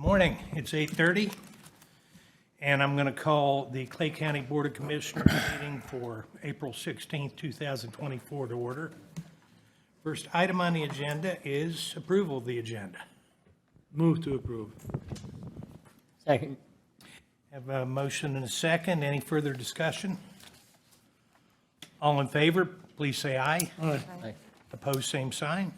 Morning, it's 8:30, and I'm going to call the Clay County Board of Commissioners meeting for April 16th, 2024 to order. First item on the agenda is approval of the agenda. Move to approve. Second. Have a motion and a second. Any further discussion? All in favor, please say aye. Aye. Aye. Opposed, same sign.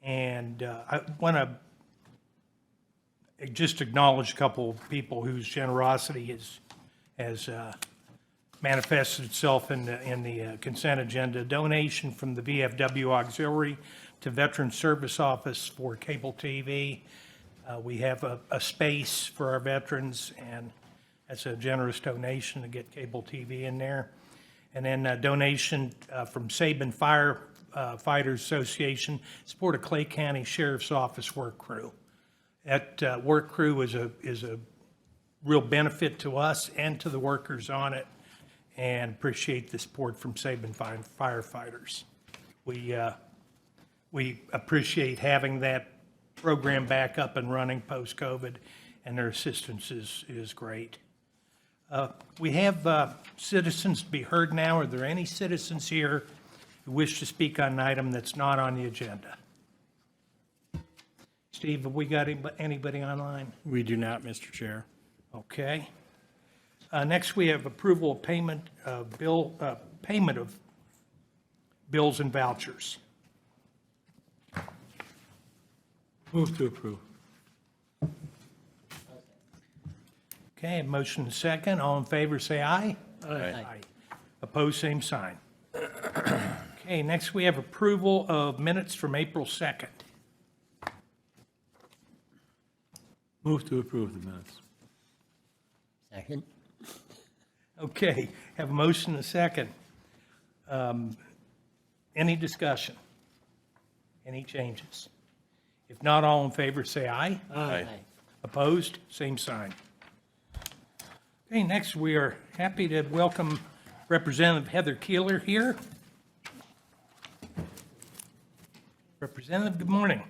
And I want to just acknowledge a couple of people whose generosity has manifested itself in the consent agenda. Donation from the VFW Auxiliary to Veteran Service Office for cable TV. We have a space for our veterans, and that's a generous donation to get cable TV in there. And then a donation from Sabin Firefighters Association, support a Clay County Sheriff's Office work crew. That work crew is a real benefit to us and to the workers on it, and appreciate the support from Sabin Firefighters. We appreciate having that program back up and running post-COVID, and their assistance is great. We have citizens to be heard now. Are there any citizens here who wish to speak on an item that's not on the agenda? Steve, have we got anybody online? We do not, Mr. Chair. Okay. Next, we have approval of payment of bills and vouchers. Move to approve. Okay, a motion and a second. All in favor, say aye. Aye. Opposed, same sign. Okay, next we have approval of minutes from April 2nd. Move to approve the minutes. Second. Okay, have a motion and a second. Any discussion? Any changes? If not, all in favor, say aye. Aye. Opposed, same sign. Okay, next we are happy to welcome Representative Heather Keeler here. Representative, good morning.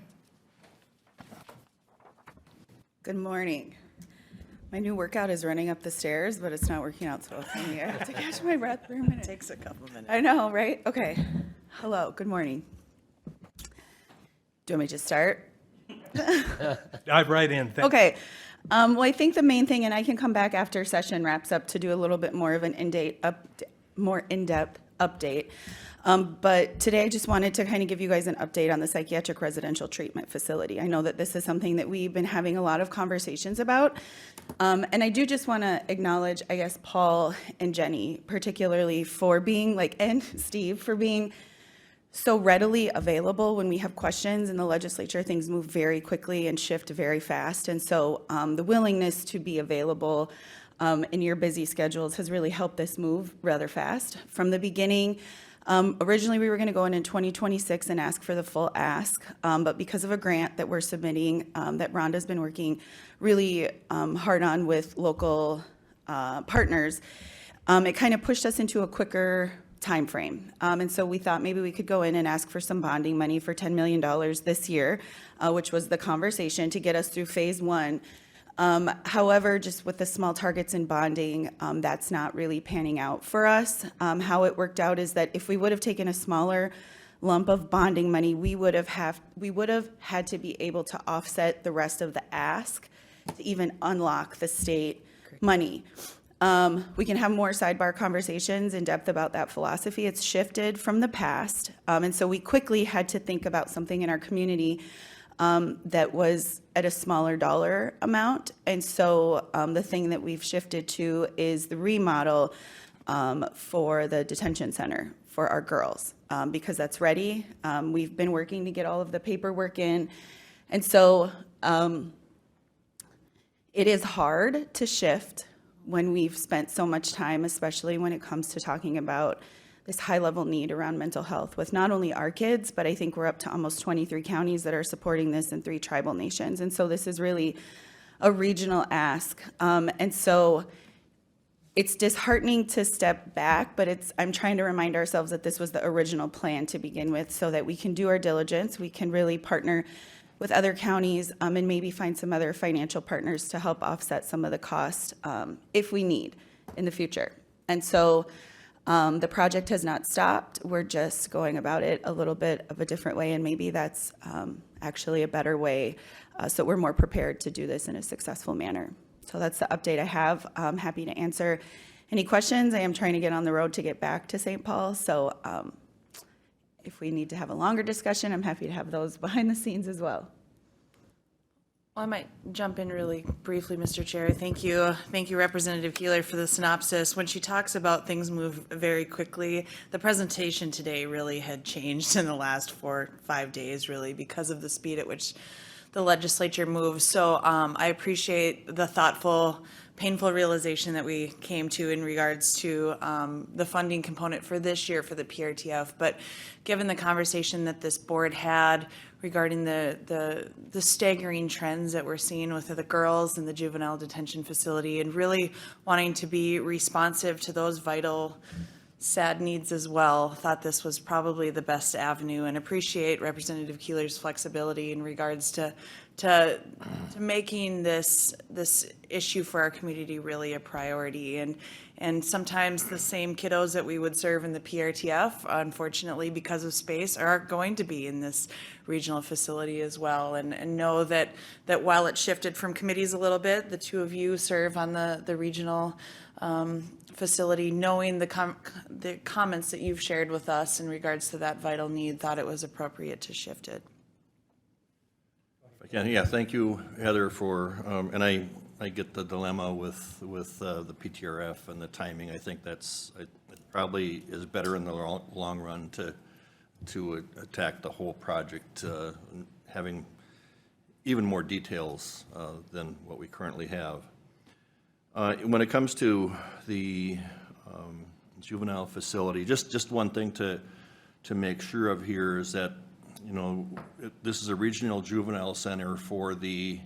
Good morning. My new workout is running up the stairs, but it's not working out so well for me. I have to catch my breath for a minute. Takes a couple minutes. I know, right? Okay. Hello, good morning. Do you want me to just start? Dive right in. Thank you. Okay. Well, I think the main thing, and I can come back after session wraps up to do a little bit more of an more in-depth update. But today I just wanted to kind of give you guys an update on the psychiatric residential treatment facility. I know that this is something that we've been having a lot of conversations about. And I do just want to acknowledge, I guess, Paul and Jenny, particularly for being and Steve, for being so readily available when we have questions in the legislature. Things move very quickly and shift very fast. And so the willingness to be available in your busy schedules has really helped this move rather fast. From the beginning, originally we were going to go in 2026 and ask for the full ask, but because of a grant that we're submitting that Rhonda's been working really hard on with local partners, it kind of pushed us into a quicker time frame. And so we thought maybe we could go in and ask for some bonding money for $10 million this year, which was the conversation to get us through phase one. However, just with the small targets in bonding, that's not really panning out for us. How it worked out is that if we would have taken a smaller lump of bonding money, we would have had to be able to offset the rest of the ask to even unlock the state money. We can have more sidebar conversations in depth about that philosophy. It's shifted from the past. And so we quickly had to think about something in our community that was at a smaller dollar amount. And so the thing that we've shifted to is the remodel for the detention center for our girls, because that's ready. We've been working to get all of the paperwork in. And so it is hard to shift when we've spent so much time, especially when it comes to talking about this high-level need around mental health with not only our kids, but I think we're up to almost 23 counties that are supporting this in 3 tribal nations. And so this is really a regional ask. And so it's disheartening to step back, but I'm trying to remind ourselves that this was the original plan to begin with, so that we can do our diligence, we can really partner with other counties, and maybe find some other financial partners to help offset some of the cost, if we need in the future. And so the project has not stopped. We're just going about it a little bit of a different way, and maybe that's actually a better way, so we're more prepared to do this in a successful manner. So that's the update I have. I'm happy to answer any questions. I am trying to get on the road to get back to St. Paul, so if we need to have a longer discussion, I'm happy to have those behind the scenes as well. Well, I might jump in really briefly, Mr. Chair. Thank you. Thank you, Representative Keeler, for the synopsis. When she talks about things move very quickly, the presentation today really had changed in the last 4 or 5 days, really, because of the speed at which the legislature moves. So I appreciate the thoughtful, painful realization that we came to in regards to the funding component for this year for the PRTF. But given the conversation that this board had regarding the staggering trends that we're seeing with the girls in the juvenile detention facility, and really wanting to be responsive to those vital, sad needs as well, thought this was probably the best avenue, and appreciate Representative Keeler's flexibility in regards to making this issue for our community really a priority. And sometimes the same kiddos that we would serve in the PRTF, unfortunately, because of space, are going to be in this regional facility as well. And know that while it shifted from committees a little bit, the two of you serve on the regional facility, knowing the comments that you've shared with us in regards to that vital need, thought it was appropriate to shift it. Again, yeah, thank you, Heather, for, and I get the dilemma with the PTRF and the timing. I think it probably is better in the long run to attack the whole project, having even more details than what we currently have. When it comes to the juvenile facility, just one thing to make sure of here is that, you know, this is a regional juvenile center for the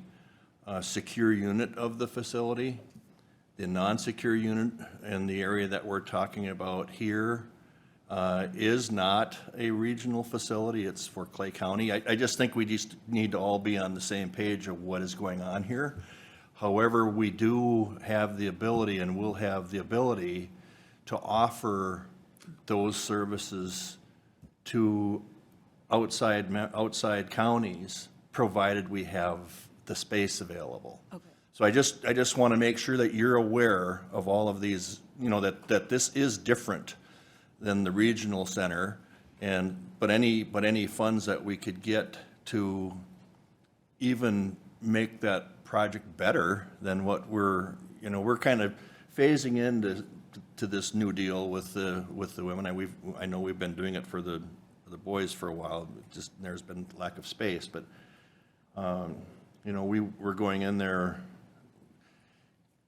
secure unit of the facility. The non-secure unit in the area that we're talking about here is not a regional facility. It's for Clay County. I just think we just need to all be on the same page of what is going on here. However, we do have the ability, and will have the ability, to offer those services to outside counties, provided we have the space available. Okay. So I just want to make sure that you're aware of all of these, you know, that this is different than the regional center, but any funds that we could get to even make that project better than what we're kind of phasing into this new deal with the women. I know we've been doing it for the boys for a while. Just there's been lack of space, but you know, we're going in there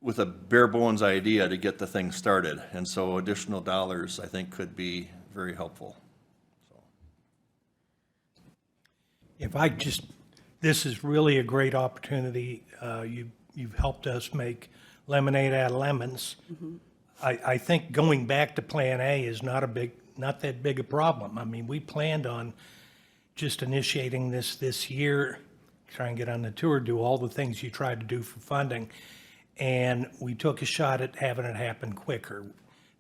with a bare bones idea to get the thing started, and so additional dollars I think could be very helpful. So. This is really a great opportunity. You've helped us make lemonade out of lemons. Mm-hmm. I think going back to Plan A is not that big a problem. I mean, we planned on just initiating this year, try and get on the tour, do all the things you tried to do for funding, and we took a shot at having it happen quicker.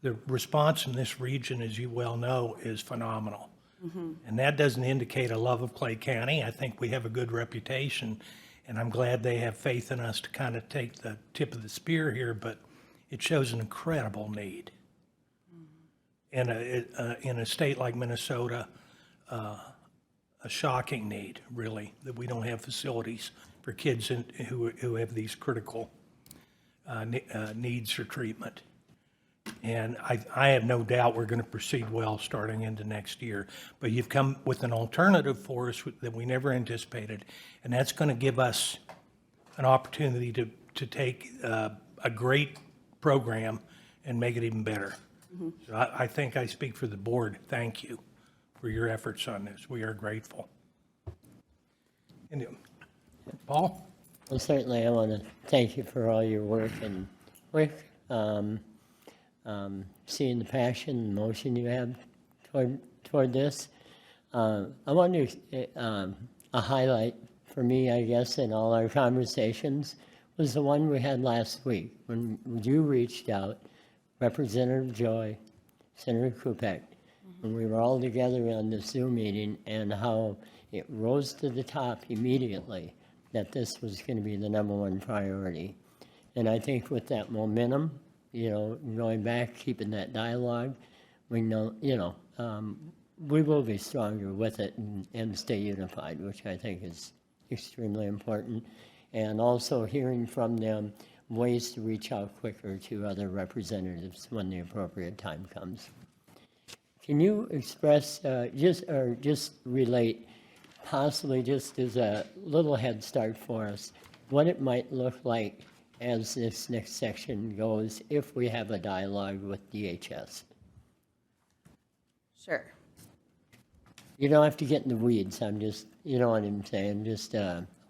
The response in this region, as you well know, is phenomenal. Mm-hmm. And that doesn't indicate a love of Clay County. I think we have a good reputation, and I'm glad they have faith in us to kind of take the tip of the spear here, but it shows an incredible need. Mm-hmm. In a state like Minnesota, a shocking need, really, that we don't have facilities for kids who have these critical needs for treatment. And I have no doubt we're going to proceed well starting into next year. But you've come with an alternative for us that we never anticipated, and that's going to give us an opportunity to take a great program and make it even better. Mm-hmm. So I think I speak for the board. Thank you for your efforts on this. We are grateful. And, Paul? Well, certainly I want to thank you for all your work and work. seeing the passion and motion you have toward this. I wonder, a highlight for me, I guess, in all our conversations was the one we had last week when you reached out, Representative Joy, Senator Kupek, when we were all together on the Zoom meeting, and how it rose to the top immediately that this was going to be the #1 priority. And I think with that momentum, going back, keeping that dialogue, we know, we will be stronger with it and stay unified, which I think is extremely important. And also hearing from them ways to reach out quicker to other representatives when the appropriate time comes. Can you express, just relate, possibly just as a little head start for us, what it might look like as this next section goes if we have a dialogue with DHS? Sure. You don't have to get in the weeds, I'm just, you know what I'm saying, just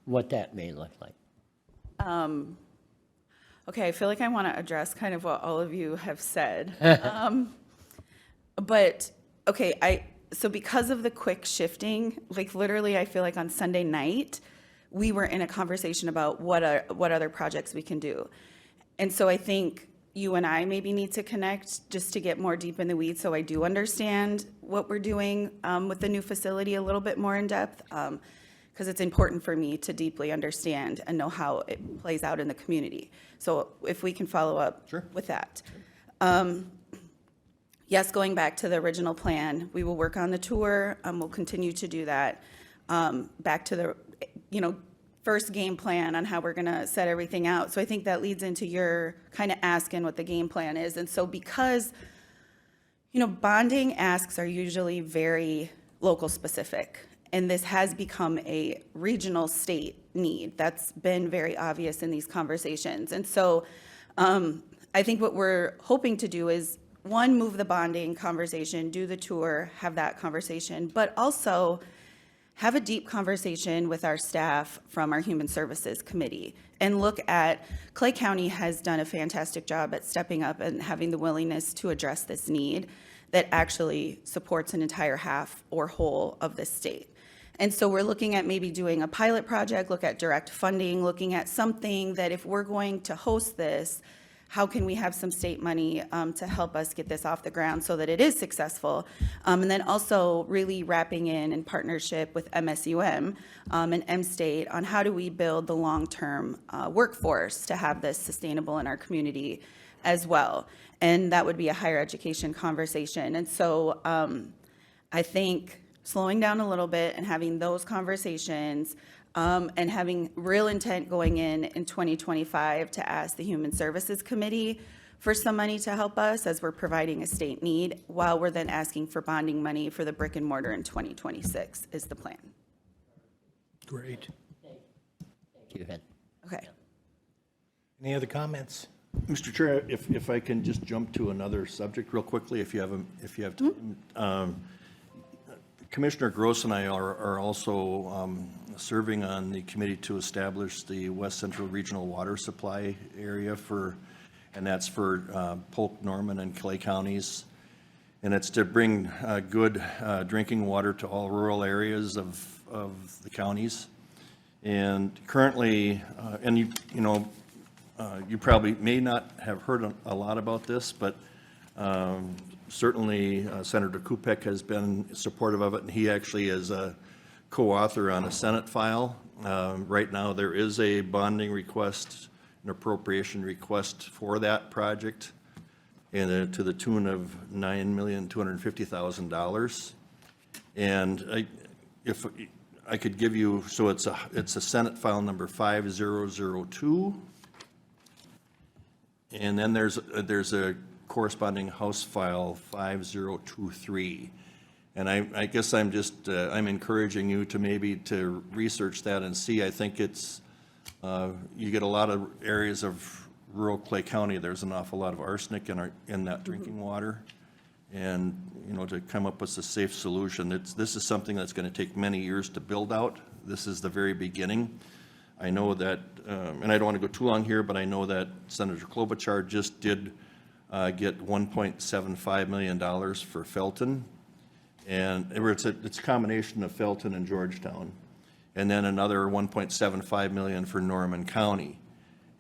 what that may look like. Okay, I feel like I want to address kind of what all of you have said. But, okay, so because of the quick shifting, like literally I feel like on Sunday night, we were in a conversation about what other projects we can do. And so I think you and I maybe need to connect just to get more deep in the weeds so I do understand what we're doing with the new facility a little bit more in depth, because it's important for me to deeply understand and know how it plays out in the community. So if we can follow up with that. Yes, going back to the original plan, we will work on the tour. We'll continue to do that. Back to the, first game plan on how we're going to set everything out. So I think that leads into your kind of asking what the game plan is. And so because, bonding asks are usually very local specific, and this has become a regional state need. That's been very obvious in these conversations. And so I think what we're hoping to do is, one, move the bonding conversation, do the tour, have that conversation, but also have a deep conversation with our staff from our Human Services Committee and look at, Clay County has done a fantastic job at stepping up and having the willingness to address this need that actually supports an entire half or whole of the state. And so we're looking at maybe doing a pilot project, look at direct funding, looking at something that if we're going to host this, how can we have some state money to help us get this off the ground so that it is successful? And then also really wrapping in partnership with MSUM and M-State on how do we build the long-term workforce to have this sustainable in our community as well. And that would be a higher education conversation. And so I think slowing down a little bit and having those conversations and having real intent going in 2025 to ask the Human Services Committee for some money to help us as we're providing a state need, while we're then asking for bonding money for the brick and mortar in 2026 is the plan. Great. Thank you, Ed. Okay. Any other comments? Mr. Chair, if I can just jump to another subject real quickly, if you have time. Commissioner Gross and I are also serving on the committee to establish the West Central Regional Water Supply Area and that's for Polk, Norman, and Clay counties. And it's to bring good drinking water to all rural areas of the counties. And currently, you probably may not have heard a lot about this, but certainly Senator Kupek has been supportive of it, and he actually is a co-author on a Senate file. Right now, there is a bonding request, an appropriation request for that project, and to the tune of $9,250,000. And if I could give you, so it's a Senate file number 5002. And then there's a corresponding House file 5023. And I guess I'm just, I'm encouraging you to maybe to research that and see. I think it's, you get a lot of areas of rural Clay County, there's an awful lot of arsenic in that drinking water. And, to come up with a safe solution, this is something that's going to take many years to build out. This is the very beginning. I know that, and I don't want to go too long here, but I know that Senator Klobuchar just did get $1.75 million for Felton. And it's a combination of Felton and Georgetown. And then another $1.75 million for Norman County.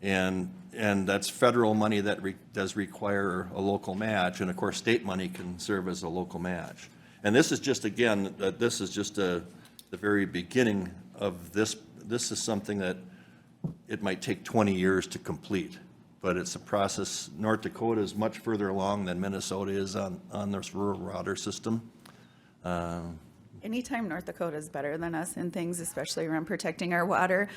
And that's federal money that does require a local match, and of course, state money can serve as a local match. And this is just, again, this is just the very beginning of this. This is something that it might take 20 years to complete, but it's a process. North Dakota is much further along than Minnesota is on this rural water system. Anytime North Dakota is better than us in things, especially around protecting our water,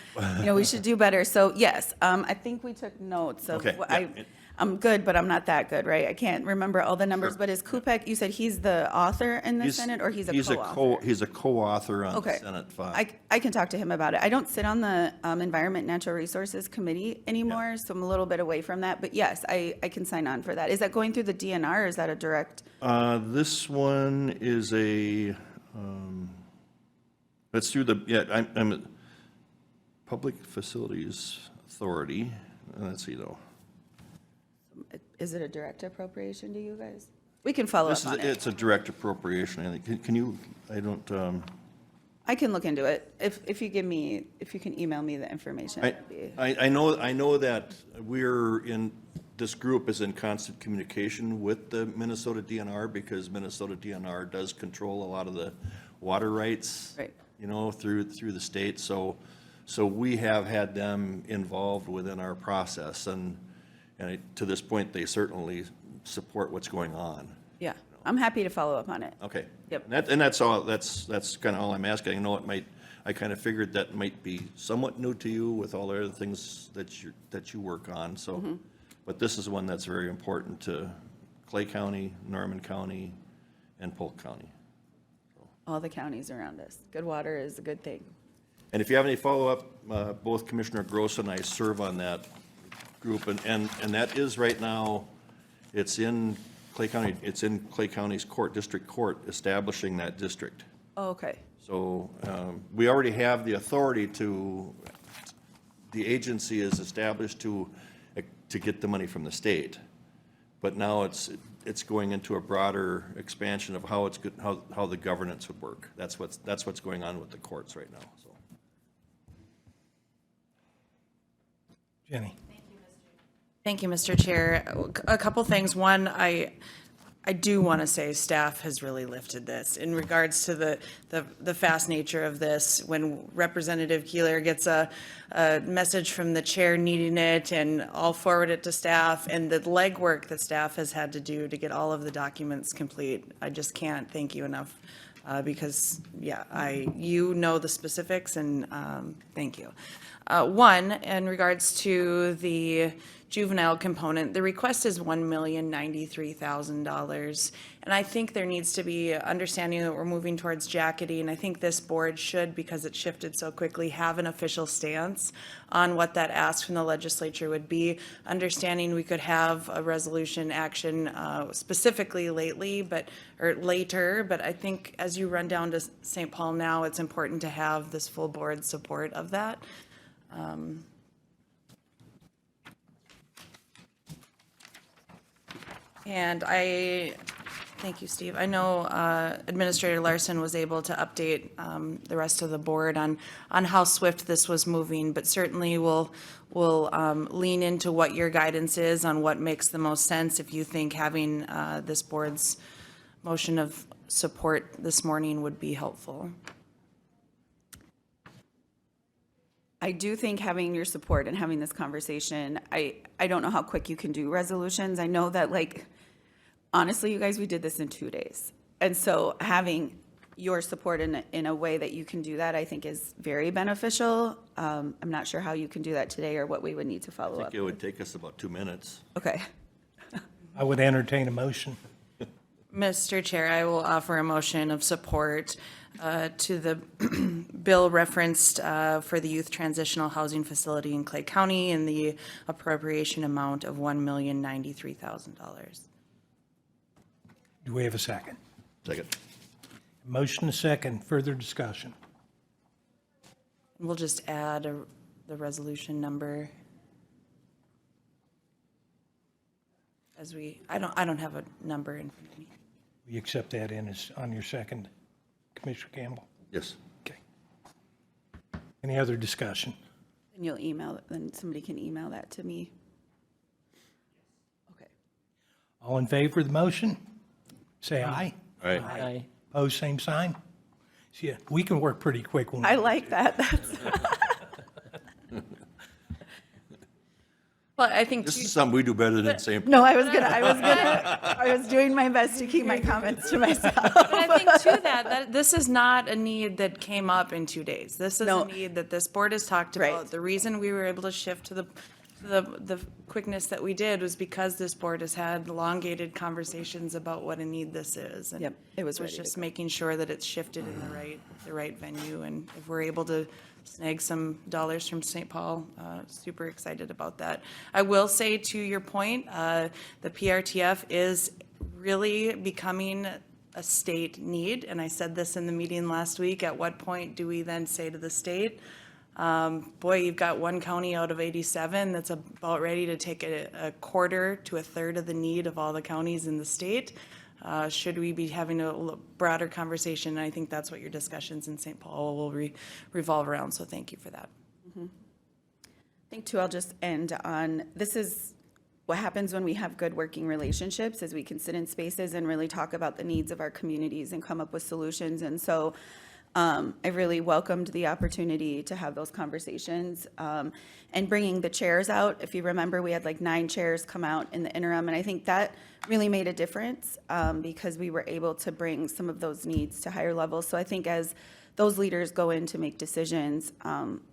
we should do better. So yes, I think we took notes of, Okay, yeah. I'm good, but I'm not that good, right? I can't remember all the numbers, but is Kupek, you said he's the author in the Senate, or he's a co-author? He's a co-author on the Okay. Senate file. I can talk to him about it. I don't sit on the Environment Natural Resources Committee anymore, so I'm a little bit away from that. But yes, I can sign on for that. Is that going through the DNR, or is that a direct? This one is it's through I'm at Public Facilities Authority. Let's see though. Is it a direct appropriation to you guys? We can follow up on it. It's a direct appropriation. I think. Can you, I don't, I can look into it. If you can email me the information. that'd be- I know that this group is in constant communication with the Minnesota DNR because Minnesota DNR does control a lot of the water rights. Right. Through the state. So we have had them involved within our process, and to this point, they certainly support what's going on. Yeah, I'm happy to follow up on it. Okay. Yep. And that's all, that's kind of all I'm asking. I know I kind of figured that might be somewhat new to you with all the other things that you work on, so. Mm-hmm. But this is one that's very important to Clay County, Norman County, and Polk County. All the counties around us. Good water is a good thing. And if you have any follow-up, both Commissioner Gross and I serve on that group, and that is right now, it's in Clay County, it's in Clay County's district court, establishing that district. Oh, okay. So we already have the authority the agency is established to get the money from the state, but now it's going into a broader expansion of how how the governance would work. That's what's going on with the courts right now. So. Jenny? Thank you, Mr. Chair. A couple things. One, I do want to say staff has really lifted this in regards to the fast nature of this. When Representative Keeler gets a message from the chair needing it, and I'll forward it to staff, and the legwork that staff has had to do to get all of the documents complete, I just can't thank you enough. Because, yeah, you know the specifics, and thank you. One, in regards to the juvenile component, the request is $1,093,000. And I think there needs to be understanding that we're moving towards jackety, and I think this board should, because it shifted so quickly, have an official stance on what that ask from the legislature would be. Understanding we could have a resolution action specifically later, but I think as you run down to St. Paul now, it's important to have this full board support of that. And thank you, Steve. I know Administrator Larson was able to update the rest of the board on how swift this was moving, but certainly we'll lean into what your guidance is on what makes the most sense if you think having this board's motion of support this morning would be helpful. I do think having your support and having this conversation, I don't know how quick you can do resolutions. I know that, like, honestly, you guys, we did this in 2 days. And so having your support in a way that you can do that, I think is very beneficial. I'm not sure how you can do that today or what we would need to follow I up. think it would take us about 2 minutes. Okay. I would entertain a motion. Mr. Chair, I will offer a motion of support to the bill referenced for the youth transitional housing facility in Clay County in the appropriation amount of $1,093,000. Do we have a second? Second. Motion a second, further discussion. We'll just add the resolution number as I don't have a number in front of me. We accept that in as on your second, Commissioner Campbell? Yes. Okay. Any other discussion? And you'll email, then somebody can email that to me. Okay. All in favor of the motion? Say aye. All right. Aye. Opposed, same sign? So, yeah, we can work pretty quick when we. I like that. That's, Well, I think This is something we do better than St. no, I was doing my best to keep my comments to myself. But I think too that this is not a need that came up in 2 days. This is No. a need that this board has talked Right. about. The reason we were able to shift to the quickness that we did was because this board has had elongated conversations about what a need this is. And Yep, it was so it's ready to just making sure that it's shifted in the right venue. And if we're able to snag some dollars from St. Paul, super excited about that. I will say, to your point, the PRTF is really becoming a state need. And I said this in the meeting last week. At what point do we then say to the state, boy, you've got one county out of 87 that's about ready to take a quarter to a third of the need of all the counties in the state. Should we be having a broader conversation? And I think that's what your discussions in St. Paul will revolve around. So thank you for that. I think too, I'll just end on, this is what happens when we have good working relationships, is we can sit in spaces and really talk about the needs of our communities and come up with solutions. And so I really welcomed the opportunity to have those conversations, and bringing the chairs out. If you remember, we had like 9 chairs come out in the interim, and I think that really made a difference, because we were able to bring some of those needs to higher levels. So I think as those leaders go in to make decisions,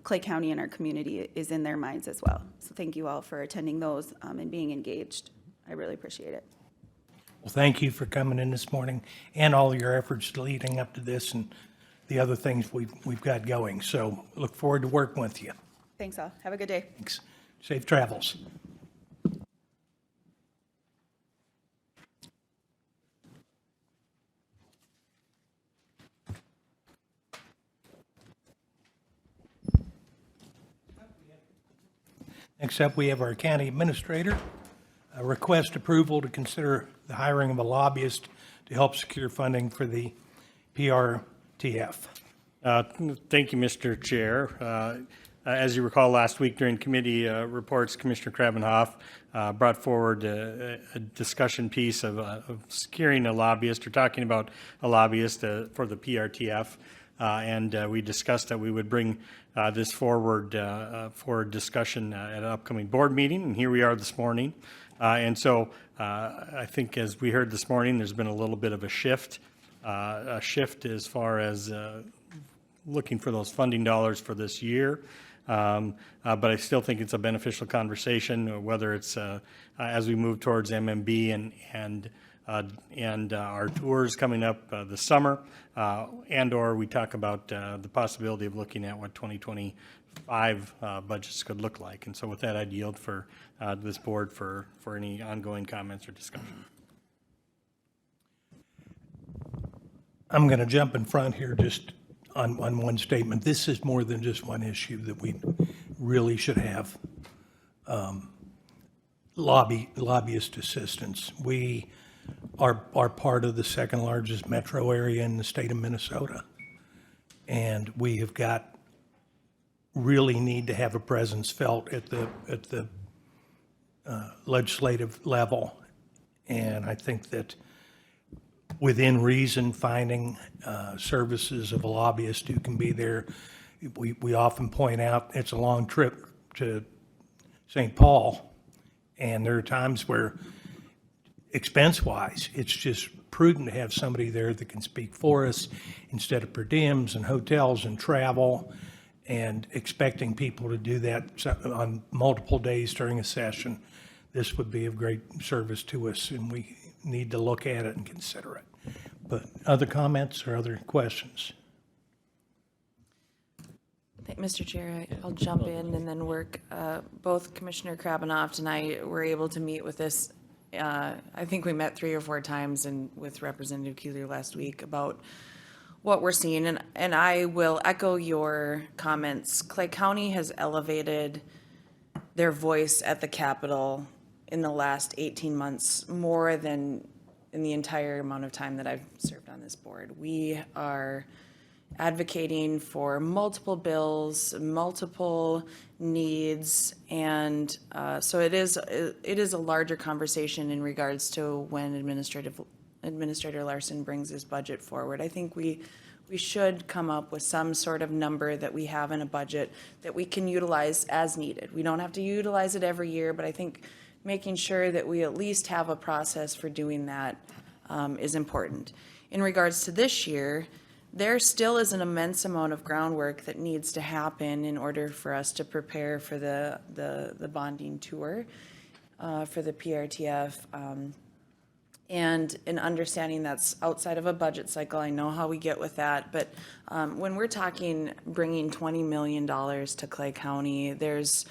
Clay County and our community is in their minds as well. So thank you all for attending those, and being engaged. I really appreciate it. Well, thank you for coming in this morning and all your efforts leading up to this and the other things we've got going. So look forward to working with you. Thanks all. Have a good day. Thanks. Safe travels. Next up, we have our county administrator. A request approval to consider the hiring of a lobbyist to help secure funding for the PRTF. Thank you, Mr. Chair. As you recall, last week during committee reports, Commissioner Krabenhoff brought forward a discussion piece of securing a lobbyist, or talking about a lobbyist for the PRTF. And we discussed that we would bring this forward for discussion at an upcoming board meeting, and here we are this morning. And so I think, as we heard this morning, there's been a little bit of a shift as far as looking for those funding dollars for this year. But I still think it's a beneficial conversation, whether it's as we move towards MMB and our tours coming up this summer, and/or we talk about the possibility of looking at what 2025 budgets could look like. And so with that, I'd yield for this board for any ongoing comments or discussion. I'm going to jump in front here just on one statement. This is more than just one issue that we really should have lobbyist assistance. We are part of the second largest metro area in the state of Minnesota. And we have got, really need to have a presence felt at the legislative level. And I think that within reason, finding services of a lobbyist who can be there. We often point out it's a long trip to St. Paul, and there are times where expense-wise, it's just prudent to have somebody there that can speak for us instead of per diems and hotels and travel and expecting people to do that on multiple days during a session. This would be of great service to us, and we need to look at it and consider it. But other comments or other questions? Mr. Chair, I'll jump in and then work. Both Commissioner Krabenhoff and I were able to meet with this. I think we met 3 or 4 times and with Representative Keeler last week about what we're seeing. And I will echo your comments. Clay County has elevated their voice at the Capitol in the last 18 months, more than in the entire amount of time that I've served on this board. We are advocating for multiple bills, multiple needs, and so it is a larger conversation in regards to when Administrator Larson brings his budget forward. I think we should come up with some sort of number that we have in a budget that we can utilize as needed. We don't have to utilize it every year, but I think making sure that we at least have a process for doing that is important. In regards to this year, there still is an immense amount of groundwork that needs to happen in order for us to prepare for the bonding tour for the PRTF. And in understanding that's outside of a budget cycle, I know how we get with that, but when we're talking bringing $20 million to Clay County, there's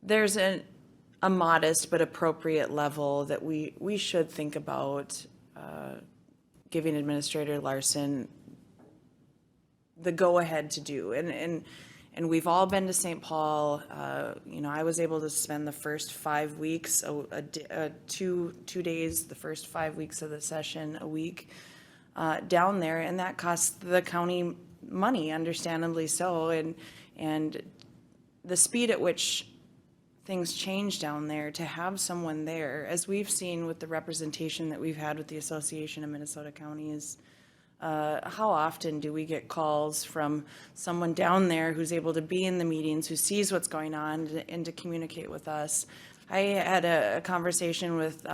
a modest but appropriate level that we should think about giving Administrator Larson the go-ahead to do. And we've all been to St. Paul. You know, I was able to spend the first 5 weeks, 2 days, the first 5 weeks of the session a week down there, and that costs the county money, understandably so. And the speed at which things change down there, to have someone there, as we've seen with the representation that we've had with the Association of Minnesota Counties, how often do we get calls from someone down there who's able to be in the meetings, who sees what's going on, and to communicate with us? I had a conversation with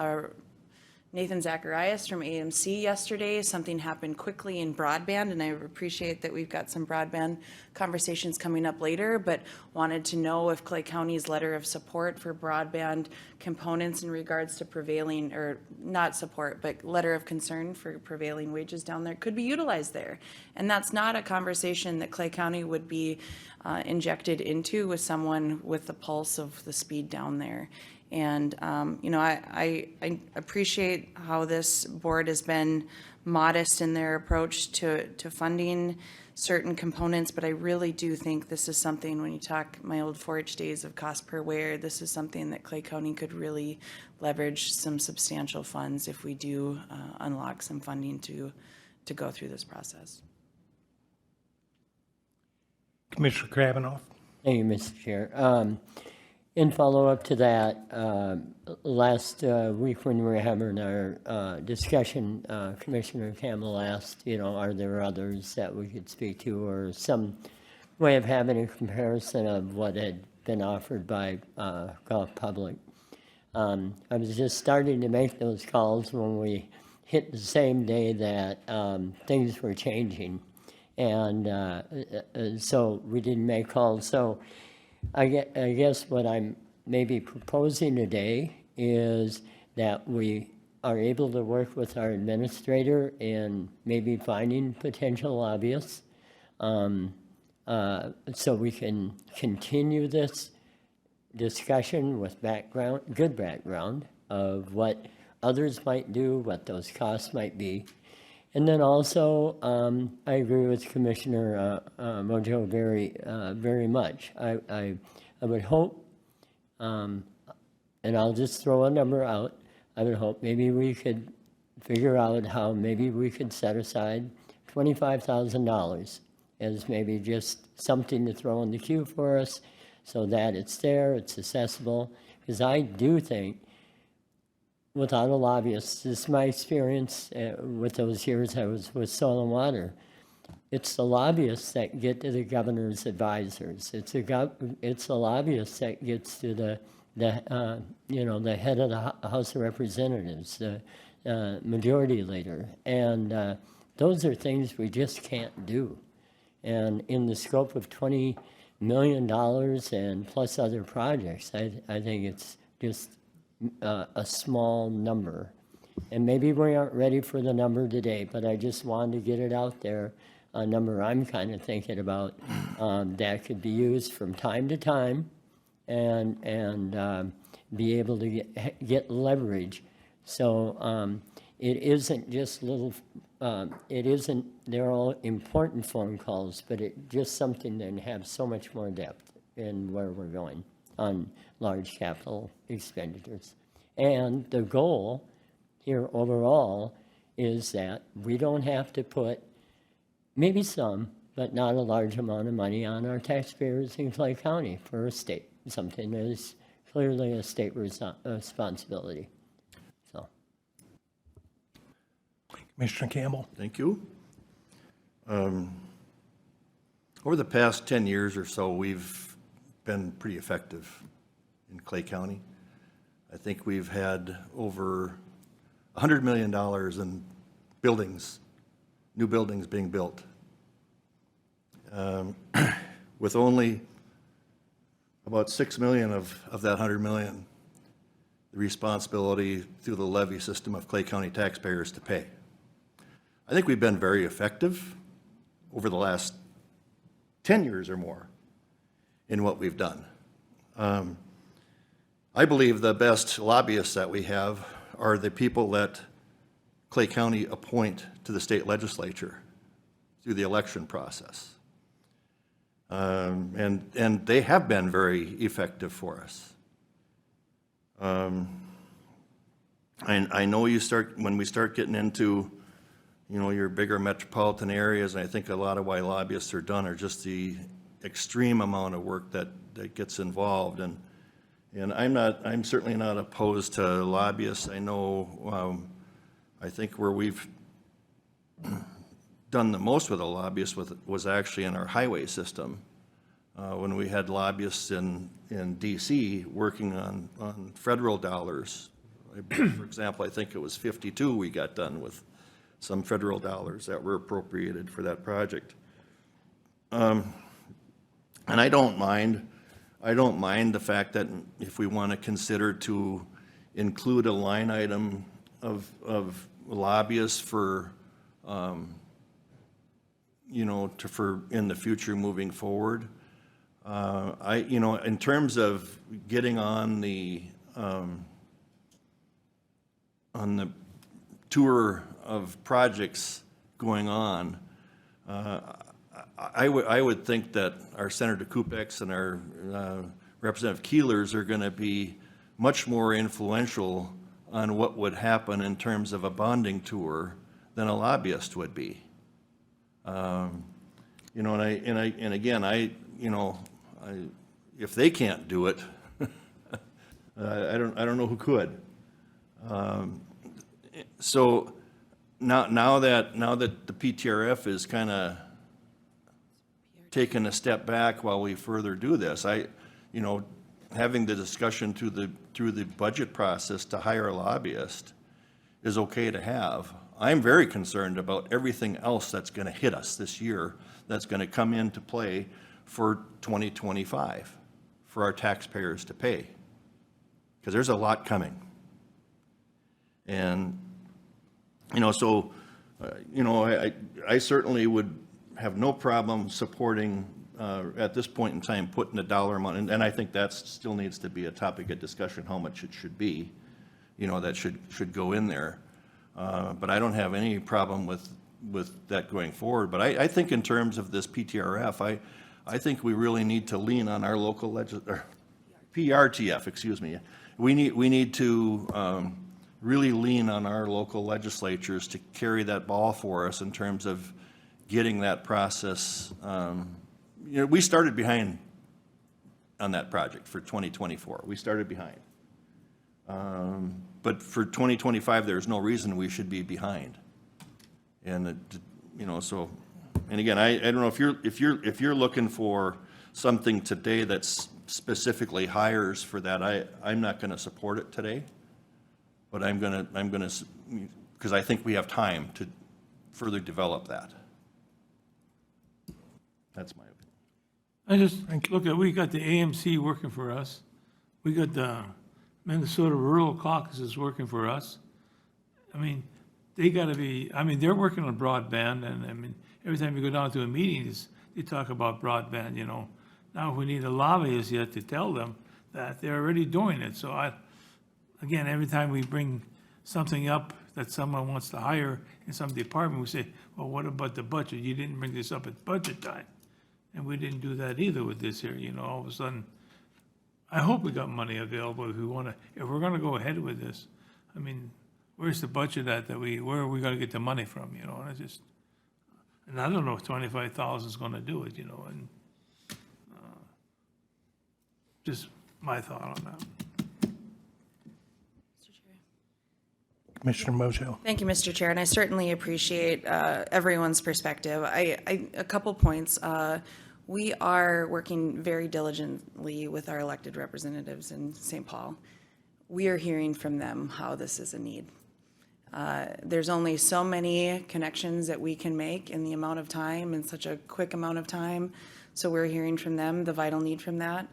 Nathan Zacharias from AMC yesterday. Something happened quickly in broadband, and I appreciate that we've got some broadband conversations coming up later, but wanted to know if Clay County's letter of support for broadband components in regards to prevailing, or not support, but letter of concern for prevailing wages down there could be utilized there. And that's not a conversation that Clay County would be injected into with someone with the pulse of the speed down there. And, you know, I appreciate how this board has been modest in their approach to funding certain components, but I really do think this is something, when you talk my old 4-H days of cost per wear, this is something that Clay County could really leverage some substantial funds if we do unlock some funding to go through this process. Commissioner Kravinoff. Thank you, Mr. Chair. In follow-up to that, last week when we were having our discussion, Commissioner Campbell asked, you know, are there others that we could speak to, or some way of having a comparison of what had been offered by Gulf Public. I was just starting to make those calls when we hit the same day that things were changing, and so we didn't make calls. So I guess what I'm maybe proposing today is that we are able to work with our administrator in maybe finding potential lobbyists, so we can continue this discussion with good background of what others might do, what those costs might be. And then also, I agree with Commissioner Mojo very much. I would hope, and I'll just throw a number out, I would hope maybe we could figure out how maybe we could set aside $25,000 as maybe just something to throw in the queue for us, so that it's there, it's accessible. Because I do think, without a lobbyist, this is my experience with those years I was with Soil and Water. It's the lobbyists that get to the governor's advisors. It's the lobbyists that gets to the head of the House of Representatives, the majority leader, and those are things we just can't do. And in the scope of $20 million and plus other projects, I think it's just a small number. And maybe we aren't ready for the number today, but I just wanted to get it out there, a number I'm kind of thinking about that could be used from time to time and be able to get leverage. So it isn't just little, they're all important phone calls, but it just something that have so much more depth in where we're going on large capital expenditures. And the goal here overall is that we don't have to put maybe some, but not a large amount of money on our taxpayers in Clay County for a state, something that is clearly a state responsibility. So, Commissioner Campbell? Thank you. Over the past 10 years or so, we've been pretty effective in Clay County. I think we've had over $100 million in buildings, new buildings being built. With only about 6 million of that 100 million, the responsibility through the levy system of Clay County taxpayers to pay. I think we've been very effective over the last 10 years or more in what we've done. I believe the best lobbyists that we have are the people that Clay County appoint to the state legislature through the election process. And they have been very effective for us. I know when we start getting into, your bigger metropolitan areas, and I think a lot of why lobbyists are done are just the extreme amount of work that gets involved. And I'm certainly not opposed to lobbyists. I know, I think where we've done the most with a lobbyist was actually in our highway system, when we had lobbyists in DC working on federal dollars. For example, I think it was 52 we got done with some federal dollars that were appropriated for that project. And I don't mind the fact that if we want to consider to include a line item of lobbyists for, for in the future moving forward. In terms of getting on the tour of projects going on, I would think that our Senator Kupex and our Representative Keelers are going to be much more influential on what would happen in terms of a bonding tour than a lobbyist would be. And again, if they can't do it, I don't know who could. So now that the PTRF is kind of taking a step back while we further do this, having the discussion through the budget process to hire a lobbyist is okay to have. I'm very concerned about everything else that's going to hit us this year that's going to come into play for 2025 for our taxpayers to pay, because there's a lot coming. And, I certainly would have no problem supporting, at this point in time, putting a dollar amount, and I think that still needs to be a topic of discussion, how much it should be, that should go in there. But I don't have any problem with that going forward. But I think in terms of this PTRF, I think we really need to lean on our local PRTF, excuse me. We need to really lean on our local legislatures to carry that ball for us in terms of getting that process. We started behind on that project for 2024. We started behind. But for 2025, there's no reason we should be behind. And and again, I don't know if you're looking for something today that's specifically hires for that. I'm not going to support it today, but I'm going to because I think we have time to further develop that. That's my opinion. We got the AMC working for us. We got the Minnesota Rural Caucuses working for us. They got to be, they're working on broadband, and every time you go down to a meeting, they talk about broadband, Now we need a lobbyist yet to tell them that they're already doing it. So again, every time we bring something up that someone wants to hire in some department, we say, well, what about the budget? You didn't bring this up at budget time. And we didn't do that either with this here, all of a sudden, I hope we got money available if we're gonna go ahead with this. I mean, where's the budget where are we gonna get the money from, you know, and I don't know if 25,000 is gonna do it, you know, and, just my thought on that. Commissioner Mojo. Thank you, Mr. Chair, and I certainly appreciate everyone's perspective. A couple points. We are working very diligently with our elected representatives in St. Paul. We are hearing from them how this is a need. There's only so many connections that we can make in the amount of time, in such a quick amount of time, so we're hearing from them the vital need from that.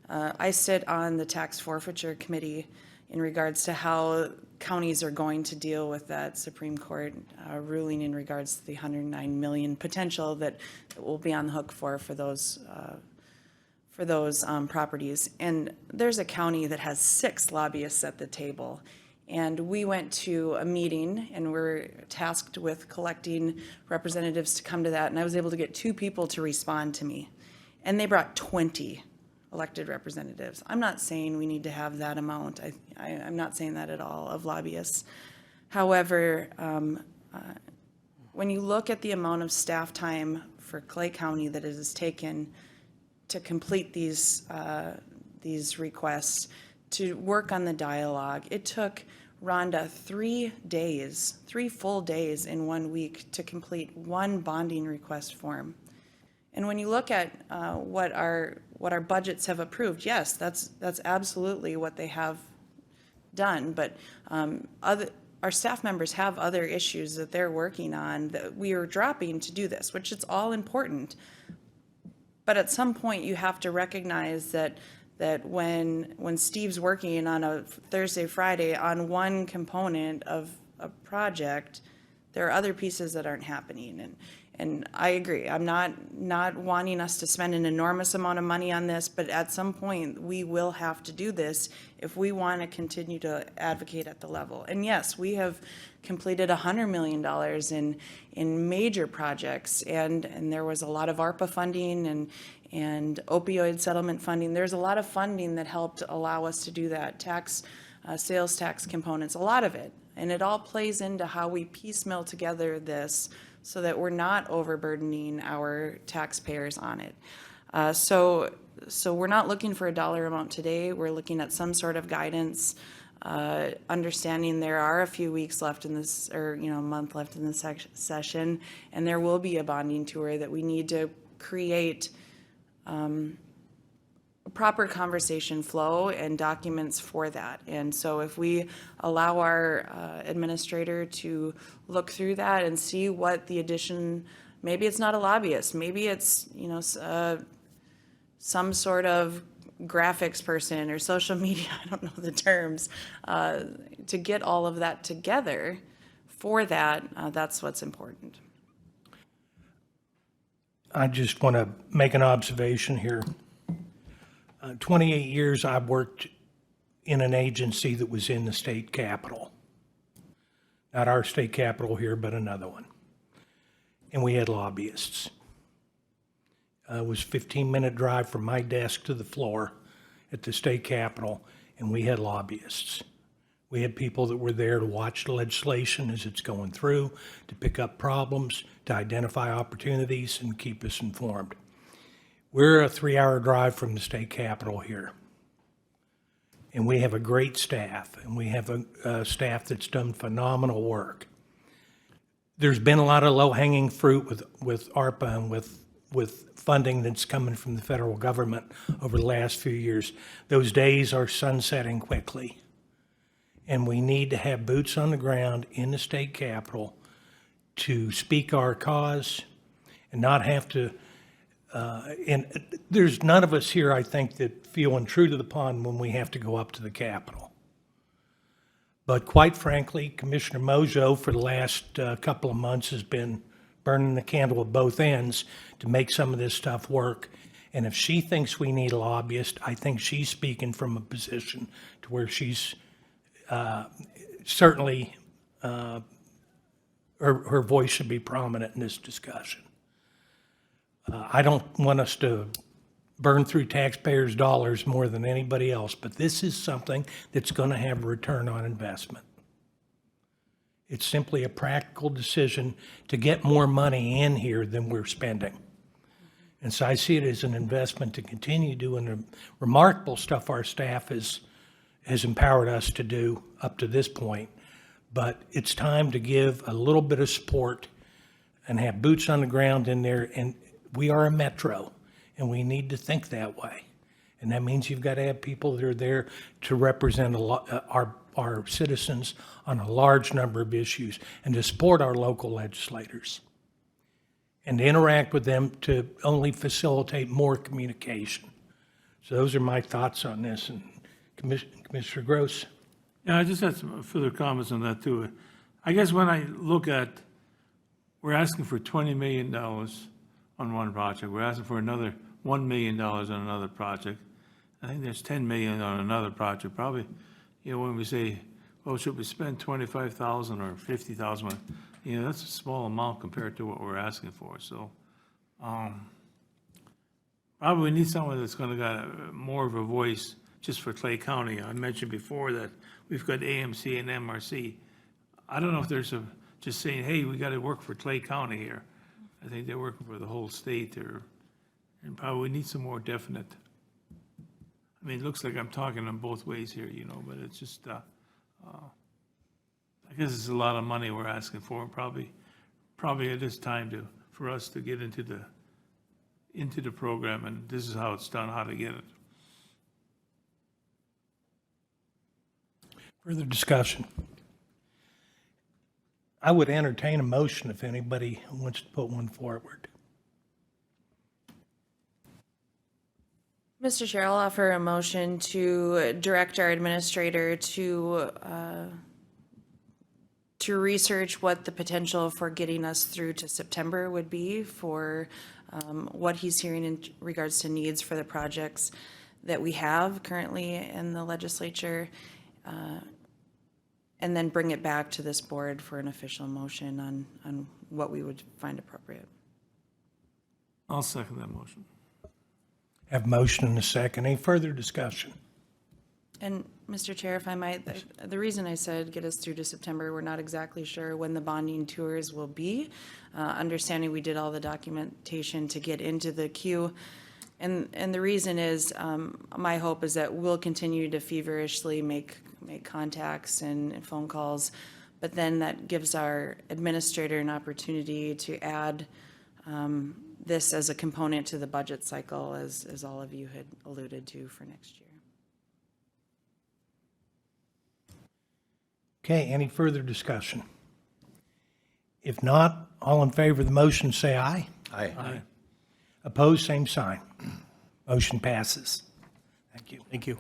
I sit on the tax forfeiture committee in regards to how counties are going to deal with that Supreme Court ruling in regards to the 109 million potential that we'll be on the hook for those properties. And there's a county that has 6 lobbyists at the table. And we went to a meeting and we're tasked with collecting representatives to come to that. And I was able to get 2 people to respond to me. And they brought 20 elected representatives. I'm not saying we need to have that amount. I'm not saying that at all of lobbyists. However, when you look at the amount of staff time for Clay County that it has taken to complete these requests, to work on the dialogue, it took Rhonda 3 full days in 1 week to complete 1 bonding request form. And when you look at what our budgets have approved, yes, that's absolutely what they have done. But our staff members have other issues that they're working on that we are dropping to do this, which is all important. But at some point, you have to recognize that when Steve's working on a Thursday, Friday on one component of a project, there are other pieces that aren't happening. And I agree. I'm not wanting us to spend an enormous amount of money on this, but at some point, we will have to do this if we want to continue to advocate at the level. And yes, we have completed $100 million in major projects, and there was a lot of ARPA funding and opioid settlement funding. There's a lot of funding that helped allow us to do that. Sales tax components, a lot of it. And it all plays into how we piecemeal together this so that we're not overburdening our taxpayers on it. So we're not looking for a dollar amount today. We're looking at some sort of guidance, understanding there are a few weeks left in this, or a month left in this session, and there will be a bonding tour that we need to create proper conversation flow and documents for that. And so if we allow our administrator to look through that and see what the addition, maybe it's not a lobbyist, maybe it's, some sort of graphics person or social media, I don't know the terms, to get all of that together for that, that's what's important. I just want to make an observation here. 28 years I've worked in an agency that was in the state capitol. Not our state capitol here, but another one. And we had lobbyists. It was a 15-minute drive from my desk to the floor at the state capitol, and we had lobbyists. We had people that were there to watch the legislation as it's going through, to pick up problems, to identify opportunities, and keep us informed. We're a 3-hour drive from the state capitol here. And we have a great staff, and we have a staff that's done phenomenal work. There's been a lot of low-hanging fruit with ARPA and with funding that's coming from the federal government over the last few years. Those days are sunsetting quickly. And we need to have boots on the ground in the state capitol to speak our cause and not have to, and there's none of us here, I think, that feeling true to the pond when we have to go up to the Capitol. But quite frankly, Commissioner Mojo for the last couple of months has been burning the candle at both ends to make some of this stuff work. And if she thinks we need a lobbyist, I think she's speaking from a position to where she's certainly, her voice should be prominent in this discussion. I don't want us to burn through taxpayers' dollars more than anybody else, but this is something that's going to have a return on investment. It's simply a practical decision to get more money in here than we're spending. And so I see it as an investment to continue doing the remarkable stuff our staff has empowered us to do up to this point. But it's time to give a little bit of support and have boots on the ground in there. And we are a metro, and we need to think that way. And that means you've got to have people that are there to represent our citizens on a large number of issues and to support our local legislators and to interact with them to only facilitate more communication. So those are my thoughts on this. And Commissioner Gross? Yeah, I just had some further comments on that too. I guess when I look at, we're asking for $20 million on one project. We're asking for another $1 million on another project. I think there's $10 million on another project. Probably, when we say, well, should we spend $25,000 or $50,000? That's a small amount compared to what we're asking for. So, probably we need someone that's going to got more of a voice just for Clay County. I mentioned before that we've got AMC and MRC. I don't know if there's just saying, hey, we got to work for Clay County here. I think they're working for the whole state and probably we need some more definite. I mean, it looks like I'm talking on both ways here, but it's just, I guess it's a lot of money we're asking for. Probably it is time for us to get into the program, and this is how it's done, how to get it. Further discussion? I would entertain a motion if anybody wants to put one forward. Mr. Chair, I'll offer a motion to direct our administrator to research what the potential for getting us through to September would be for what he's hearing in regards to needs for the projects that we have currently in the legislature, and then bring it back to this board for an official motion on what we would find appropriate. I'll second that motion. Have motion and a second. Any further discussion? And Mr. Chair, if I might, the reason I said get us through to September, we're not exactly sure when the bonding tours will be. Understanding we did all the documentation to get into the queue. And the reason is, my hope is that we'll continue to feverishly make contacts and phone calls, but then that gives our administrator an opportunity to add this as a component to the budget cycle, as all of you had alluded to for next year. Okay, any further discussion? If not, all in favor of the motion, say aye. Aye. Opposed, same sign. Motion passes. Thank you. Thank you.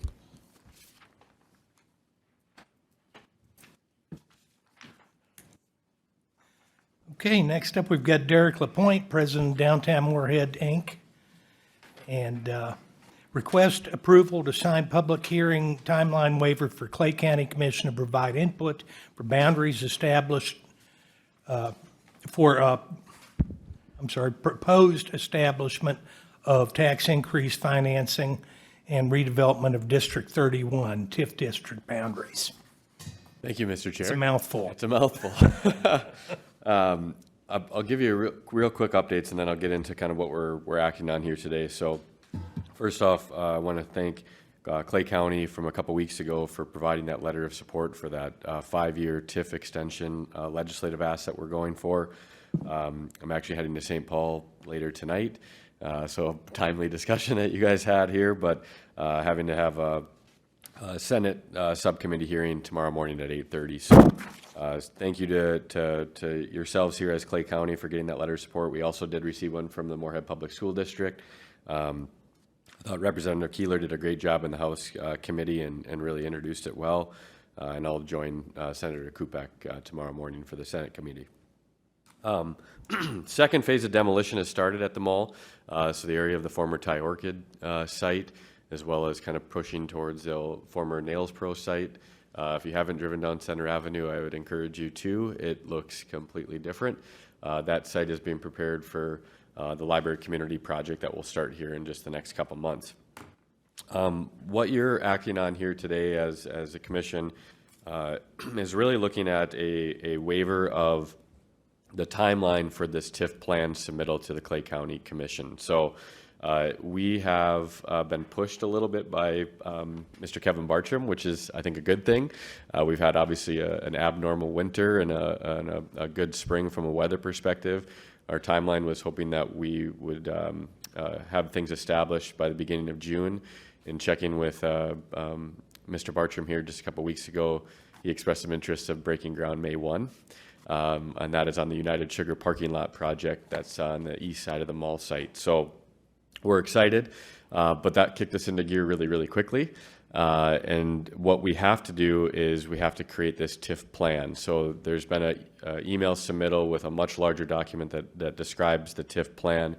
Okay, next up, we've got Derek Lapointe, President of Downtown Moorhead, Inc. And request approval to sign public hearing timeline waiver for Clay County Commission to provide input for boundaries established proposed establishment of tax increase financing and redevelopment of District 31, TIF district boundaries. Thank you, Mr. Chair. It's a mouthful. It's a mouthful. I'll give you a real quick updates, and then I'll get into kind of what we're acting on here today. So first off, I want to thank Clay County from a couple weeks ago for providing that letter of support for that 5-year TIF extension legislative ask that we're going for. I'm actually heading to St. Paul later tonight, so a timely discussion that you guys had here, but having to have a Senate subcommittee hearing tomorrow morning at 8:30. So thank you to yourselves here as Clay County for getting that letter of support. We also did receive one from the Moorhead Public School District. I thought Representative Keeler did a great job in the House committee and really introduced it well. And I'll join Senator Kupek tomorrow morning for the Senate committee. Second phase of demolition has started at the mall. So the area of the former Thai Orchid site, as well as kind of pushing towards the former Nails Pro site. If you haven't driven down Center Avenue, I would encourage you to. It looks completely different. that site is being prepared for the library community project that will start here in just the next couple months. What you're acting on here today as a commission is really looking at a waiver of the timeline for this TIF plan submittal to the Clay County Commission. So we have been pushed a little bit by Mr. Kevin Bartram, which is, I think, a good thing. We've had obviously an abnormal winter and a good spring from a weather perspective. Our timeline was hoping that we would have things established by the beginning of June. In checking with Mr. Bartram here just a couple weeks ago, he expressed some interest of breaking ground May 1. And that is on the United Sugar parking lot project that's on the east side of the mall site. So we're excited, but that kicked us into gear really, really quickly. And what we have to do is we have to create this TIF plan. So there's been an email submittal with a much larger document that describes the TIF plan.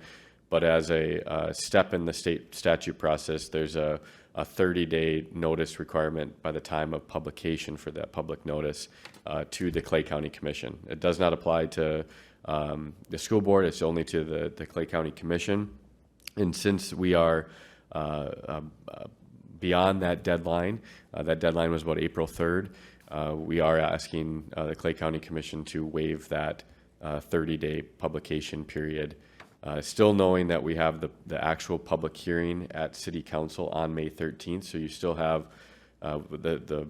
But as a step in the state statute process, there's a 30-day notice requirement by the time of publication for that public notice to the Clay County Commission. It does not apply to the school board. It's only to the Clay County Commission. And since we are beyond that deadline was about April 3rd, we are asking the Clay County Commission to waive that 30-day publication period. Still knowing that we have the actual public hearing at City Council on May 13th, so you still have the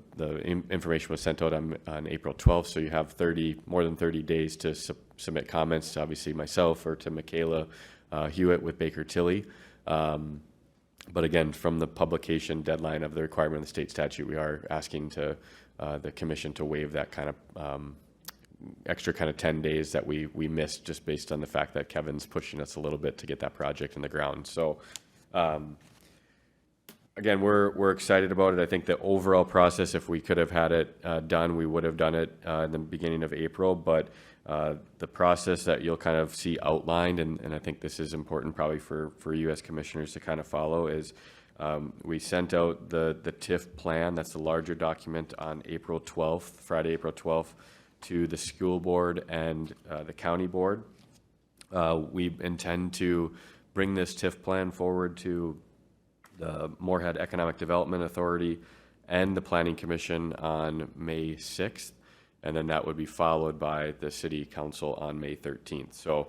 information was sent out on April 12th, so you have more than 30 days to submit comments to obviously myself or to Michaela Hewitt with Baker Tilly. But again, from the publication deadline of the requirement of the state statute, we are asking the commission to waive that kind of extra kind of 10 days that we missed just based on the fact that Kevin's pushing us a little bit to get that project in the ground. So again, we're excited about it. I think the overall process, if we could have had it done, we would have done it in the beginning of April. But the process that you'll kind of see outlined, and I think this is important probably for you as commissioners to kind of follow, is we sent out the TIF plan, that's the larger document, on April 12th, Friday, April 12th, to the school board and the county board. We intend to bring this TIF plan forward to the Moorhead Economic Development Authority and the Planning Commission on May 6th, and then that would be followed by the City Council on May 13th. So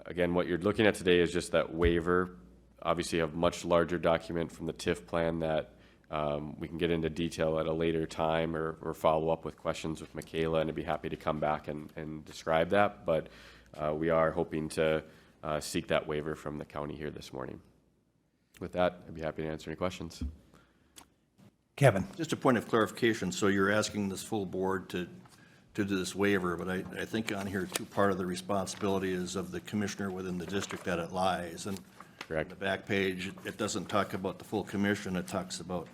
again, what you're looking at today is just that waiver. Obviously, you have a much larger document from the TIF plan that we can get into detail at a later time or follow up with questions with Michaela, and I'd be happy to come back and describe that. But we are hoping to seek that waiver from the county here this morning. With that, I'd be happy to answer any questions. Kevin? Just a point of clarification. So you're asking this full board to do this waiver, but I think on here too, part of the responsibility is of the commissioner within the district that it lies. And Correct. on the back page, it doesn't talk about the full commission, it talks about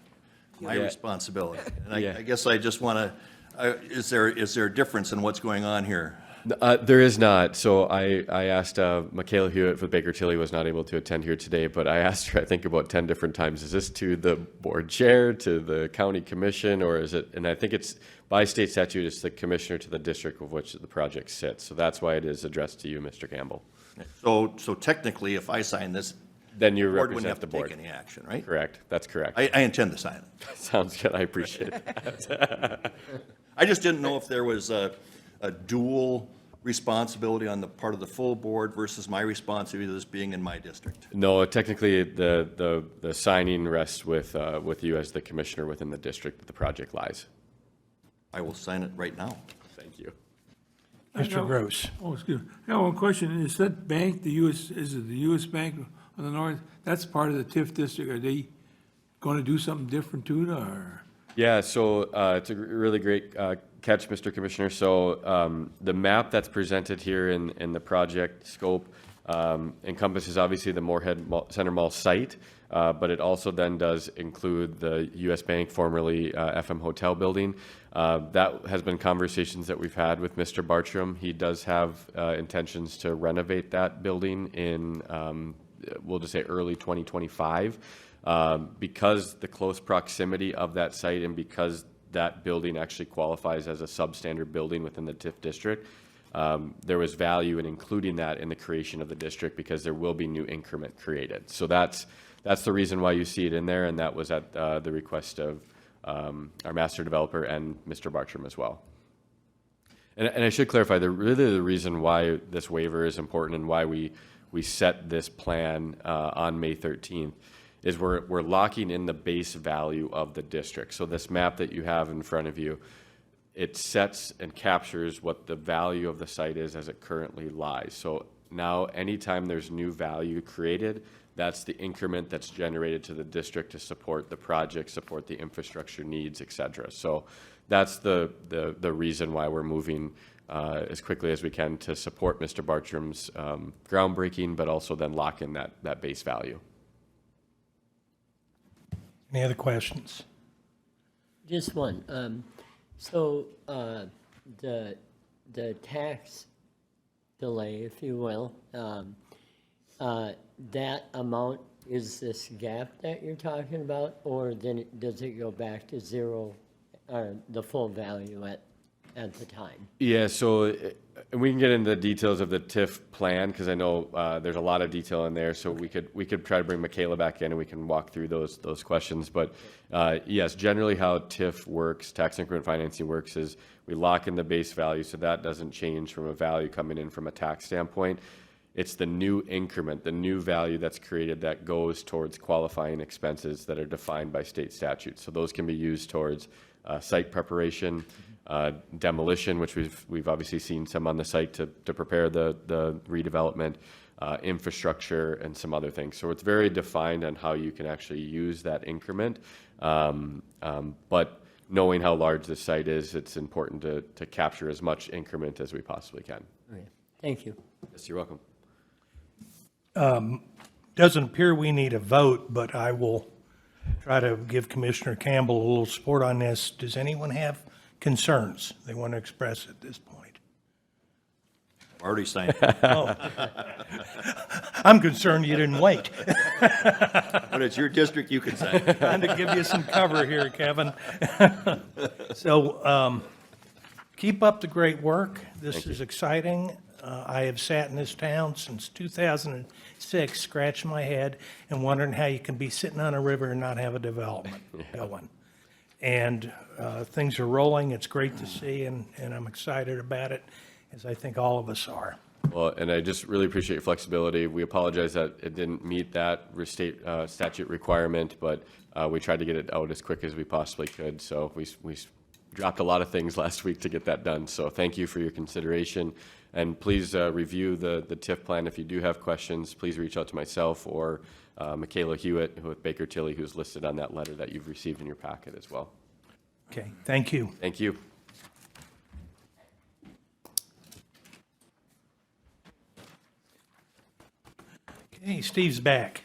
my responsibility. And I guess I just want to, is there a difference in what's going on here? There is not. So I asked Michaela Hewitt for Baker Tilly, was not able to attend here today, but I asked her, I think, about 10 different times, is this to the board chair, to the county commission, or is it, and I think it's by state statute, it's the commissioner to the district of which the project sits. So that's why it is addressed to you, Mr. Campbell. So technically, if I sign this, Then you the board wouldn't represent have the to board. take any action, right? Correct. That's correct. I intend to sign it. Sounds good. I appreciate it. I just didn't know if there was a dual responsibility on the part of the full board versus my responsibility, this being in my district. No, technically, the signing rests with you as the commissioner within the district that the project lies. I will sign it right now. Thank you. Mr. Gross? Oh, excuse me. I got one question. Is that bank, is it the US Bank on the north? That's part of the TIF district. Are they going to do something different to it, or? Yeah, so it's a really great catch, Mr. Commissioner. So the map that's presented here in the project scope encompasses obviously the Moorhead Center Mall site, but it also then does include the US Bank, formerly FM Hotel building. That has been conversations that we've had with Mr. Bartram. He does have intentions to renovate that building in, we'll just say early 2025. Because the close proximity of that site and because that building actually qualifies as a substandard building within the TIF district, there was value in including that in the creation of the district because there will be new increment created. So that's the reason why you see it in there, and that was at the request of our master developer and Mr. Bartram as well. And I should clarify, the reason why this waiver is important and why we set this plan on May 13th is we're locking in the base value of the district. So this map that you have in front of you, it sets and captures what the value of the site is as it currently lies. So now anytime there's new value created, that's the increment that's generated to the district to support the project, support the infrastructure needs, et cetera. So that's the reason why we're moving as quickly as we can to support Mr. Bartram's groundbreaking, but also then lock in that base value. Any other questions? Just one. So the tax delay, if you will, that amount is this gap that you're talking about, or then does it go back to zero, or the full value at the time? Yeah, so we can get into the details of the TIF plan because I know there's a lot of detail in there. So we could try to bring Michaela back in and we can walk through those questions. But yes, generally how TIF works, tax increment financing works, is we lock in the base value, so that doesn't change from a value coming in from a tax standpoint. It's the new increment, the new value that's created that goes towards qualifying expenses that are defined by state statute. So those can be used towards site preparation, demolition, which we've obviously seen some on the site to prepare the redevelopment, infrastructure, and some other things. So it's very defined on how you can actually use that increment. But knowing how large the site is, it's important to capture as much increment as we possibly can. Okay. Thank you. Yes, you're welcome. Doesn't appear we need a vote, but I will try to give Commissioner Campbell a little support on this. Does anyone have concerns they want to express at this point? Already signed. I'm concerned you didn't wait. When it's your district, you can sign. Trying to give you some cover here, Kevin. So keep up the great work. This is exciting. I have sat in this town since 2006, scratching my head and wondering how you can be sitting on a river and not have a development going. And things are rolling. It's great to see, and I'm excited about it, as I think all of us are. Well, and I just really appreciate your flexibility. We apologize that it didn't meet that state statute requirement, but we tried to get it out as quick as we possibly could. So we dropped a lot of things last week to get that done. So thank you for your consideration. And please review the TIF plan. If you do have questions, please reach out to myself or Michaela Hewitt with Baker Tilly, who's listed on that letter that you've received in your packet as well. Okay, thank you. Thank you. Okay, Steve's back.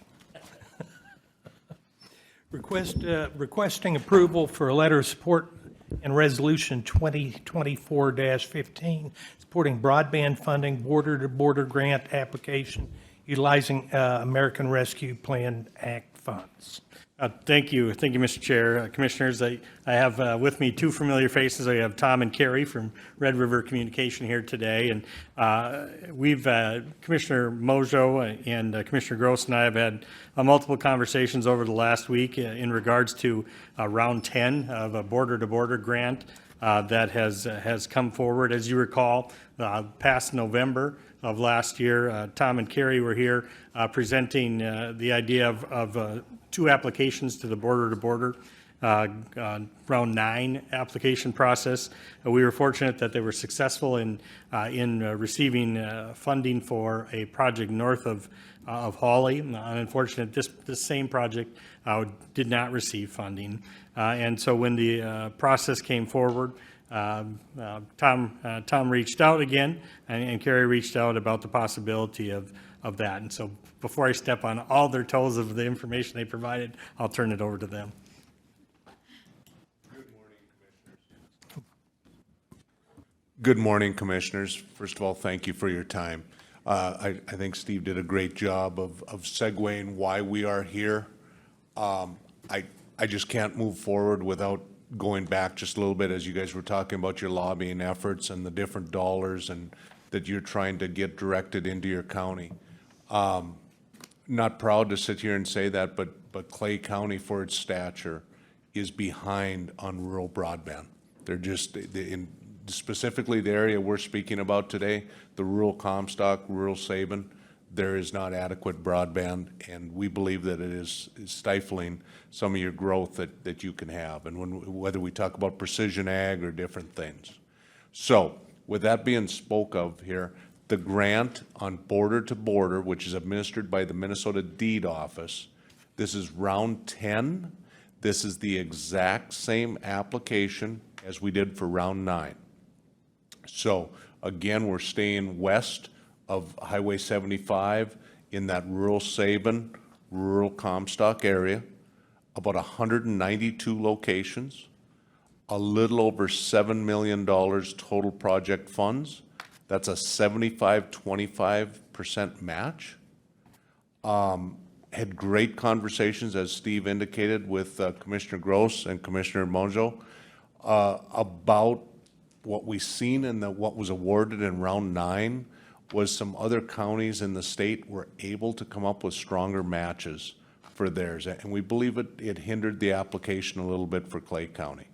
Requesting approval for a letter of support and resolution 2024-15, supporting broadband funding border-to-border grant application utilizing American Rescue Plan Act funds. Thank you, Mr. Chair. Commissioners, I have with me two familiar faces. I have Tom and Carrie from Red River Communication here today, and we've Commissioner Mojo and Commissioner Gross and I have had multiple conversations over the last week in regards to round 10 of a border-to-border grant that has come forward. As you recall, past November of last year, Tom and Carrie were here presenting the idea of two applications to the border-to-border round 9 application process. We were fortunate that they were successful in receiving funding for a project north of Hawley. Unfortunately, this same project did not receive funding. And so when the process came forward, Tom reached out again, and Carrie reached out about the possibility of that. And so before I step on all their toes of the information they provided, I'll turn it over to them. Good morning, Commissioners. First of all, thank you for your time. I think Steve did a great job of segueing why we are here. I just can't move forward without going back just a little bit, as you guys were talking about your lobbying efforts and the different dollars and that you're trying to get directed into your county. Not proud to sit here and say that, but Clay County, for its stature, is behind on rural broadband. They're just, specifically the area we're speaking about today, the rural Comstock, rural Sabin, there is not adequate broadband, and we believe that it is stifling some of your growth that you can have, and whether we talk about precision ag or different things. So, with that being spoke of here, the grant on border to border, which is administered by the Minnesota Deed Office, this is round 10. This is the exact same application as we did for round 9. So, again, we're staying west of Highway 75 in that rural Sabin, rural Comstock area, about 192 locations, a little over $7 million total project funds. That's a 75-25% match. Had great conversations, as Steve indicated, with Commissioner Gross and Commissioner Mojo about what we've seen and what was awarded in round 9 was some other counties in the state were able to come up with stronger matches for theirs. And we believe it hindered the application a little bit for Clay County.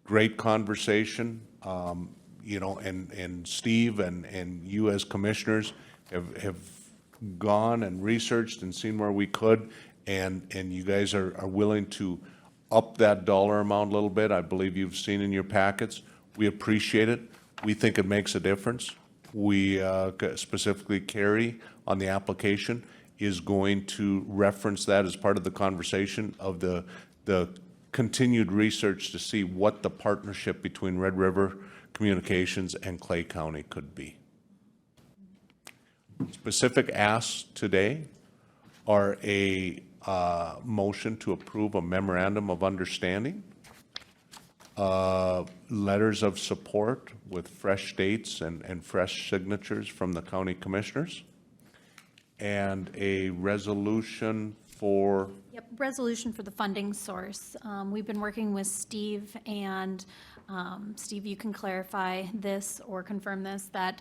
Great conversation, and Steve and you as commissioners have gone and researched and seen where we could, and you guys are willing to up that dollar amount a little bit. I believe you've seen in your packets. We appreciate it. We think it makes a difference. We specifically Carrie on the application is going to reference that as part of the conversation of the continued research to see what the partnership between Red River Communications and Clay County could be. Specific asks today are a motion to approve a memorandum of understanding, letters of support with fresh dates and fresh signatures from the county commissioners, and a resolution for... Yep, resolution for the funding source. We've been working with Steve, and Steve, you can clarify this or confirm this, that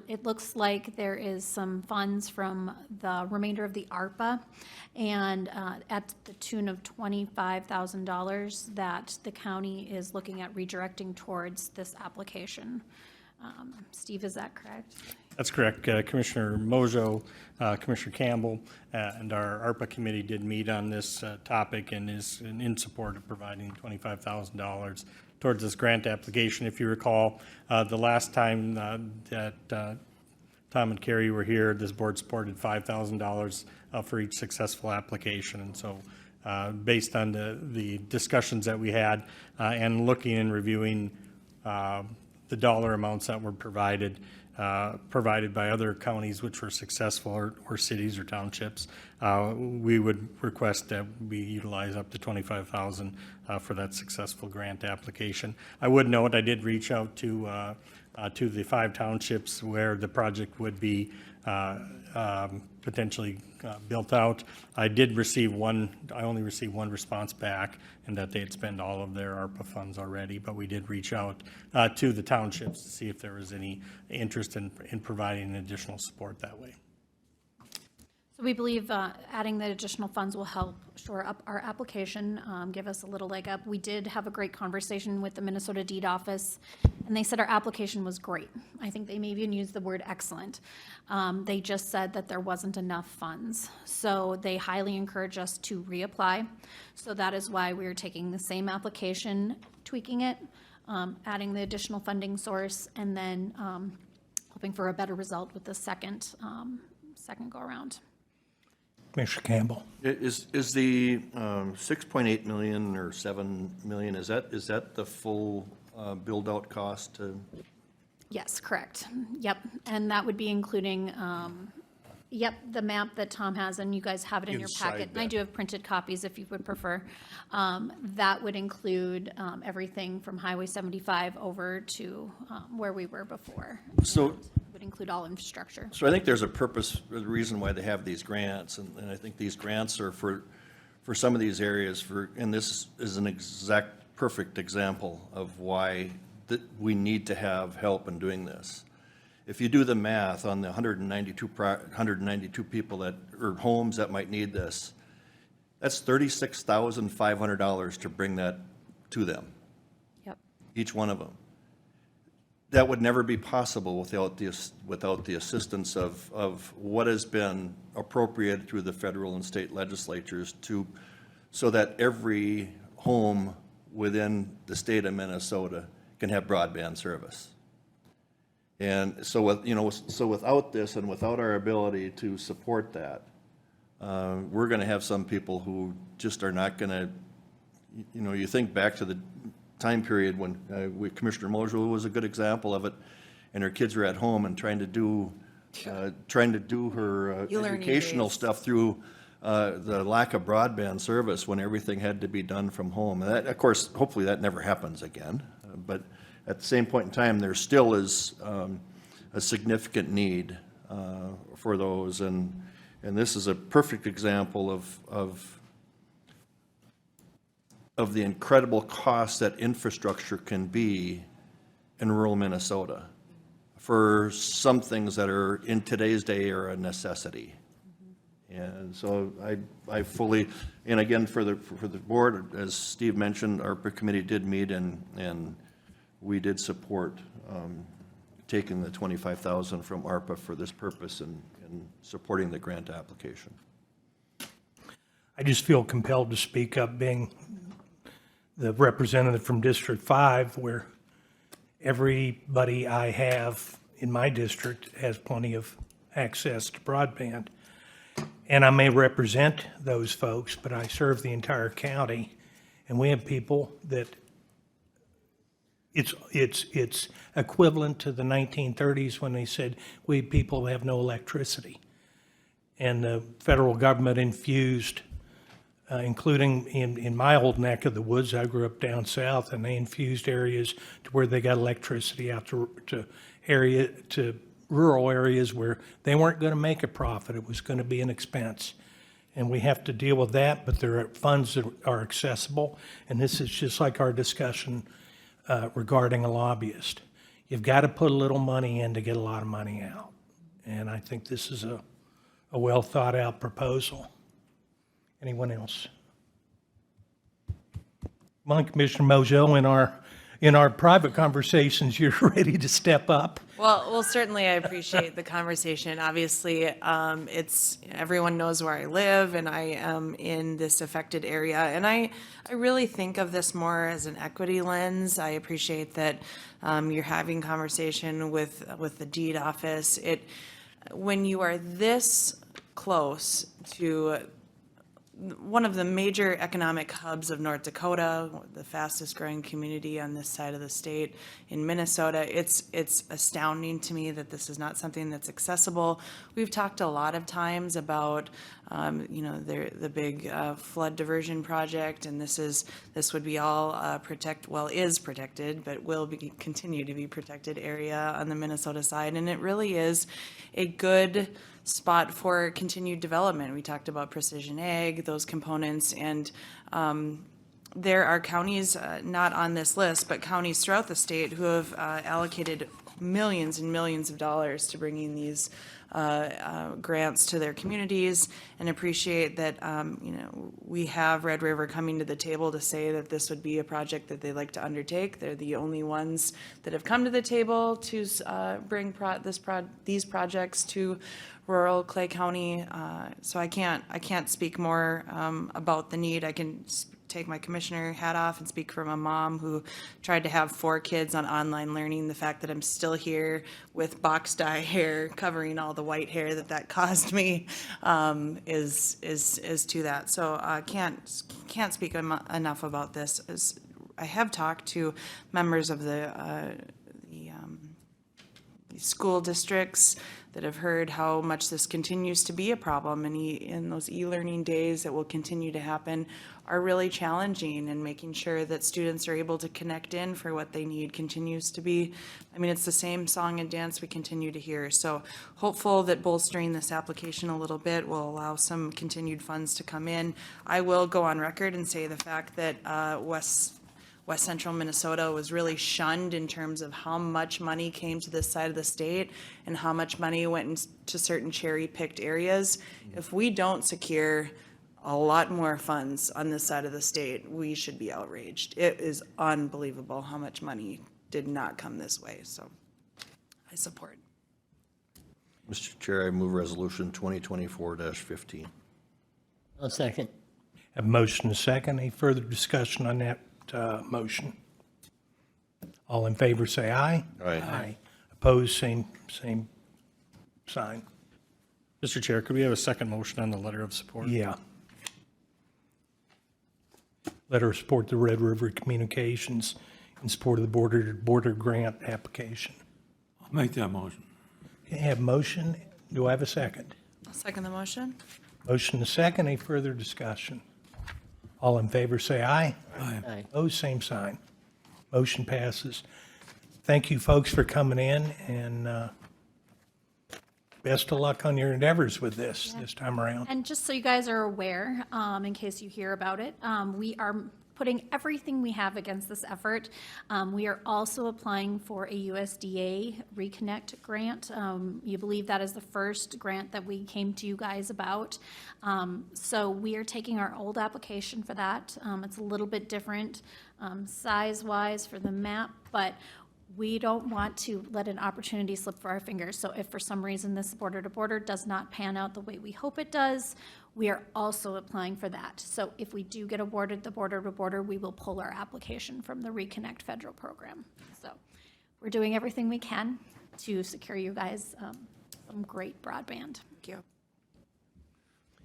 it looks like there is some funds from the remainder of the ARPA, and at the tune of $25,000 that the county is looking at redirecting towards this application. Steve, is that correct? That's correct. Commissioner Mojo, Commissioner Campbell, and our ARPA committee did meet on this topic and is in support of providing $25,000 towards this grant application. If you recall, the last time that Tom and Carrie were here, this board supported $5,000 for each successful application. And so based on the discussions that we had and looking and reviewing the dollar amounts that were provided by other counties which were successful, or cities or townships, we would request that we utilize up to $25,000 for that successful grant application. I would note I did reach out to the 5 townships where the project would be potentially built out. I only received one response back, and that they had spent all of their ARPA funds already, but we did reach out to the townships to see if there was any interest in providing additional support that way. So we believe adding the additional funds will help shore up our application, give us a little leg up. We did have a great conversation with the Minnesota Deed Office, and they said our application was great. I think they maybe even used the word excellent. They just said that there wasn't enough funds. So they highly encourage us to reapply. So that is why we're taking the same application, tweaking it, adding the additional funding source, and then hoping for a better result with the second go-around. Commissioner Campbell. Is the 6.8 million or 7 million, is that the full build-out cost to? Yes, correct. Yep, and that would be including, the map that Tom has, and you guys have it in your packet. And I do have printed copies if you would prefer. That would include everything from Highway 75 over to where we were before. So Would include all infrastructure. So I think there's a purpose, a reason why they have these grants, and I think these grants are for some of these areas, and this is an perfect example of why that we need to have help in doing this. if you do the math on the 192 people that, or homes that might need this, that's $36,500 to bring that to them, Yep. each one of them. That would never be possible without the assistance of what has been appropriated through the federal and state legislatures so that every home within the state of Minnesota can have broadband service. And so without this and without our ability to support that, we're going to have some people who just are not going to, you think back to the time period when Commissioner Moser was a good example of it, and her kids were at home and trying to do her E-learning educational days. stuff through the lack of broadband service when everything had to be done from home. And that, of course, hopefully that never happens again. But at the same point in time, there still is a significant need for those, and this is a perfect example of the incredible cost that infrastructure can be in rural Minnesota for some things that are in today's day are a necessity. And so I fully, and again, for the board, as Steve mentioned, our committee did meet and we did support taking the $25,000 from ARPA for this purpose and supporting the grant application. I just feel compelled to speak up, being the representative from District 5, where everybody I have in my district has plenty of access to broadband. And I may represent those folks, but I serve the entire county, and we have people that it's equivalent to the 1930s when they said we people have no electricity. And the federal government infused, including in my old neck of the woods, I grew up down south, and they infused areas to where they got electricity out to rural areas where they weren't going to make a profit. It was going to be an expense. And we have to deal with that, but there are funds that are accessible. And this is just like our discussion regarding a lobbyist. You've got to put a little money in to get a lot of money out. And I think this is a well thought out proposal. Anyone else? Come on, Commissioner Moselle, in our private conversations, you're ready to step up. Well, certainly I appreciate the conversation. Obviously, everyone knows where I live, and I am in this affected area. And I really think of this more as an equity lens. I appreciate that you're having conversation with the deed office. When you are this close to one of the major economic hubs of North Dakota, the fastest growing community on this side of the state in Minnesota, it's astounding to me that this is not something that's accessible. We've talked a lot of times about the big flood diversion project, and this would be all is protected, but will continue to be protected area on the Minnesota side, and it really is a good spot for continued development. We talked about precision ag, those components, and there are counties, not on this list, but counties throughout the state who have allocated millions and millions of dollars to bringing these grants to their communities, and appreciate that we have Red River coming to the table to say that this would be a project that they'd like to undertake. They're the only ones that have come to the table to bring these projects to rural Clay County. So I can't speak more about the need. I can take my commissioner hat off and speak from a mom who tried to have 4 kids on online learning. The fact that I'm still here with box dye hair covering all the white hair that caused me is to that. So I can't speak enough about this. As I have talked to members of the school districts that have heard how much this continues to be a problem, and in those e-learning days that will continue to happen are really challenging, and making sure that students are able to connect in for what they need continues to be, it's the same song and dance we continue to hear. So hopeful that bolstering this application a little bit will allow some continued funds to come in. I will go on record and say the fact that West Central Minnesota was really shunned in terms of how much money came to this side of the state and how much money went into certain cherry-picked areas. If we don't secure a lot more funds on this side of the state, we should be outraged. It is unbelievable how much money did not come this way, so I support. Mr. Chair, I move resolution 2024-15. I'll second. Have a motion and a second. Any further discussion on that motion? All in favor, say aye. Aye. Opposed, same sign. Mr. Chair, could we have a second motion on the letter of support? Yeah. Letter of support to Red River Communications in support of the border grant application. I'll make that motion. Okay, have a motion. Do I have a second? I'll second the motion. Motion and a second. Any further discussion? All in favor, say aye. Aye. Opposed, same sign. Motion passes. Thank you, folks, for coming in, and best of luck on your endeavors with this time around. And just so you guys are aware, in case you hear about it, we are putting everything we have against this effort. We are also applying for a USDA Reconnect grant. You believe that is the first grant that we came to you guys about. So we are taking our old application for that. It's a little bit different size-wise for the map, but we don't want to let an opportunity slip through our fingers. So if for some reason this border-to-border does not pan out the way we hope it does, we are also applying for that. So if we do get awarded the border-to-border, we will pull our application from the Reconnect federal program. So we're doing everything we can to secure you guys some great broadband. Thank you.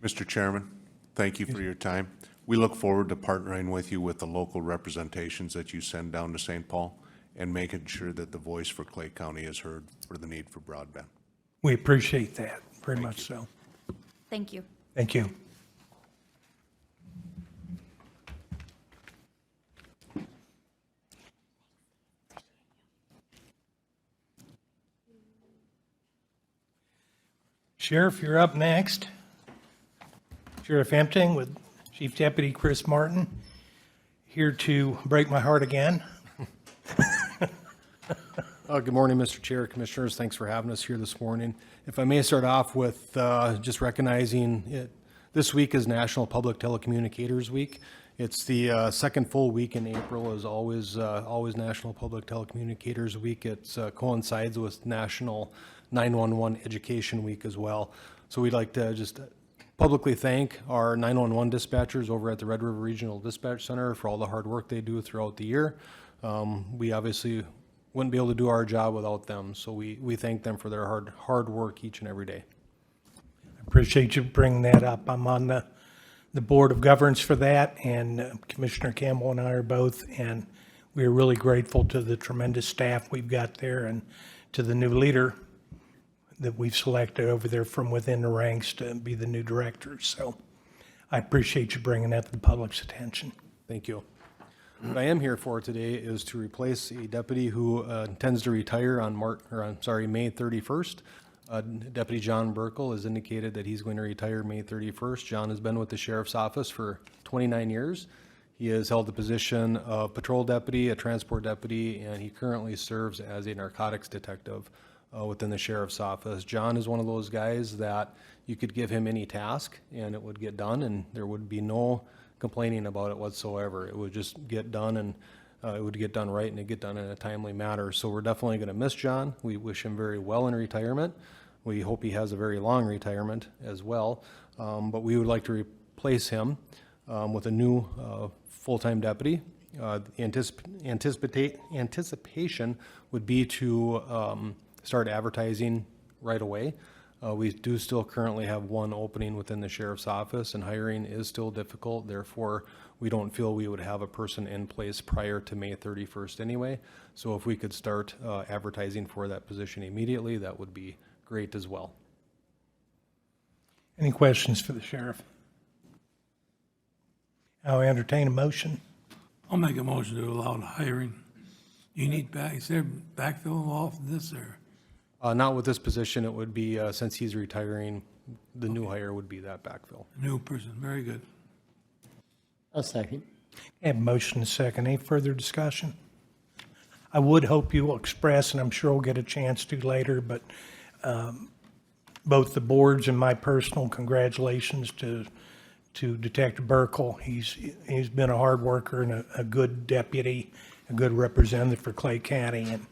Mr. Chairman, thank you for your time. We look forward to partnering with you with the local representations that you send down to St. Paul and making sure that the voice for Clay County is heard for the need for broadband. We appreciate that, very much so. Thank you. Thank you. Sheriff, you're up next. Sheriff Empting with Chief Deputy Chris Martin, here to break my heart again. Good morning, Mr. Chair, Commissioners. Thanks for having us here this morning. If I may start off with just recognizing it, this week is National Public Telecommunicators Week. It's the second full week in April, is always National Public Telecommunicators Week. It coincides with National 911 Education Week as well. So we'd like to just publicly thank our 911 dispatchers over at the Red River Regional Dispatch Center for all the hard work they do throughout the year. We obviously wouldn't be able to do our job without them, so we thank them for their hard work each and every day. I appreciate you bringing that up. I'm on the Board of Governance for that, and Commissioner Campbell and I are both, and we are really grateful to the tremendous staff we've got there and to the new leader that we've selected over there from within the ranks to be the new director. So I appreciate you bringing that to the public's attention. Thank you. What I am here for today is to replace a deputy who intends to retire on May 31st. Deputy John Burkle has indicated that he's going to retire May 31st. John has been with the Sheriff's Office for 29 years. He has held the position of patrol deputy, a transport deputy, and he currently serves as a narcotics detective within the Sheriff's Office. John is one of those guys that you could give him any task and it would get done, and there would be no complaining about it whatsoever. It would just get done, and it would get done right, and it'd get done in a timely manner. So we're definitely going to miss John. We wish him very well in retirement. We hope he has a very long retirement as well. But we would like to replace him with a new full-time deputy. Anticipation would be to start advertising right away. We do still currently have one opening within the Sheriff's Office, and hiring is still difficult. Therefore, we don't feel we would have a person in place prior to May 31st anyway. So if we could start advertising for that position immediately, that would be great as well. Any questions for the sheriff? I'll entertain a motion. I'll make a motion to allow the hiring. You need is there backfill involved in this, or? Not with this position. It would be, since he's retiring, the new hire would be that backfill. New person, very good. I'll second. I have a motion and a second. Any further discussion? I would hope you will express, and I'm sure we'll get a chance to later, but both the boards and my personal congratulations to Detective Burkle. He's been a hard worker and a good deputy, a good representative for Clay County, and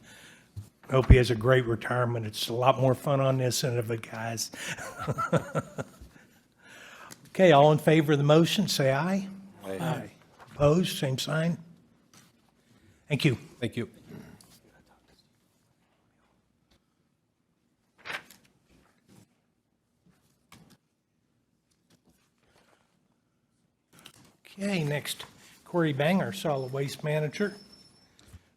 I hope he has a great retirement. It's a lot more fun on this end of it, guys. Okay, all in favor of the motion, say aye. Aye. Opposed, same sign. Thank you. Thank you. Okay, next, Corey Banger, Solid Waste Manager.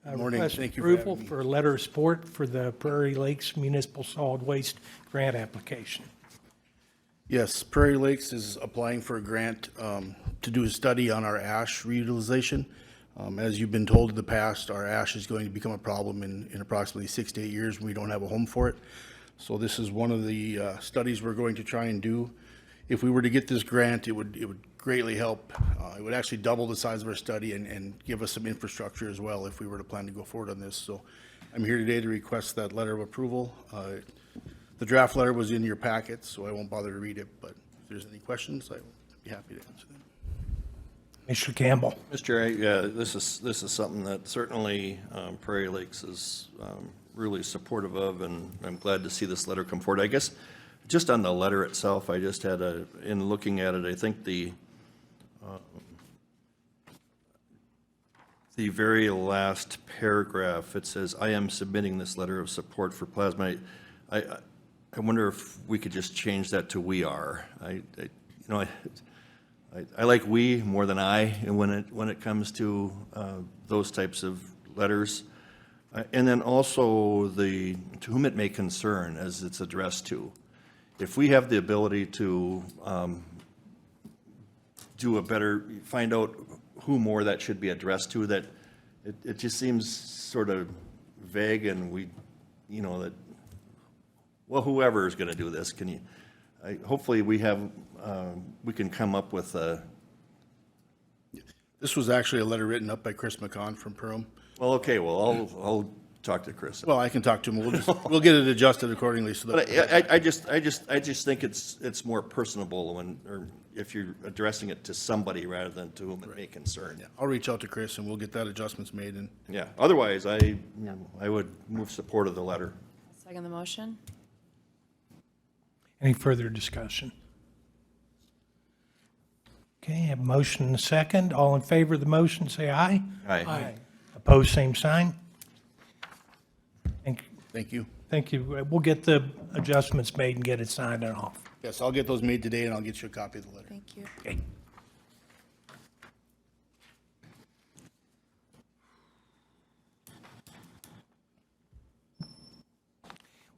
Morning. Request Thank you for approval having me. for a letter of support for the Prairie Lakes Municipal Solid Waste Grant application. Yes, Prairie Lakes is applying for a grant to do a study on our ash reutilization. As you've been told in the past, our ash is going to become a problem in approximately 6 to 8 years when we don't have a home for it. So this is one of the studies we're going to try and do. If we were to get this grant, it would greatly help. It would actually double the size of our study and give us some infrastructure as well if we were to plan to go forward on this. So I'm here today to request that letter of approval. The draft letter was in your packet, so I won't bother to read it, but if there's any questions, I'd be happy to answer them. Mr. Campbell. Mr. Chair, yeah, this is something that certainly Prairie Lakes is really supportive of, and I'm glad to see this letter come forward. I guess just on the letter itself, I just had in looking at it, I think the very last paragraph, it says, "I am submitting this letter of support for plasma." I wonder if we could just change that to "we are." I like "we" more than "I" and when it comes to those types of letters. And then also to whom it may concern as it's addressed to. If we have the ability to find out who more that should be addressed to, that it just seems sort of vague, and that, well, whoever is going to do this, hopefully we can come up with a. This was actually a letter written up by Chris McCon from Perham. Well, okay, well, I'll talk to Chris. Well, I can talk to him. We'll get it adjusted accordingly. So But that I just think it's more personable or if you're addressing it to somebody rather than to whom it may concern. I'll reach out to Chris and we'll get that adjustments made. And Yeah, otherwise, I would move support of the letter. Second the motion? Any further discussion? Okay, I have a motion and a second. All in favor of the motion, say aye. Aye. Opposed, same sign. thank you. Thank you. We'll get the adjustments made and get it signed and off. Yes, I'll get those made today and I'll get you a copy of the letter. Thank you. Okay.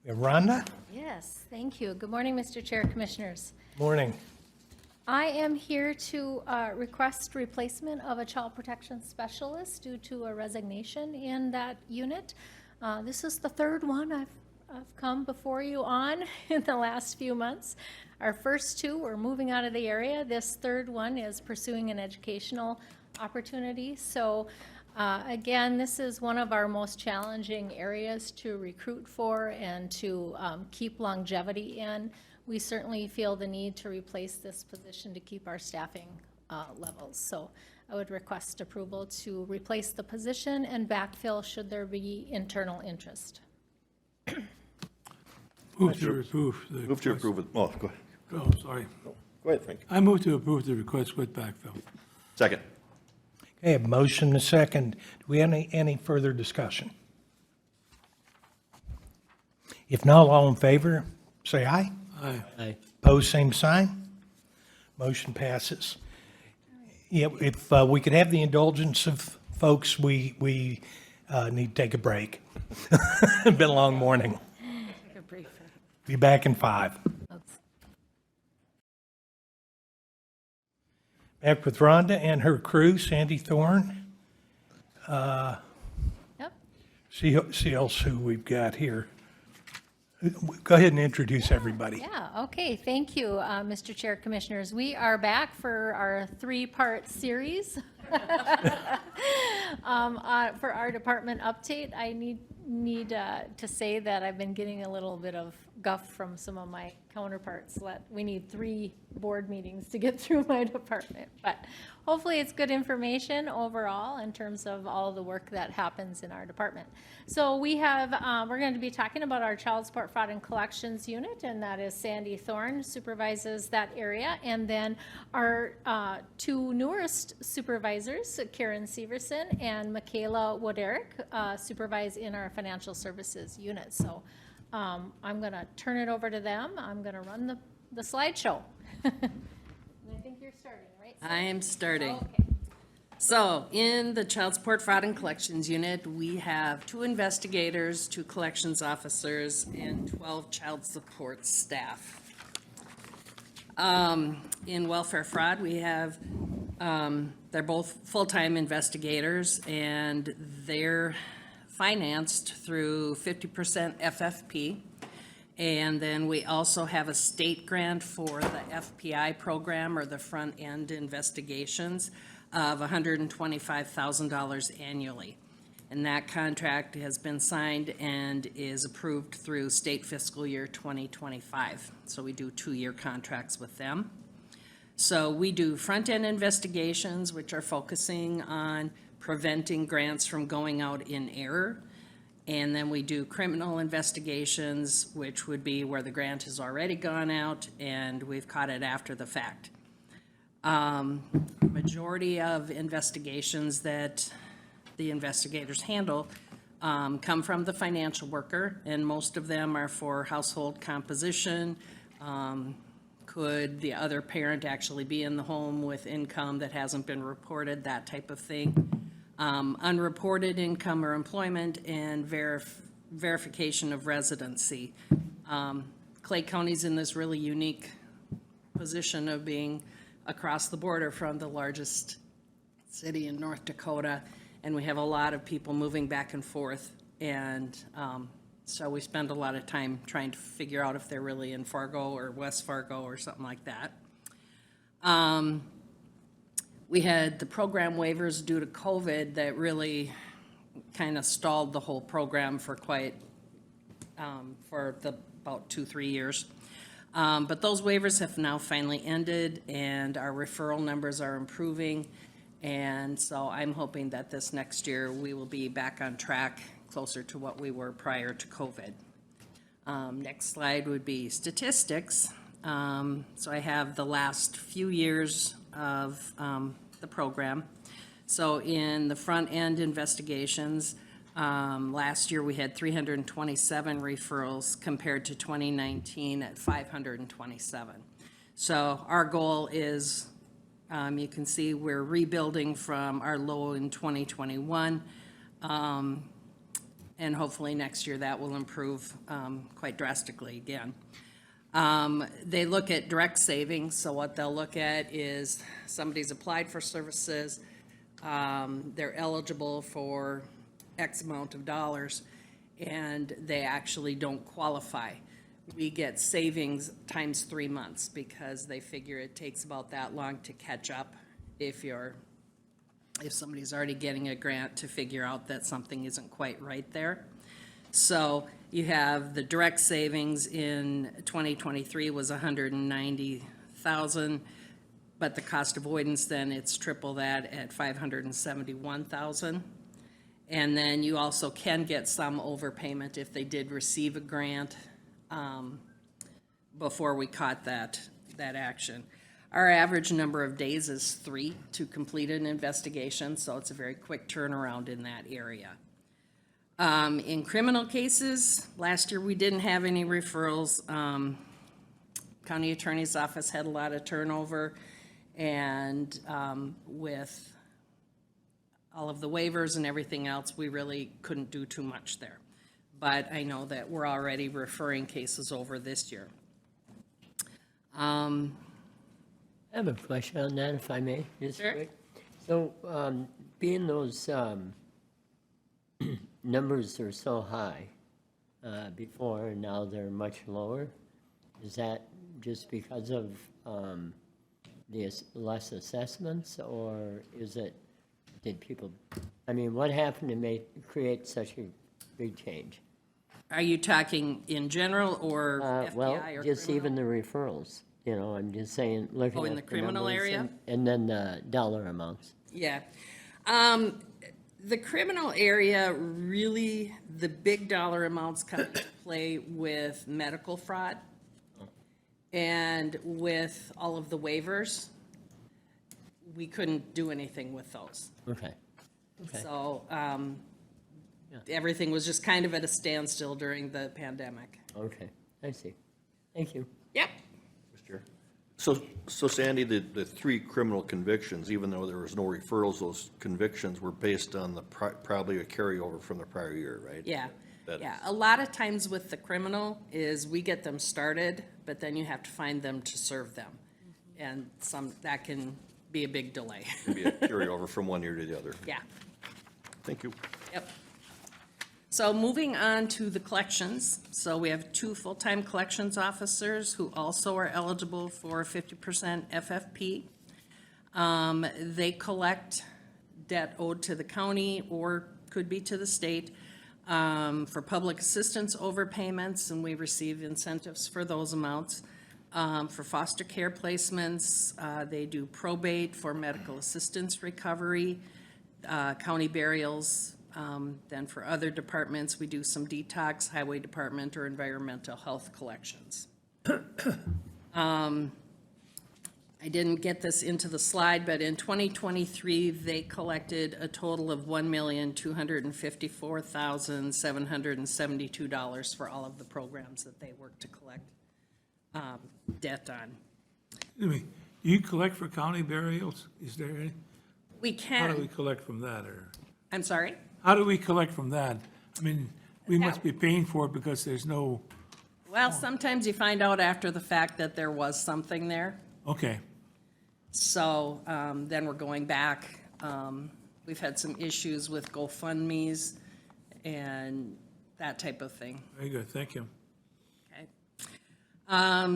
We have Rhonda. Yes, thank you. Good morning, Mr. Chair, Commissioners. Morning. I am here to request replacement of a child protection specialist due to a resignation in that unit. This is the third one I've come before you on in the last few months. Our first two were moving out of the area. This third one is pursuing an educational opportunity. So again, this is one of our most challenging areas to recruit for and to keep longevity in. We certainly feel the need to replace this position to keep our staffing levels. So I would request approval to replace the position and backfill should there be internal interest. Move to approve the Move to request. approve it. Oh, go ahead. Oh, sorry. Go ahead, Frank. I move to approve the request with backfill. Second. Okay, I have a motion and a second. Do we have any further discussion? If not, all in favor, say aye. Aye. Aye. Opposed, same sign. Motion passes. Yeah, if we could have the indulgence of folks, we need to take a break. It's been a long morning. Take a brief. Be back in 5. Back with Rhonda and her crew, Sandy Thorne. Yep. See else who we've got here. Go ahead and introduce everybody. Yeah, okay, thank you, Mr. Chair, Commissioners. We are back for our 3-part series For our department update, I need to say that I've been getting a little bit of guff from some of my counterparts. We need 3 board meetings to get through my department, but hopefully it's good information overall in terms of all the work that happens in our department. So we're going to be talking about our Child Support Fraud and Collections Unit, and that is Sandy Thorne supervises that area. And then our 2 newest supervisors, Karen Severson and Michaela Woderick, supervise in our Financial Services Unit. So I'm going to turn it over to them. I'm going to run the slideshow. And I think you're starting, right? I am starting. Okay. So, in the Child Support Fraud and Collections Unit, we have 2 investigators, 2 collections officers, and 12 child support staff. In welfare fraud, we have, they're both full-time investigators, and they're financed through 50% FFP. And then we also have a state grant for the FPI program, or the front-end investigations, of $125,000 annually. And that contract has been signed and is approved through state fiscal year 2025. So we do 2-year contracts with them. So we do front-end investigations, which are focusing on preventing grants from going out in error. And then we do criminal investigations, which would be where the grant has already gone out and we've caught it after the fact. Majority of investigations that the investigators handle come from the financial worker, and most of them are for household composition. Could the other parent actually be in the home with income that hasn't been reported, that type of thing. Unreported income or employment, and verification of residency. Clay County's in this really unique position of being across the border from the largest city in North Dakota, and we have a lot of people moving back and forth, and so we spend a lot of time trying to figure out if they're really in Fargo or West Fargo or something like that. We had the program waivers due to COVID that really kind of stalled the whole program for about 2-3 years. But those waivers have now finally ended, and our referral numbers are improving. And so I'm hoping that this next year we will be back on track, closer to what we were prior to COVID. Next slide would be statistics. So I have the last few years of the program. So in the front-end investigations, last year we had 327 referrals compared to 2019 at 527. So our goal is, you can see we're rebuilding from our low in 2021, and hopefully next year that will improve quite drastically again. They look at direct savings, so what they'll look at is somebody's applied for services, they're eligible for X amount of dollars, and they actually don't qualify. We get savings times 3 months because they figure it takes about that long to catch up if somebody's already getting a grant, to figure out that something isn't quite right there. So you have the direct savings in 2023 was $190,000, but the cost avoidance, then it's triple that at $571,000. And then you also can get some overpayment if they did receive a grant before we caught that action. Our average number of days is 3 to complete an investigation, so it's a very quick turnaround in that area. In criminal cases, last year we didn't have any referrals. County Attorney's Office had a lot of turnover, and with all of the waivers and everything else, we really couldn't do too much there. But I know that we're already referring cases over this year. I have a question on that, if I may. Sure. Quick. So, being those numbers are so high before, and now they're much lower, is that just because of the less assessments, or is it did people, I mean, what happened to create such a big change? Are you talking in general or Well, FBI or just even criminal? the referrals, you know, I'm just saying, looking Oh, in at the criminal numbers area? and then the dollar amounts. Yeah. The criminal area, really, the big dollar amounts come into play with medical fraud and with all of the waivers. We couldn't do anything with those. Okay. Okay. So everything was just kind of at a standstill during the pandemic. Okay, I see. Thank you. Yep. So Sandy, the 3 criminal convictions, even though there was no referrals, those convictions were based on probably a carryover from the prior year, right? Yeah, That yeah. is- A lot of times with the criminal is we get them started, but then you have to find them to serve them. And that can be a big delay. Be a carryover from one year to the other. Yeah, Thank you. yep. So moving on to the collections. So we have 2 full-time collections officers who also are eligible for 50% FFP. They collect debt owed to the county or could be to the state for public assistance overpayments, and we receive incentives for those amounts. For foster care placements, they do probate for medical assistance recovery, county burials. Then for other departments, we do some detox, highway department, or environmental health collections. I didn't get this into the slide, but in 2023, they collected a total of $1,254,772 for all of the programs that they work to collect debt on. Excuse me, do you collect for county burials? Is there any? We How do we can, collect from that, or I'm sorry? how do we collect from that? I mean, we must be paying for it because there's no, Well, sometimes you find out after the fact that there was something there. okay. So then we're going back. We've had some issues with GoFundMes and that type of thing. Very good, thank you. Okay.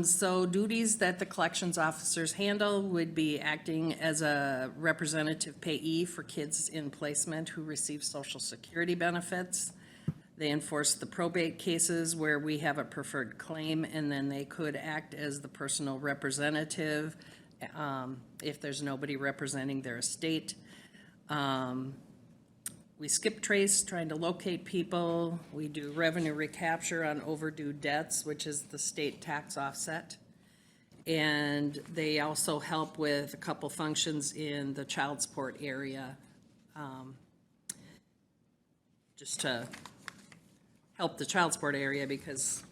So duties that the collections officers handle would be acting as a representative payee for kids in placement who receive Social Security benefits. They enforce the probate cases where we have a preferred claim, and then they could act as the personal representative if there's nobody representing their estate. We skip trace, trying to locate people. We do revenue recapture on overdue debts, which is the state tax offset. And they also help with a couple functions in the child support area, just to help the child support area because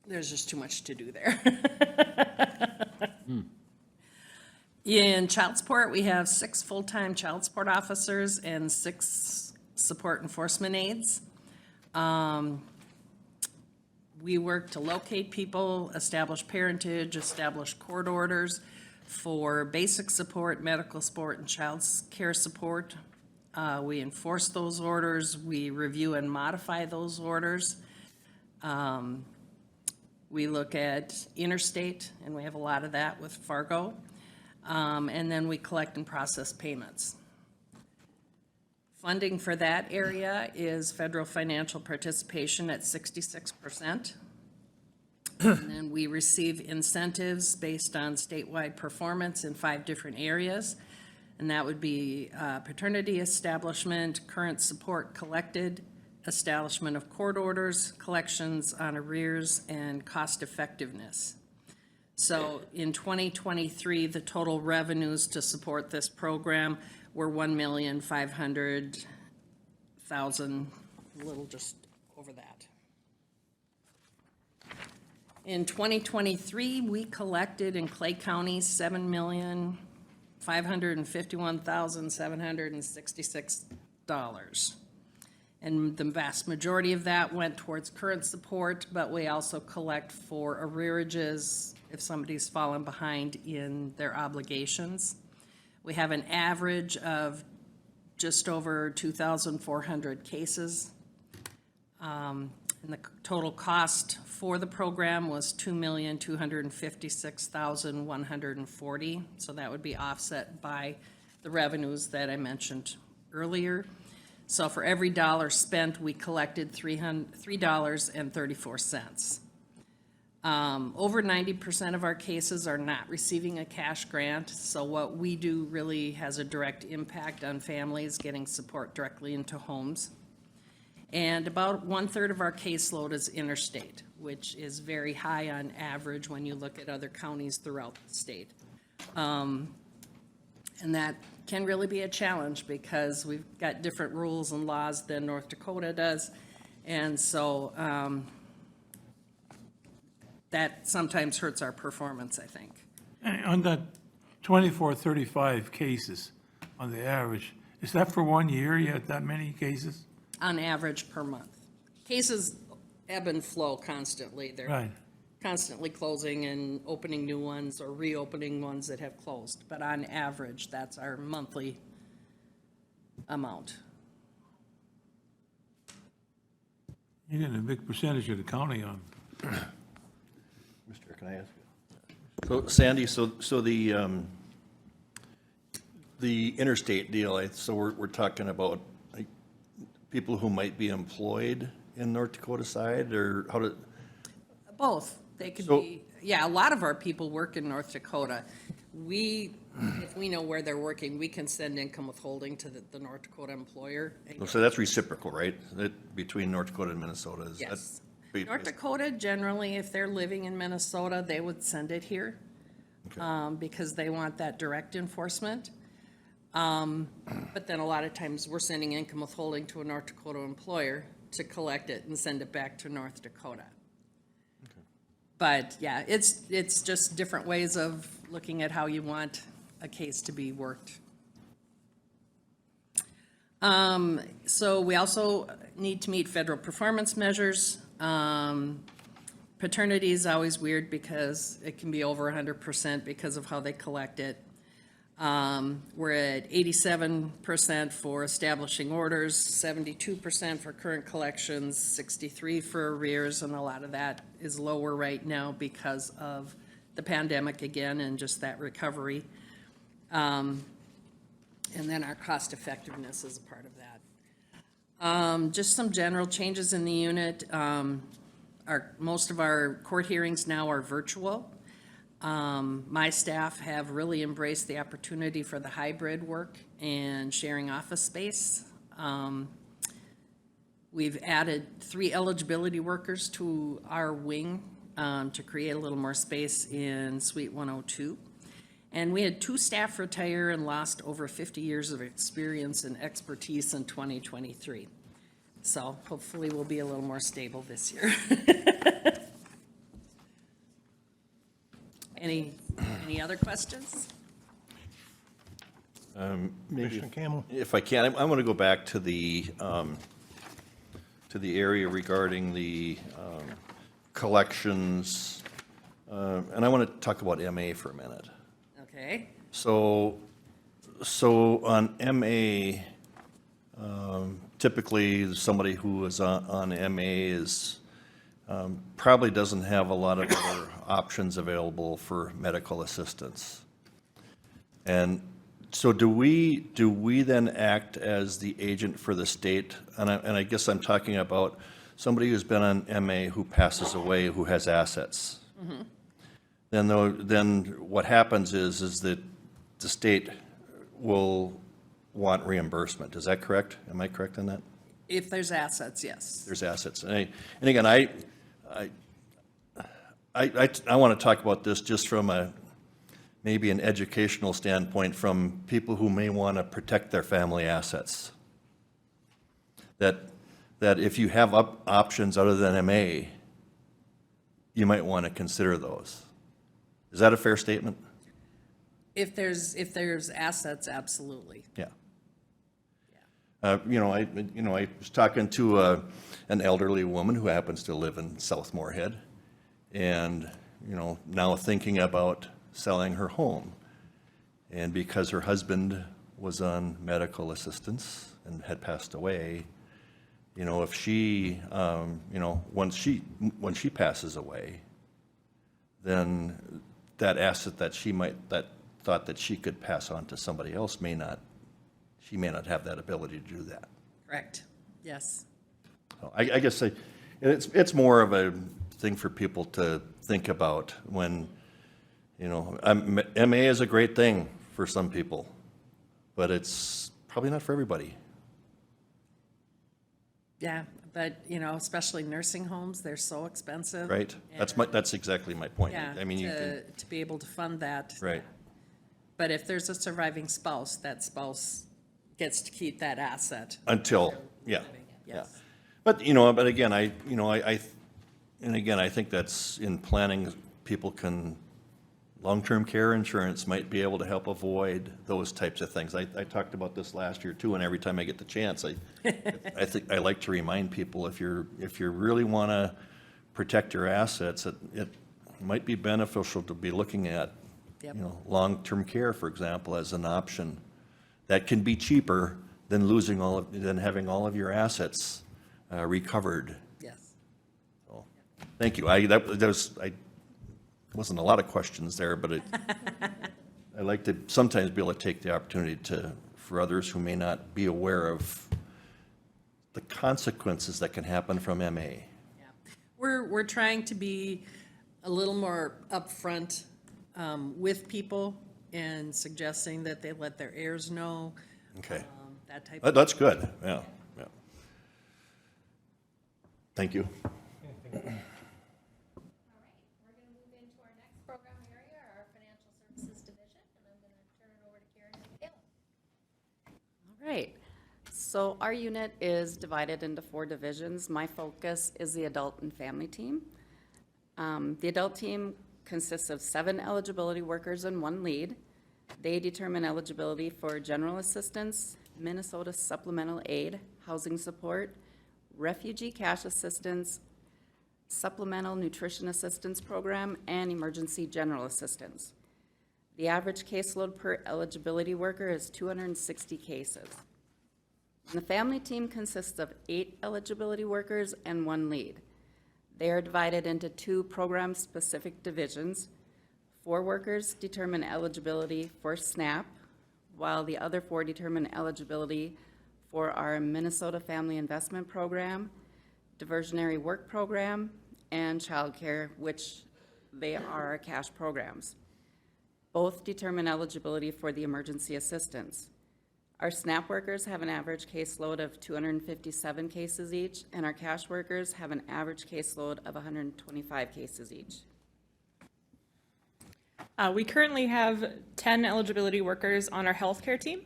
there's just too much to do there. In child support, we have 6 full-time child support officers and 6 support enforcement aides. We work to locate people, establish parentage, establish court orders for basic support, medical support, and child care support. We enforce those orders. We review and modify those orders. We look at interstate, and we have a lot of that with Fargo. And then we collect and process payments. Funding for that area is federal financial participation at 66%. And then we receive incentives based on statewide performance in 5 different areas. And that would be paternity establishment, current support collected, establishment of court orders, collections on arrears, and cost effectiveness. So in 2023, the total revenues to support this program were $1,500,000, a little just over that. In 2023, we collected in Clay County $7,551,766. And the vast majority of that went towards current support, but we also collect for arrearages if somebody's fallen behind in their obligations. We have an average of just over 2,400 cases. And the total cost for the program was $2,256,140. So that would be offset by the revenues that I mentioned earlier. So for every dollar spent, we collected $3.34. Over 90% of our cases are not receiving a cash grant, so what we do really has a direct impact on families getting support directly into homes. And about 1/3 of our caseload is interstate, which is very high on average when you look at other counties throughout the state. And that can really be a challenge because we've got different rules and laws than North Dakota does. And so that sometimes hurts our performance, I think. And on that 24, 35 cases on the average, is that for 1 year you had that many cases? On average per month. Cases ebb and flow constantly. They're Right. constantly closing and opening new ones or reopening ones that have closed. But on average, that's our monthly amount. You're getting a big percentage of the county on. Mr. Can I ask you? So Sandy, so the interstate deal, so we're talking about like, people who might be employed in North Dakota side, or how did? Both. They could So- be, yeah, a lot of our people work in North Dakota. If we know where they're working, we can send income withholding to the North Dakota employer. So that's reciprocal, right? That between North Dakota and Minnesota, is that? Yes. North Dakota, generally, if they're living in Minnesota, they would send it here because they want that direct enforcement. But then a lot of times, we're sending income withholding to a North Dakota employer to collect it and send it back to North Dakota. But yeah, it's just different ways of looking at how you want a case to be worked. So we also need to meet federal performance measures. Paternity is always weird because it can be over 100% because of how they collect it. We're at 87% for establishing orders, 72% for current collections, 63% for arrears, and a lot of that is lower right now because of the pandemic again and just that recovery. And then our cost effectiveness is a part of that. Just some general changes in the unit. Most of our court hearings now are virtual. My staff have really embraced the opportunity for the hybrid work and sharing office space. We've added 3 eligibility workers to our wing to create a little more space in Suite 102. And we had 2 staff retire and lost over 50 years of experience and expertise in 2023. So hopefully we'll be a little more stable this year. Any other questions? Commissioner Campbell? If I can, I want to go back to the area regarding the collections, and I want to talk about MA for a minute. Okay. So on MA, typically somebody who is on MA is probably doesn't have a lot of other options available for medical assistance. And so do we then act as the agent for the state? And I guess I'm talking about somebody who's been on MA who passes away, who has assets. Mm-hmm. Then what happens is that the state will want reimbursement. Is that correct? Am I correct on that? If there's assets, yes. There's assets. And again, I want to talk about this just from maybe an educational standpoint from people who may want to protect their family assets. That if you have options other than MA, you might want to consider those. Is that a fair statement? If there's assets, absolutely. Yeah. I was talking to an elderly woman who happens to live in South Moorhead, and now thinking about selling her home, and because her husband was on medical assistance and had passed away, if she, when she passes away, then that asset that thought that she could pass on to somebody else she may not have that ability to do that. Correct, yes. So I guess it's more of a thing for people to think about when, MA is a great thing for some people, but it's probably not for everybody. Yeah, but, especially nursing homes, they're so expensive. Right? That's exactly my point. Yeah, I mean, you can, to be able to fund that. right. But if there's a surviving spouse, that spouse gets to keep that asset. Until, yeah. Yes. But, but again, I think that's in planning, long-term care insurance might be able to help avoid those types of things. I talked about this last year too, and every time I get the chance, I think I like to remind people, if you really want to protect your assets, it might be beneficial to be looking at, Yep. long-term care, for example, as an option. That can be cheaper than than having all of your assets recovered. Yes. So, thank you. Wasn't a lot of questions there, but I like to sometimes be able to take the opportunity for others who may not be aware of the consequences that can happen from MA. Yeah. We're trying to be a little more upfront with people and suggesting that they let their heirs know. Okay. That type of. That's good, yeah. Thank you. We're going to move into our next program area, our Financial Services Division, and I'm going to turn it over to Karen and Michaela. All right. So our unit is divided into 4 divisions. My focus is the adult and family team. The adult team consists of 7 eligibility workers and 1 lead. They determine eligibility for general assistance, Minnesota supplemental aid, housing support, refugee cash assistance, supplemental nutrition assistance program, and emergency general assistance. The average caseload per eligibility worker is 260 cases. The family team consists of 8 eligibility workers and 1 lead. They are divided into 2 program-specific divisions. 4 workers determine eligibility for SNAP, while the other 4 determine eligibility for our Minnesota Family Investment Program, Diversionary Work Program, and Child Care, which they are our cash programs. Both determine eligibility for the emergency assistance. Our SNAP workers have an average caseload of 257 cases each, and our cash workers have an average caseload of 125 cases each. We currently have 10 eligibility workers on our healthcare team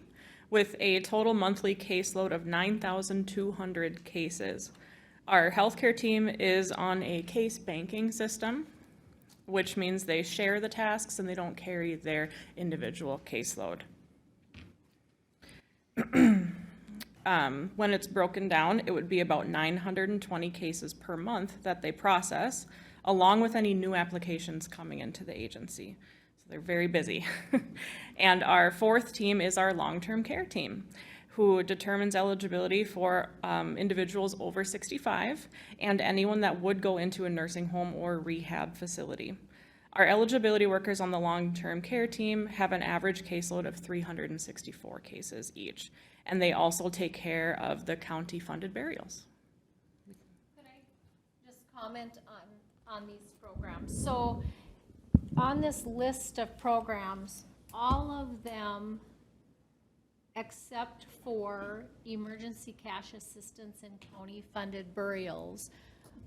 with a total monthly caseload of 9,200 cases. Our healthcare team is on a case banking system, which means they share the tasks and they don't carry their individual caseload. When it's broken down, it would be about 920 cases per month that they process, along with any new applications coming into the agency. So they're very busy. And our 4th team is our long-term care team, who determines eligibility for individuals over 65 and anyone that would go into a nursing home or rehab facility. Our eligibility workers on the long-term care team have an average caseload of 364 cases each, and they also take care of the county-funded burials. Could I just comment on these programs? So on this list of programs, all of them except for emergency cash assistance and county-funded burials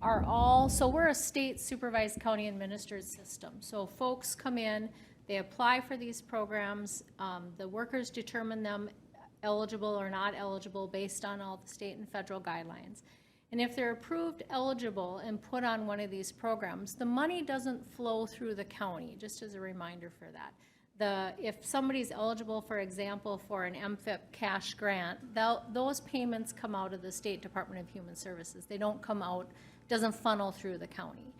are all, so we're a state supervised county administered system. So folks come in, they apply for these programs, the workers determine them eligible or not eligible based on all the state and federal guidelines. And if they're approved eligible and put on one of these programs, the money doesn't flow through the county, just as a reminder for that. If somebody's eligible, for example, for an MFIP cash grant, those payments come out of the State Department of Human Services. They don't come out, doesn't funnel through the county.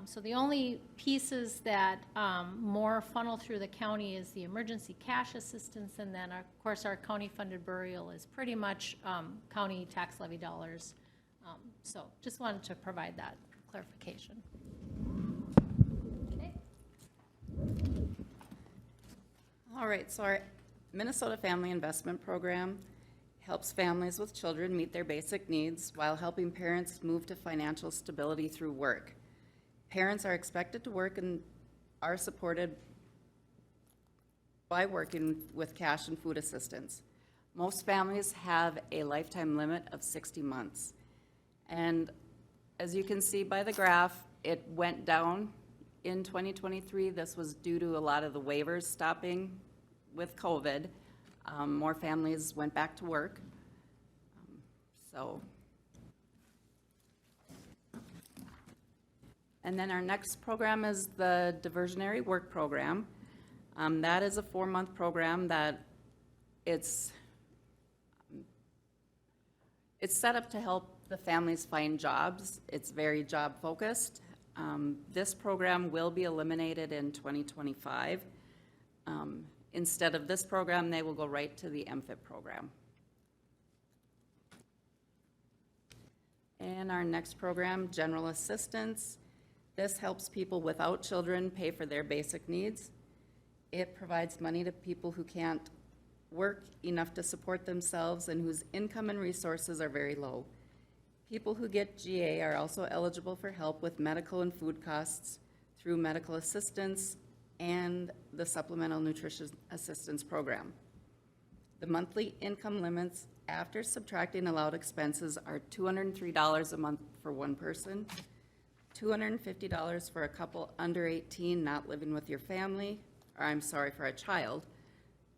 So the only pieces that more funnel through the county is the emergency cash assistance, and then of course our county-funded burial is pretty much county tax levy dollars. So just wanted to provide that clarification. Okay. All right, so our Minnesota Family Investment Program helps families with children meet their basic needs while helping parents move to financial stability through work. Parents are expected to work and are supported by working with cash and food assistance. Most families have a lifetime limit of 60 months. And as you can see by the graph, it went down in 2023. This was due to a lot of the waivers stopping with COVID. More families went back to work. And then our next program is the Diversionary Work Program. That is a 4-month program that it's set up to help the families find jobs. It's very job focused. This program will be eliminated in 2025. Instead of this program, they will go right to the MFIP program. And our next program, General Assistance. This helps people without children pay for their basic needs. It provides money to people who can't work enough to support themselves and whose income and resources are very low. People who get GA are also eligible for help with medical and food costs through medical assistance and the Supplemental Nutrition Assistance Program. The monthly income limits after subtracting allowed expenses are $203 a month for one person, $250 for a couple under 18 not living with your family, for a child,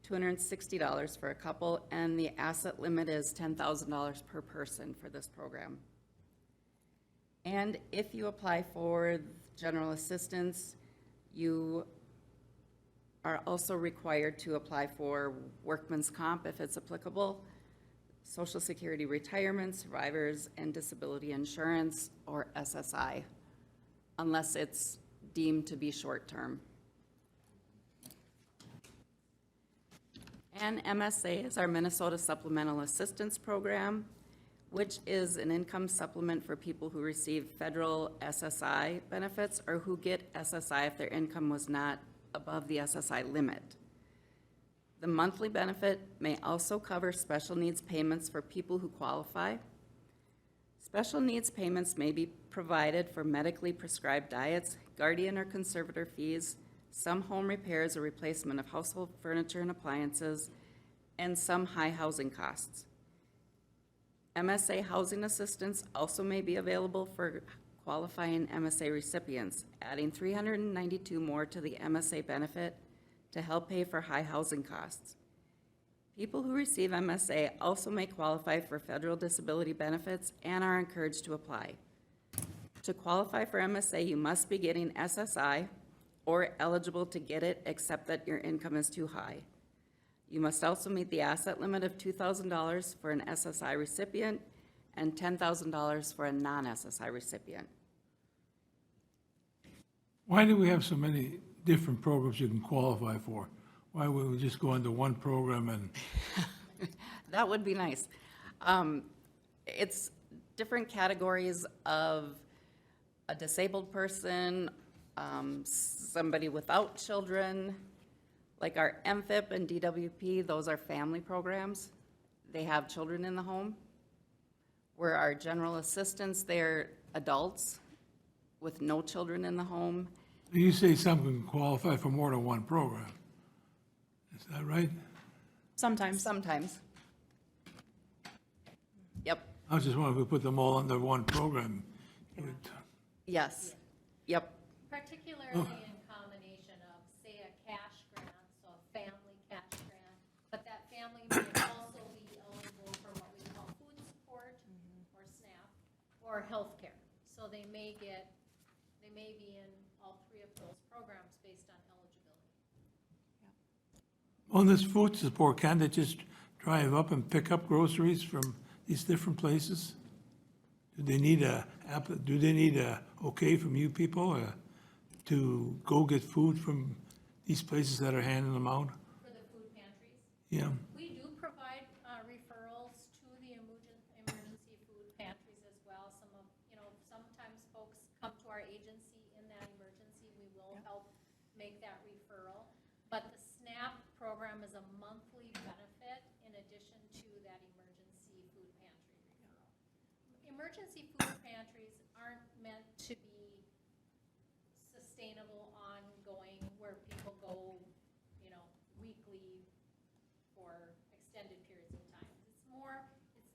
$260 for a couple, and the asset limit is $10,000 per person for this program. And if you apply for general assistance, you are also required to apply for workman's comp if it's applicable, Social Security retirement, survivors and disability insurance, or SSI, unless it's deemed to be short-term. And MSA is our Minnesota Supplemental Assistance Program, which is an income supplement for people who receive federal SSI benefits or who get SSI if their income was not above the SSI limit. The monthly benefit may also cover special needs payments for people who qualify. Special needs payments may be provided for medically prescribed diets, guardian or conservator fees, some home repairs or replacement of household furniture and appliances, and some high housing costs. MSA housing assistance also may be available for qualifying MSA recipients, adding $392 more to the MSA benefit to help pay for high housing costs. People who receive MSA also may qualify for federal disability benefits and are encouraged to apply. To qualify for MSA, you must be getting SSI or eligible to get it except that your income is too high. You must also meet the asset limit of $2,000 for an SSI recipient and $10,000 for a non-SSI recipient. Why do we have so many different programs you can qualify for? Why would we just go into one program and? That would be nice. It's different categories of a disabled person, somebody without children, like our MFIP and DWP, those are family programs. They have children in the home. Where our general assistance, they're adults with no children in the home. You say someone can qualify for more than one program. Is that right? Sometimes. Sometimes. Yep. I was just wondering if we put them all under one program. Yes. Yep. Particularly in combination of, say, a cash grant, so a family cash grant, but that family may also be eligible for what we call food support or SNAP or healthcare. So they may be in all three of those programs based on eligibility. On this food support, can't they just drive up and pick up groceries from these different places? Do they need a okay from you people to go get food from these places that are handing them out? For the food pantries? Yeah. We do provide referrals to the emergency food pantries as well. Sometimes folks come to our agency in that emergency. We will help make that referral. But the SNAP program emergency food pantries aren't meant to be sustainable, ongoing, where people go, you know, weekly for extended periods of time.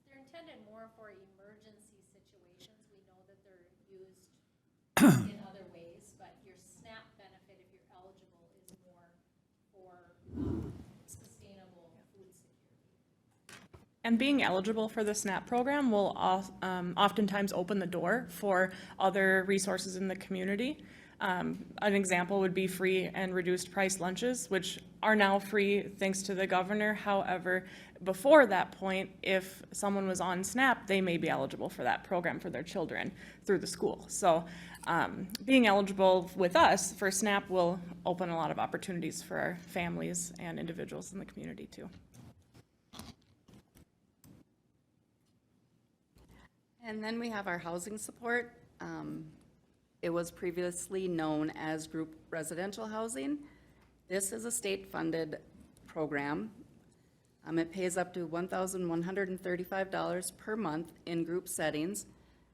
They're intended more for emergency situations. We know that they're used in other ways, but your SNAP benefit, if you're eligible, is more for sustainable food security. And being eligible for the SNAP program will oftentimes open the door for other resources in the community. An example would be free and reduced price lunches, which are now free thanks to the governor. However, before that point, if someone was on SNAP, they may be eligible for that program for their children through the school. So being eligible with us for SNAP will open a lot of opportunities for our families and individuals in the community too. And then we have our housing support. It was previously known as group residential housing. This is a state-funded program. It pays up to $1,135 per month in group settings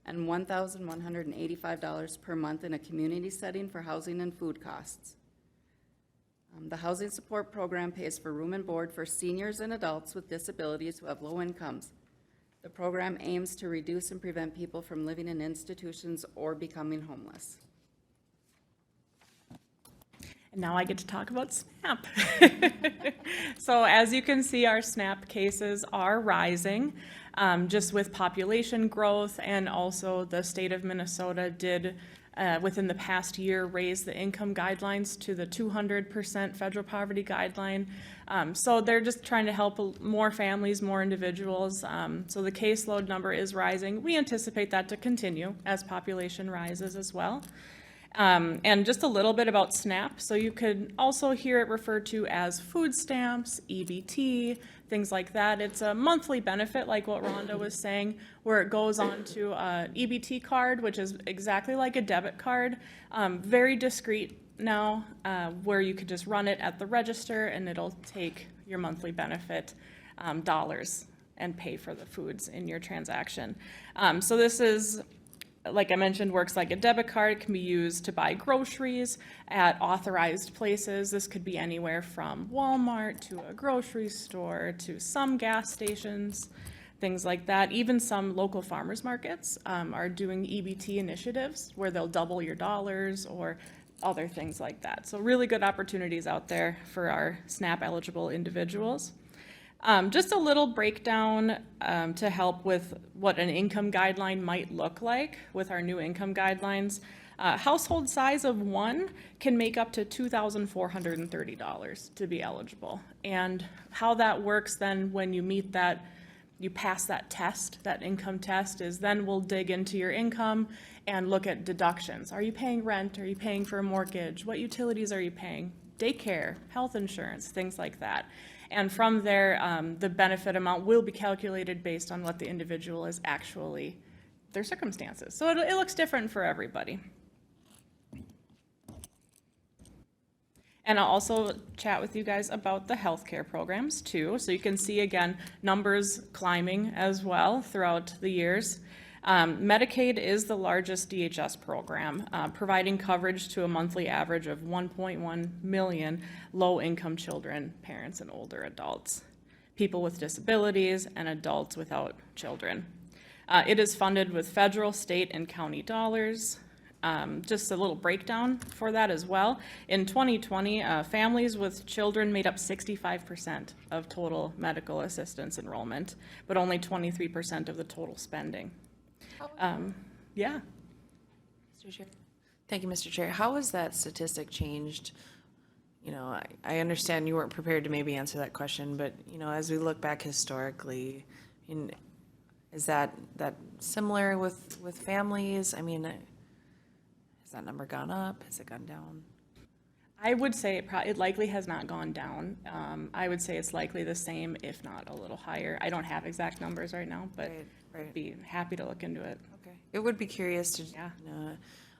and $1,185 per month in a community setting for housing and food costs. The housing support program pays for room and board for seniors and adults with disabilities who have low incomes. The program aims to reduce and prevent people from living in institutions or becoming homeless. And now I get to talk about SNAP. So as you can see, our SNAP cases are rising just with population growth, and also the state of Minnesota did within the past year raise the income guidelines to the 200% federal poverty guideline. So they're just trying to help more families, more individuals. So the caseload number is rising. We anticipate that to continue as population rises as well. And just a little bit about SNAP. So you could also hear it referred to as food stamps, EBT, things like that. It's a monthly benefit, like what Rhonda was saying, where it goes on to an EBT card, which is exactly like a debit card, very discreet now, where you could just run it at the register and it'll take your monthly benefit dollars and pay for the foods in your transaction. So this is, like I mentioned, works like a debit card. It can be used to buy groceries at authorized places. This could be anywhere from Walmart to a grocery store to some gas stations, things like that. Even some local farmers markets are doing EBT initiatives where they'll double your dollars or other things like that. So really good opportunities out there for our SNAP eligible individuals. Just a little breakdown to help with what an income guideline might look like with our new income guidelines. Household size of 1 can make up to $2,430 to be eligible. And how that works then when you meet that, you pass that test, that income test, is then we'll dig into your income and look at deductions. Are you paying rent? Are you paying for a mortgage? What utilities are you paying? Daycare, health insurance, things like that. And from there, the benefit amount will be calculated based on what the individual is actually, their circumstances. So it looks different for everybody. And I'll also chat with you guys about the healthcare programs too. So you can see, again, numbers climbing as well throughout the years. Medicaid is the largest DHS program, providing coverage to a monthly average of 1.1 million low-income children, parents, and older adults, people with disabilities, and adults without children. It is funded with federal, state, and county dollars. Just a little breakdown for that as well. In 2020, families with children made up 65% of total medical assistance enrollment, but only 23% of the total spending. Yeah. Mr. Chair. Thank you, Mr. Chair. How has that statistic changed? You know, I understand you weren't prepared to maybe answer that question, but, you know, as we look back historically, is that similar with families? I mean, has that number gone up? Has it gone down? I would say it likely has not gone down. I would say it's likely the same, if not a little higher. I don't have exact numbers right now, but I'd be happy to look into it. Okay. It would be curious to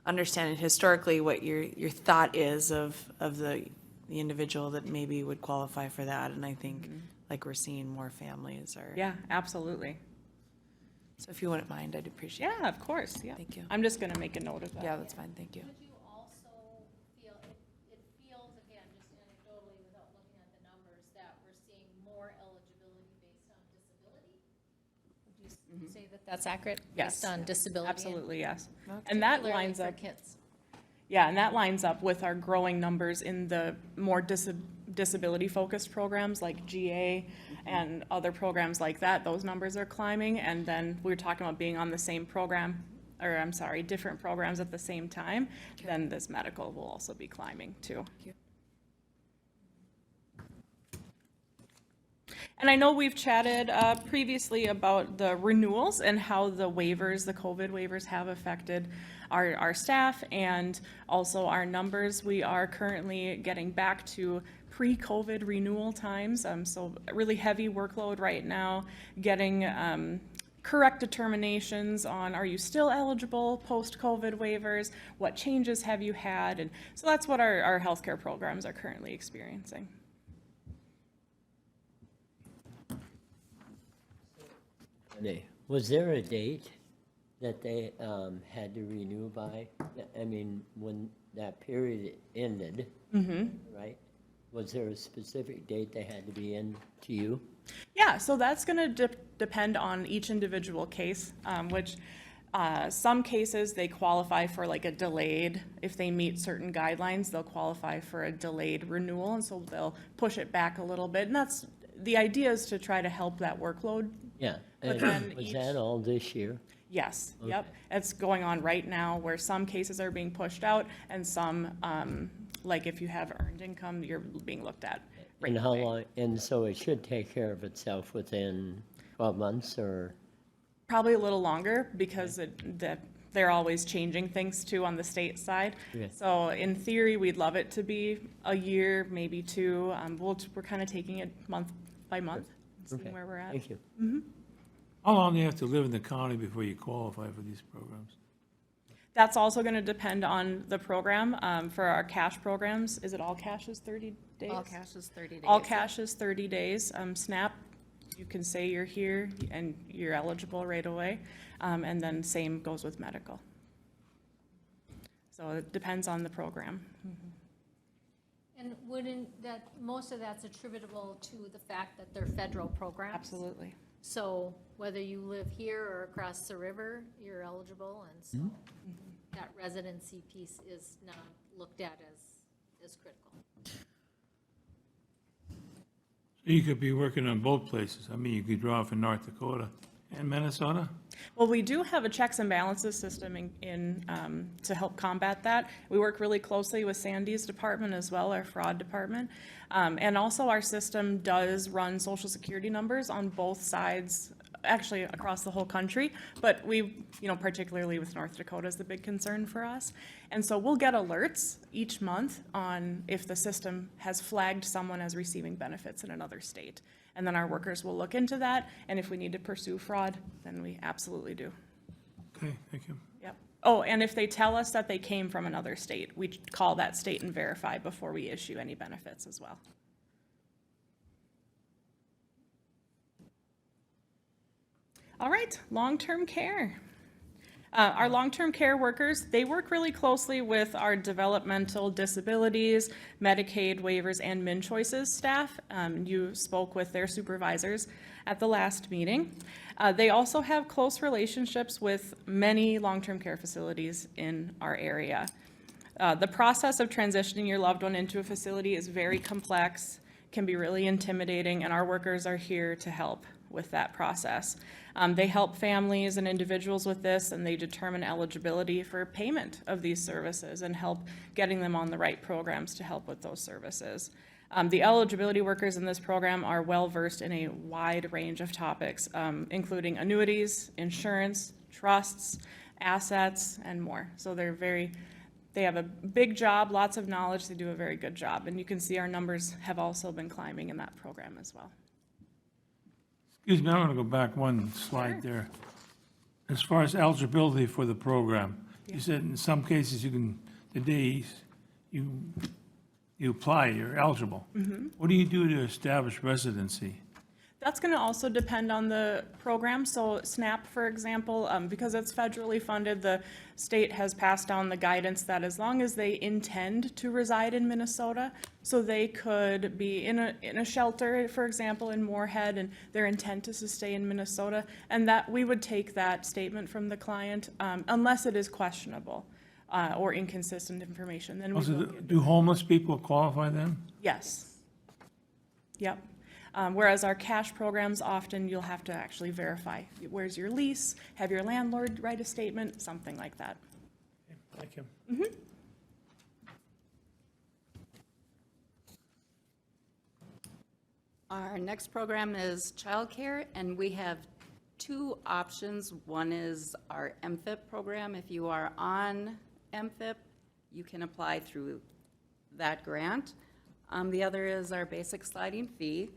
understand historically what your thought is of the individual that maybe would qualify for that. And I think like we're seeing more families are. Yeah, absolutely. So if you wouldn't mind, I'd appreciate it. Yeah, of course, yeah. Thank you. I'm just going to make a note of that. Yeah, that's fine, thank you. Would you also feel, it feels, again, just anecdotally, without looking at the numbers, that we're seeing more eligibility based on disability? Would you say that that's accurate? Yes. Based on disability? Absolutely, yes. And that Particularly lines for up. kids. Yeah, and that lines up with our growing numbers in the more disability-focused programs like GA and other programs like that. Those numbers are climbing, and then we were talking about being on the same program, or I'm sorry, different programs at the same time, then this medical will also be climbing too. And I know we've chatted previously about the renewals and how the waivers, the COVID waivers have affected our staff and also our numbers. We are currently getting back to pre-COVID renewal times, so a really heavy workload right now, getting correct determinations on are you still eligible post-COVID waivers, what changes have you had, and so that's what our healthcare programs are currently experiencing. Was there a date that they had to renew by? I mean, when that period ended, right? Was there a specific date they had to be in to you? Yeah, so that's going to depend on each individual case, which some cases they qualify for like a delayed, if they meet certain guidelines, they'll qualify for a delayed renewal, and so they'll push it back a little bit. And that's, the idea is to try to help that workload. Yeah, But and then was each- that all this year? Yes, yep. It's going on right now where some cases are being pushed out and some, like if you have earned income, you're being looked at right And how away. long, and so it should take care of itself within 12 months or? Probably a little longer because they're always changing things too on the state side. Yeah. So in theory, we'd love it to be a year, maybe two. We're kind of taking it month by month, and seeing Okay, where we're at. thank you. How long do you have to live in the county before you qualify for these programs? That's also going to depend on the program. For our cash programs, is it all cash is 30 days? All cash is 30 days. All cash is 30 days. SNAP, you can say you're here and you're eligible right away. And then same goes with medical. So it depends on the program. And wouldn't that, most of that's attributable to the fact that they're federal programs? Absolutely. So whether you live here or across the river, you're eligible, and so that residency piece is not looked at as critical. So you could be working on both places. I mean, you could draw from North Dakota and Minnesota? Well, we do have a checks and balances system in to help combat that. We work really closely with Sandy's department as well, our fraud department. And also our system does run social security numbers on both sides, actually across the whole country. But we, particularly with North Dakota is the big concern for us. And so we'll get alerts each month on if the system has flagged someone as receiving benefits in another state. And then our workers will look into that, and if we need to pursue fraud, then we absolutely do. Okay, thank you. Yep. Oh, and if they tell us that they came from another state, we call that state and verify before we issue any benefits as well. All right, long-term care. Our long-term care workers, they work really closely with our developmental disabilities, Medicaid waivers, and Min Choices staff. You spoke with their supervisors at the last meeting. They also have close relationships with many long-term care facilities in our area. The process of transitioning your loved one into a facility is very complex, can be really intimidating, and our workers are here to help with that process. They help families and individuals with this, and they determine eligibility for payment of these services and help getting them on the right programs to help with those services. The eligibility workers in this program are well-versed in a wide range of topics, including annuities, insurance, trusts, assets, and more. So they have a big job, lots of knowledge, they do a very good job. And you can see our numbers have also been climbing in that program as well. Excuse me, I want to go back one slide there. As far as eligibility for the program, you said in some cases the days you apply, you're eligible. What do you do to establish residency? That's going to also depend on the program. So SNAP, for example, because it's federally funded, the state has passed down the guidance that as long as they intend to reside in Minnesota, so they could be in a shelter, for example, in Moorhead, and their intent is to stay in Minnesota, and that we would take that statement from the client, unless it is questionable or inconsistent information, then we Also, will. do homeless people qualify then? Yes. Yep. Whereas our cash programs, often you'll have to actually verify, where's your lease, have your landlord write a statement, something like that. Thank you. Our next program is childcare, and we have two options. One is our MFIP program. If you are on MFIP, you can apply through that grant. The other is our basic sliding fee.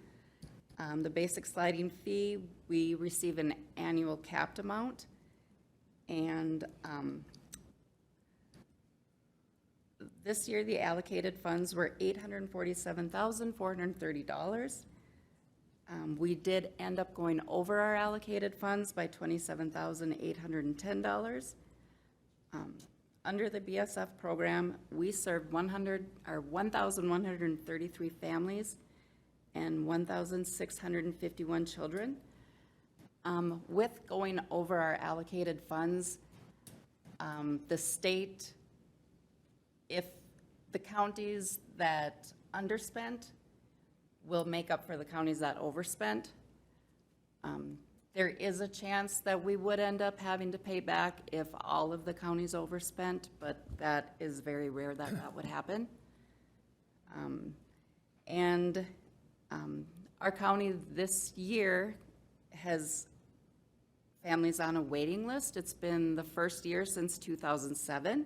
The basic sliding fee, we receive an annual capped amount, and this year the allocated funds were $847,430. We did end up going over our allocated funds by $27,810. Under the BSF program, we served 1,133 families and 1,651 children. With going over our allocated funds, the state, if the counties that underspent will make up for the counties that overspent. There is a chance that we would end up having to pay back if all of the counties overspent, but that is very rare that that would happen. Our county this year has families on a waiting list. It's been the first year since 2007,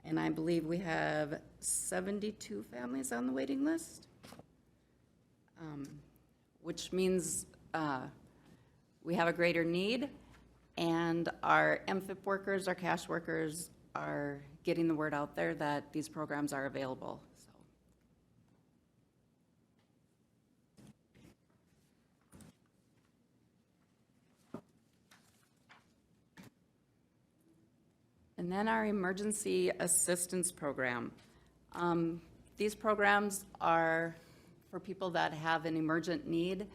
and I believe we have 72 families on the waiting list, which means we have a greater need, and our MFIP workers, our cash workers are getting the word out there that these programs are available. So. And then our emergency assistance program. These programs are for people that have an emergent need,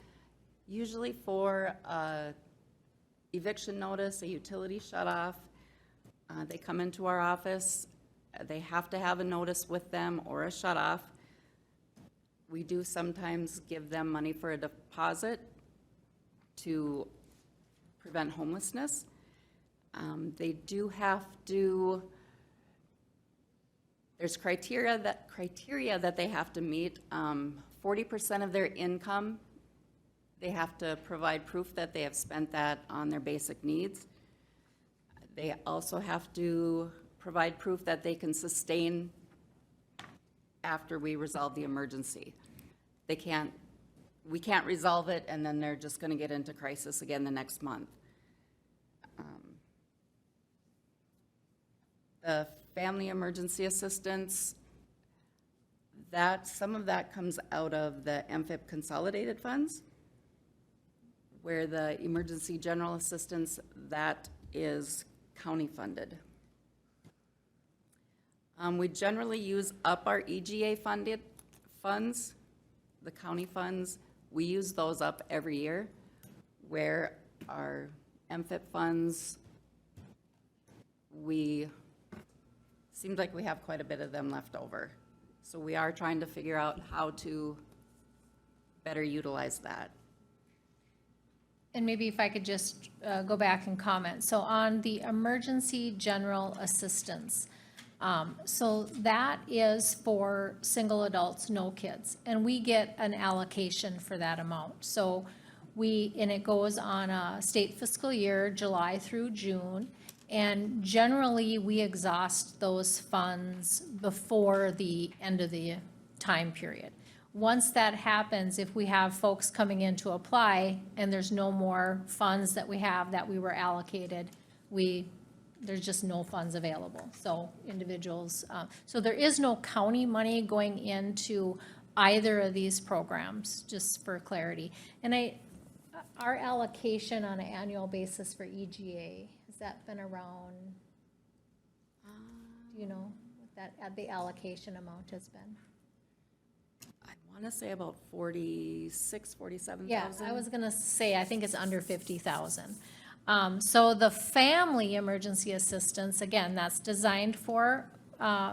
usually for eviction notice, a utility shutoff. They come into our office. They have to have a notice with them or a shutoff. We do sometimes give them money for a deposit to prevent homelessness. They do have to, there's criteria that they have to meet. 40% of their income, they have to provide proof that they have spent that on their basic needs. They also have to provide proof that they can sustain after we resolve the emergency. We can't resolve it and then they're just going to get into crisis again the next month. The family emergency assistance, some of that comes out of the MFIP consolidated funds, where the emergency general assistance, that is county funded. We generally use up our EGA funded funds, the county funds. We use those up every year, where our MFIP funds, seems like we have quite a bit of them left over. So we are trying to figure out how to better utilize that. And maybe if I could just go back and comment. So on the emergency general assistance, so that is for single adults, no kids. And we get an allocation for that amount. So and it goes on a state fiscal year, July through June. And generally, we exhaust those funds before the end of the time period. Once that happens, if we have folks coming in to apply and there's no more funds that we have that we were allocated, there's just no funds available. So individuals, so there is no county money going into either of these programs, just for clarity. And our allocation on an annual basis for EGA, has that been around? Do you know what that, the allocation amount has been? I want to say about 46, 47,000. Yeah, I was gonna say, I think it's under 50,000. So the family emergency assistance, again, that's designed for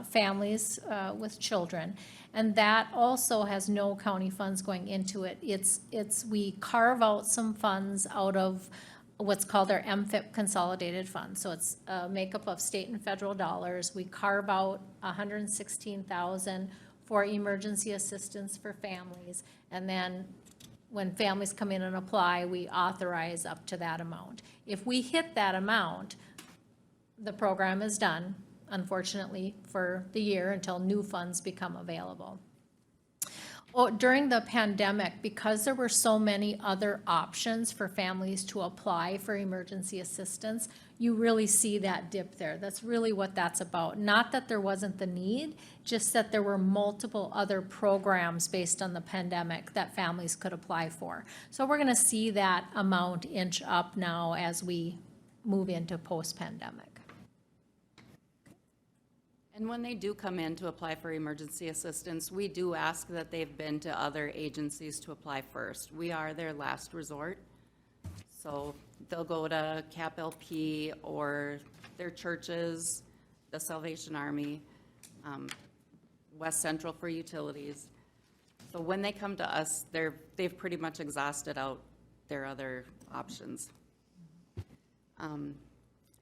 families with children. And that also has no county funds going into it. We carve out some funds out of what's called our MFIP consolidated fund. So it's a makeup of state and federal dollars. We carve out 116,000 for emergency assistance for families. And then when families come in and apply, we authorize up to that amount. If we hit that amount, the program is done, unfortunately, for the year until new funds become available. During the pandemic, because there were so many other options for families to apply for emergency assistance, you really see that dip there. That's really what that's about. Not that there wasn't the need, just that there were multiple other programs based on the pandemic that families could apply for. So we're gonna see that amount inch up now as we move into post-pandemic. And when they do come in to apply for emergency assistance, we do ask that they've been to other agencies to apply first. We are their last resort. So they'll go to CAP-LP or their churches, the Salvation Army, West Central for utilities. So when they come to us, they've pretty much exhausted out their other options. And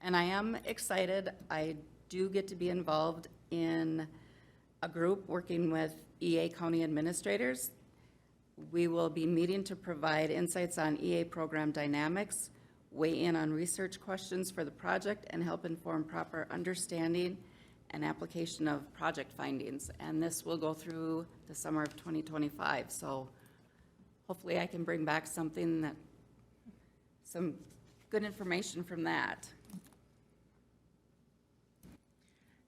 I am excited. I do get to be involved in a group working with EA County administrators. We will be meeting to provide insights on EA program dynamics, weigh in on research questions for the project, and help inform proper understanding and application of project findings. And this will go through the summer of 2025. So hopefully I can bring back some good information from that.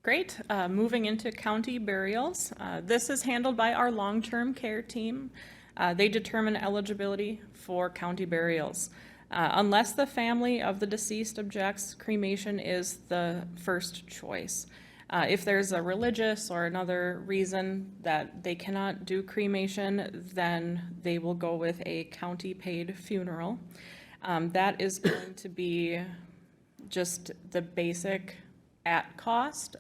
Great. Moving into county burials. This is handled by our long-term care team. They determine eligibility for county burials. Unless the family of the deceased objects, cremation is the first choice. If there's a religious or another reason that they cannot do cremation, then they will go with a county-paid funeral. That is going to be just the basic at cost,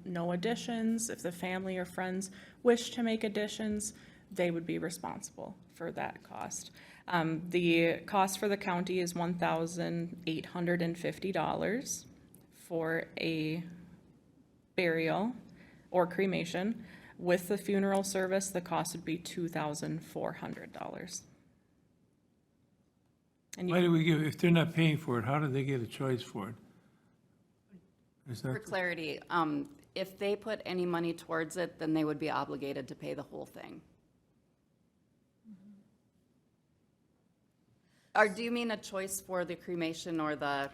no additions. If the family or friends wish to make additions, they would be responsible for that cost. The cost for the county is $1,850 for a burial or cremation. With the funeral service, the cost would be $2,400. And Why do we give, if they're not paying for it, how do they get a choice for it? Is For that, clarity, if they put any money towards it, then they would be obligated to pay the whole thing. Or do you mean a choice for the cremation or the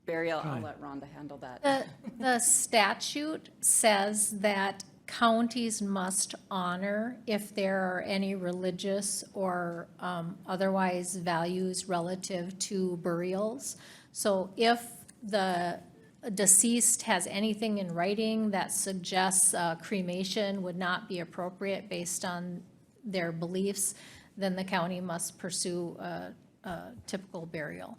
burial? I'll let Rhonda handle that. The statute says that counties must honor if there are any religious or otherwise values relative to burials. So if the deceased has anything in writing that suggests cremation would not be appropriate based on their beliefs, then the county must pursue a typical burial.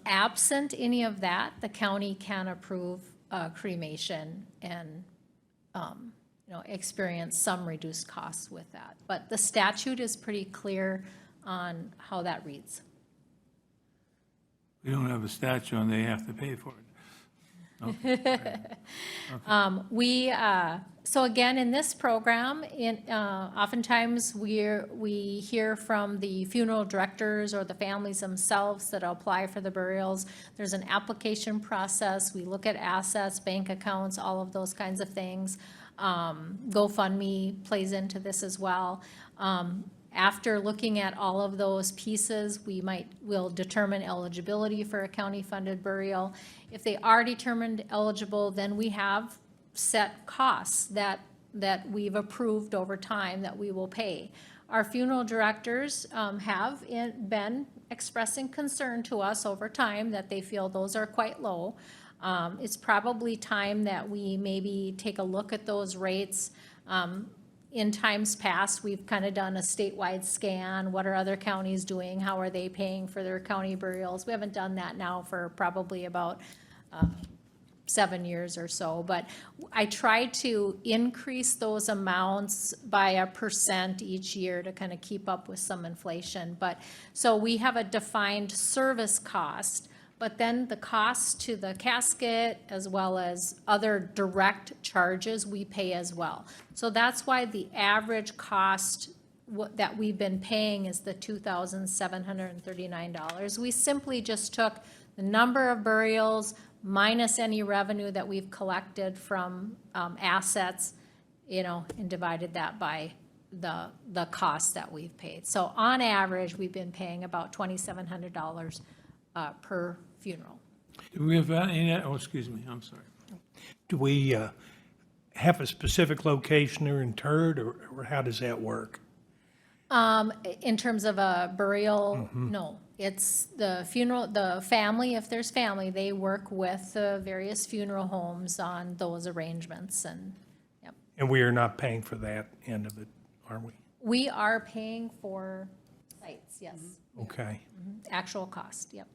Absent any of that, the county can approve cremation and experience some reduced costs with that. But the statute is pretty clear on how that reads. we don't have a statute and they have to pay for it? So again, in this program, oftentimes we hear from the funeral directors or the families themselves that apply for the burials. There's an application process. We look at assets, bank accounts, all of those kinds of things. GoFundMe plays into this as well. After looking at all of those pieces, we'll determine eligibility for a county-funded burial. If they are determined eligible, then we have set costs that we've approved over time that we will pay. our funeral directors have been expressing concern to us over time that they feel those are quite low. It's probably time that we maybe take a look at those rates. In times past, we've kind of done a statewide scan. What are other counties doing? How are they paying for their county burials? We haven't done that now for probably about 7 years or so, but I try to increase those amounts by 1% each year to kind of keep up with some inflation. But, so we have a defined service cost, but then the cost to the casket as well as other direct charges we pay as well. So that's why the average cost that we've been paying is the $2,739. We simply just took the number of burials minus any revenue that we've collected from assets, and divided that by the cost that we've paid. So on average, we've been paying about $2,700 per funeral. Do we have any, excuse me, I'm sorry. Do we have a specific location they're interred, or how does that work? In terms of a burial, no. It's the funeral, the family, if there's family, they work with the various funeral homes on those arrangements and, yep. And we are not paying for that end of it, are we? We are paying for sites, yes. Okay. Actual cost, yep.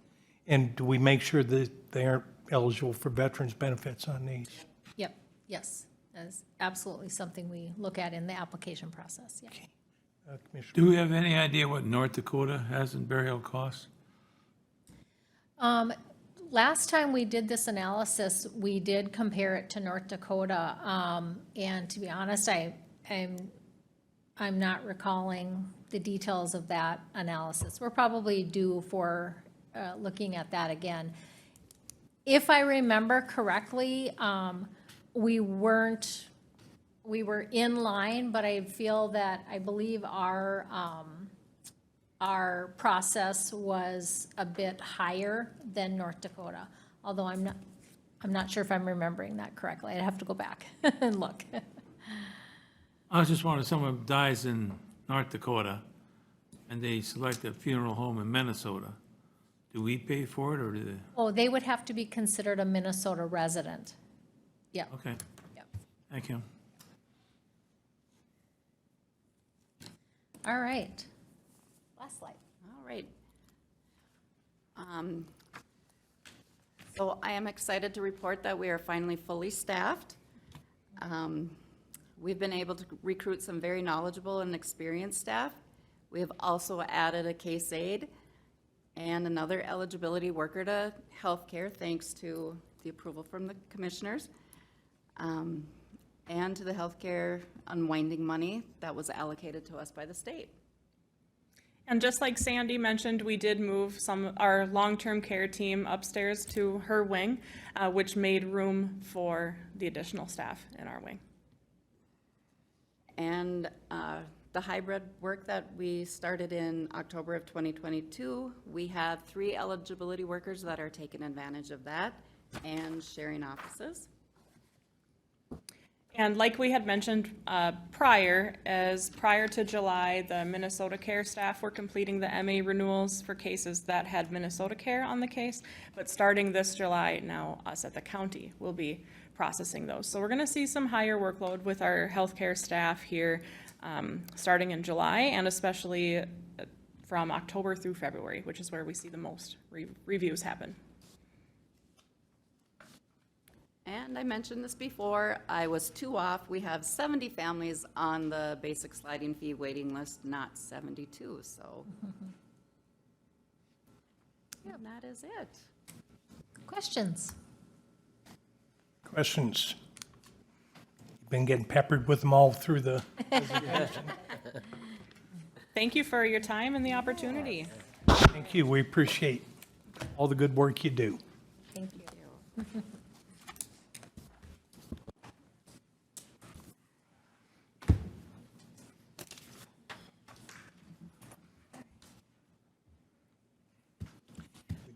And do we make sure that they aren't eligible for veterans benefits on these? Yep, yes. That's absolutely something we look at in the application process, yeah. Commissioner? Do we have any idea what North Dakota has in burial costs? Last time we did this analysis, we did compare it to North Dakota. And to be honest, I'm not recalling the details of that analysis. We're probably due for looking at that again. If I remember correctly, we were in line, but I feel that, I believe our process was a bit higher than North Dakota, although I'm not sure if I'm remembering that correctly. I'd have to go back and look. I was just wondering, someone dies in North Dakota and they select a funeral home in Minnesota. Do we pay for it or do they? Oh, they would have to be considered a Minnesota resident. Yeah. Okay. Yep. Thank you. All right. Last slide. All right. So I am excited to report that we are finally fully staffed. We've been able to recruit some very knowledgeable and experienced staff. We have also added a case aide and another eligibility worker to healthcare, thanks to the approval from the commissioners, and to the healthcare unwinding money that was allocated to us by the state. And just like Sandy mentioned, we did move our long-term care team upstairs to her wing, which made room for the additional staff in our wing. And the hybrid work that we started in October of 2022, we have 3 eligibility workers that are taking advantage of that and sharing offices. And like we had mentioned prior to July, the Minnesota Care staff were completing the MA renewals for cases that had Minnesota Care on the case. But starting this July, now us at the county will be processing those. So we're going to see some higher workload with our healthcare staff here starting in July, and especially from October through February, which is where we see the most reviews happen. And I mentioned this before, I was 2 off. We have 70 families on the basic sliding fee waiting list, not 72, so. Yeah, that is it. Questions? Questions? You've been getting peppered with them all through the presentation. Thank you for your time and the opportunity. Thank you. We appreciate all the good work you do. Thank you.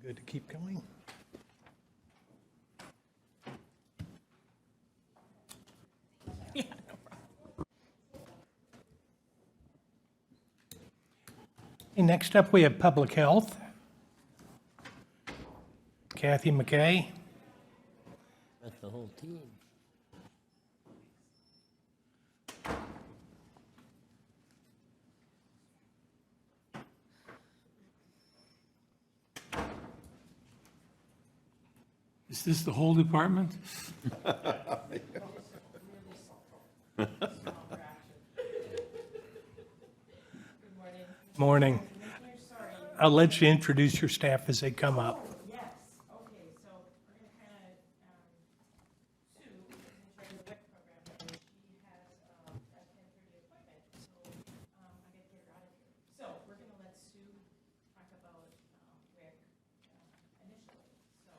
Good to keep going. Yeah, no problem. Okay, next up, we have Public Health. Kathy McKay. That's the whole team. Is this the whole department? Morning. I'll let you introduce your staff as they come up. Yes, okay, so we're gonna kind of, Sue is in charge of the WIC program, and she has, that 10:30 appointment, so, I gotta get her out of here. So, we're gonna let Sue talk about, WIC, initially, so.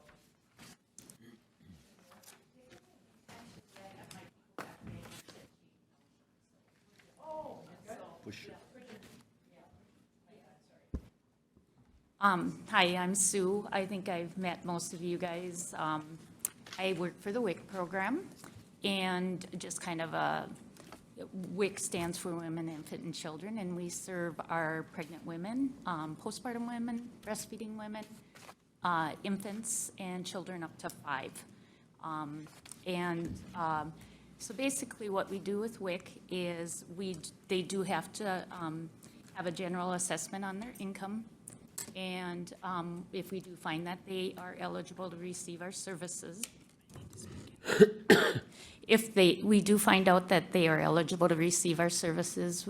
Hi, I'm Sue. I think I've met most of you guys. I work for the WIC program, and just kind of WIC stands for Women, Infant, and Children, and we serve our pregnant women, postpartum women, breastfeeding women, infants, and children up to 5. So basically what we do with WIC is they do have to have a general assessment on their income. And if we do find that they are eligible to receive our services, we do find out that they are eligible to receive our services,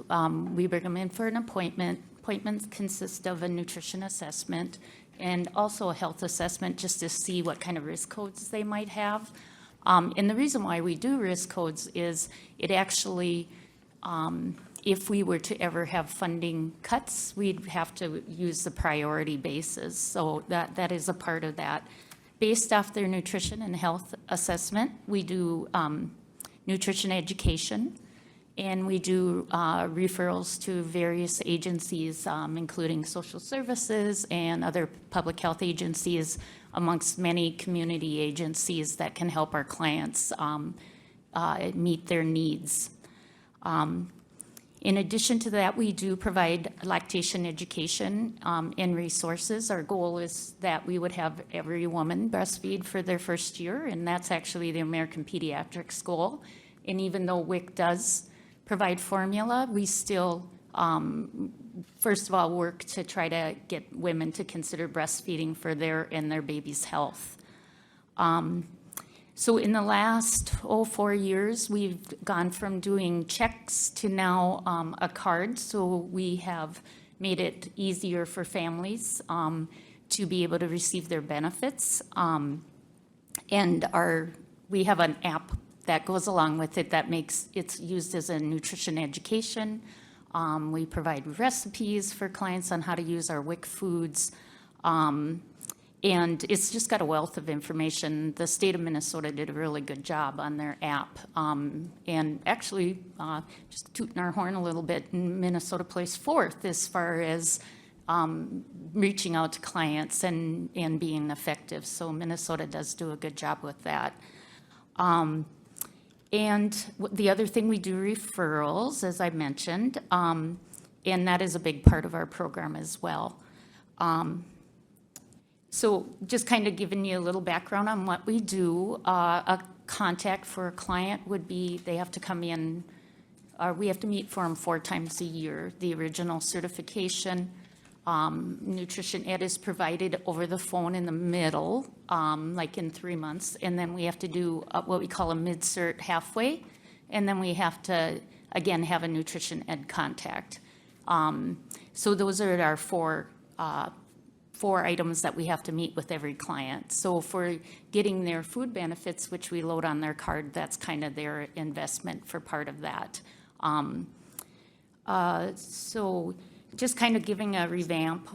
we bring them in for an appointment. Appointments consist of a nutrition assessment and also a health assessment just to see what kind of risk codes they might have. And the reason why we do risk codes is it actually, if we were to ever have funding cuts, we'd have to use the priority basis. So that is a part of that. Based off their nutrition and health assessment, we do nutrition education, and we do referrals to various agencies, including social services and other public health agencies, amongst many community agencies that can help our clients meet their needs. In addition to that, we do provide lactation education and resources. Our goal is that we would have every woman breastfeed for their first year, and that's actually the American Pediatrics goal. And even though WIC does provide formula, we still, first of all, work to try to get women to consider breastfeeding for their baby's health. So in the last 4 years, we've gone from doing checks to now a card. So we have made it easier for families to be able to receive their benefits. And we have an app that goes along with it that makes it's used as a nutrition education. We provide recipes for clients on how to use our WIC foods. And it's just got a wealth of information. The state of Minnesota did a really good job on their app. And actually, just tooting our horn a little bit, Minnesota placed 4th as far as reaching out to clients and being effective. So Minnesota does do a good job with that. And the other thing, we do referrals, as I mentioned, and that is a big part of our program as well. So just kind of giving you a little background on what we do. A contact for a client would be they have to come in, we have to meet for them 4 times a year. The original certification, nutrition ed is provided over the phone in the middle, like in 3 months. And then we have to do what we call a mid-cert halfway. And then we have to, again, have a nutrition ed contact. So those are our 4 items that we have to meet with every client. So for getting their food benefits, which we load on their card, that's kind of their investment for part of that. So just kind of giving a revamp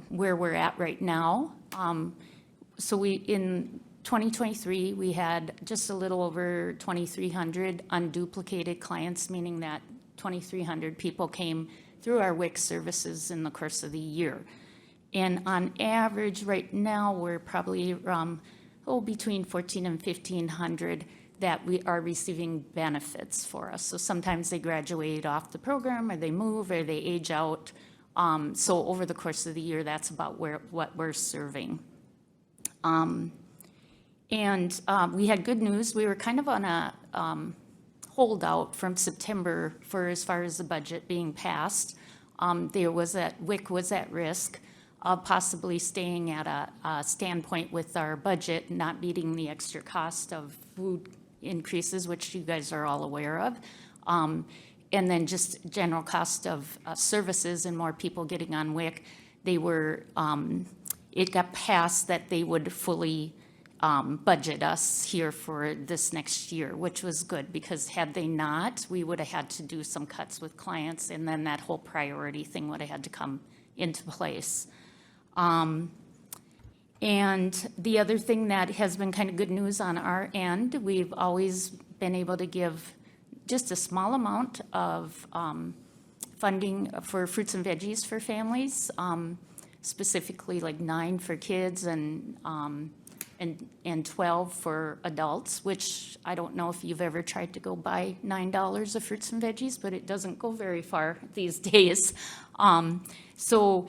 where we're at right now. So in 2023, we had just a little over 2,300 unduplicated clients, meaning that 2,300 people came through our WIC services in the course of the year. And on average, right now, we're probably between 1,400 and 1,500 that we are receiving benefits for us. So sometimes they graduate off the program, or they move, or they age out. So over the course of the year, that's about what we're serving. We had good news. We were kind of on a holdout from September for as far as the budget being passed. WIC was at risk of possibly staying at a standpoint with our budget, not meeting the extra cost of food increases, which you guys are all aware of. And then just general cost of services and more people getting on WIC. It got passed that they would fully budget us here for this next year, which was good, because had they not, we would have had to do some cuts with clients, and then that whole priority thing would have had to come into place. And the other thing that has been kind of good news on our end, we've always been able to give just a small amount of funding for fruits and veggies for families, specifically like 9 for kids and 12 for adults, which I don't know if you've ever tried to go buy $9 of fruits and veggies, but it doesn't go very far these days. So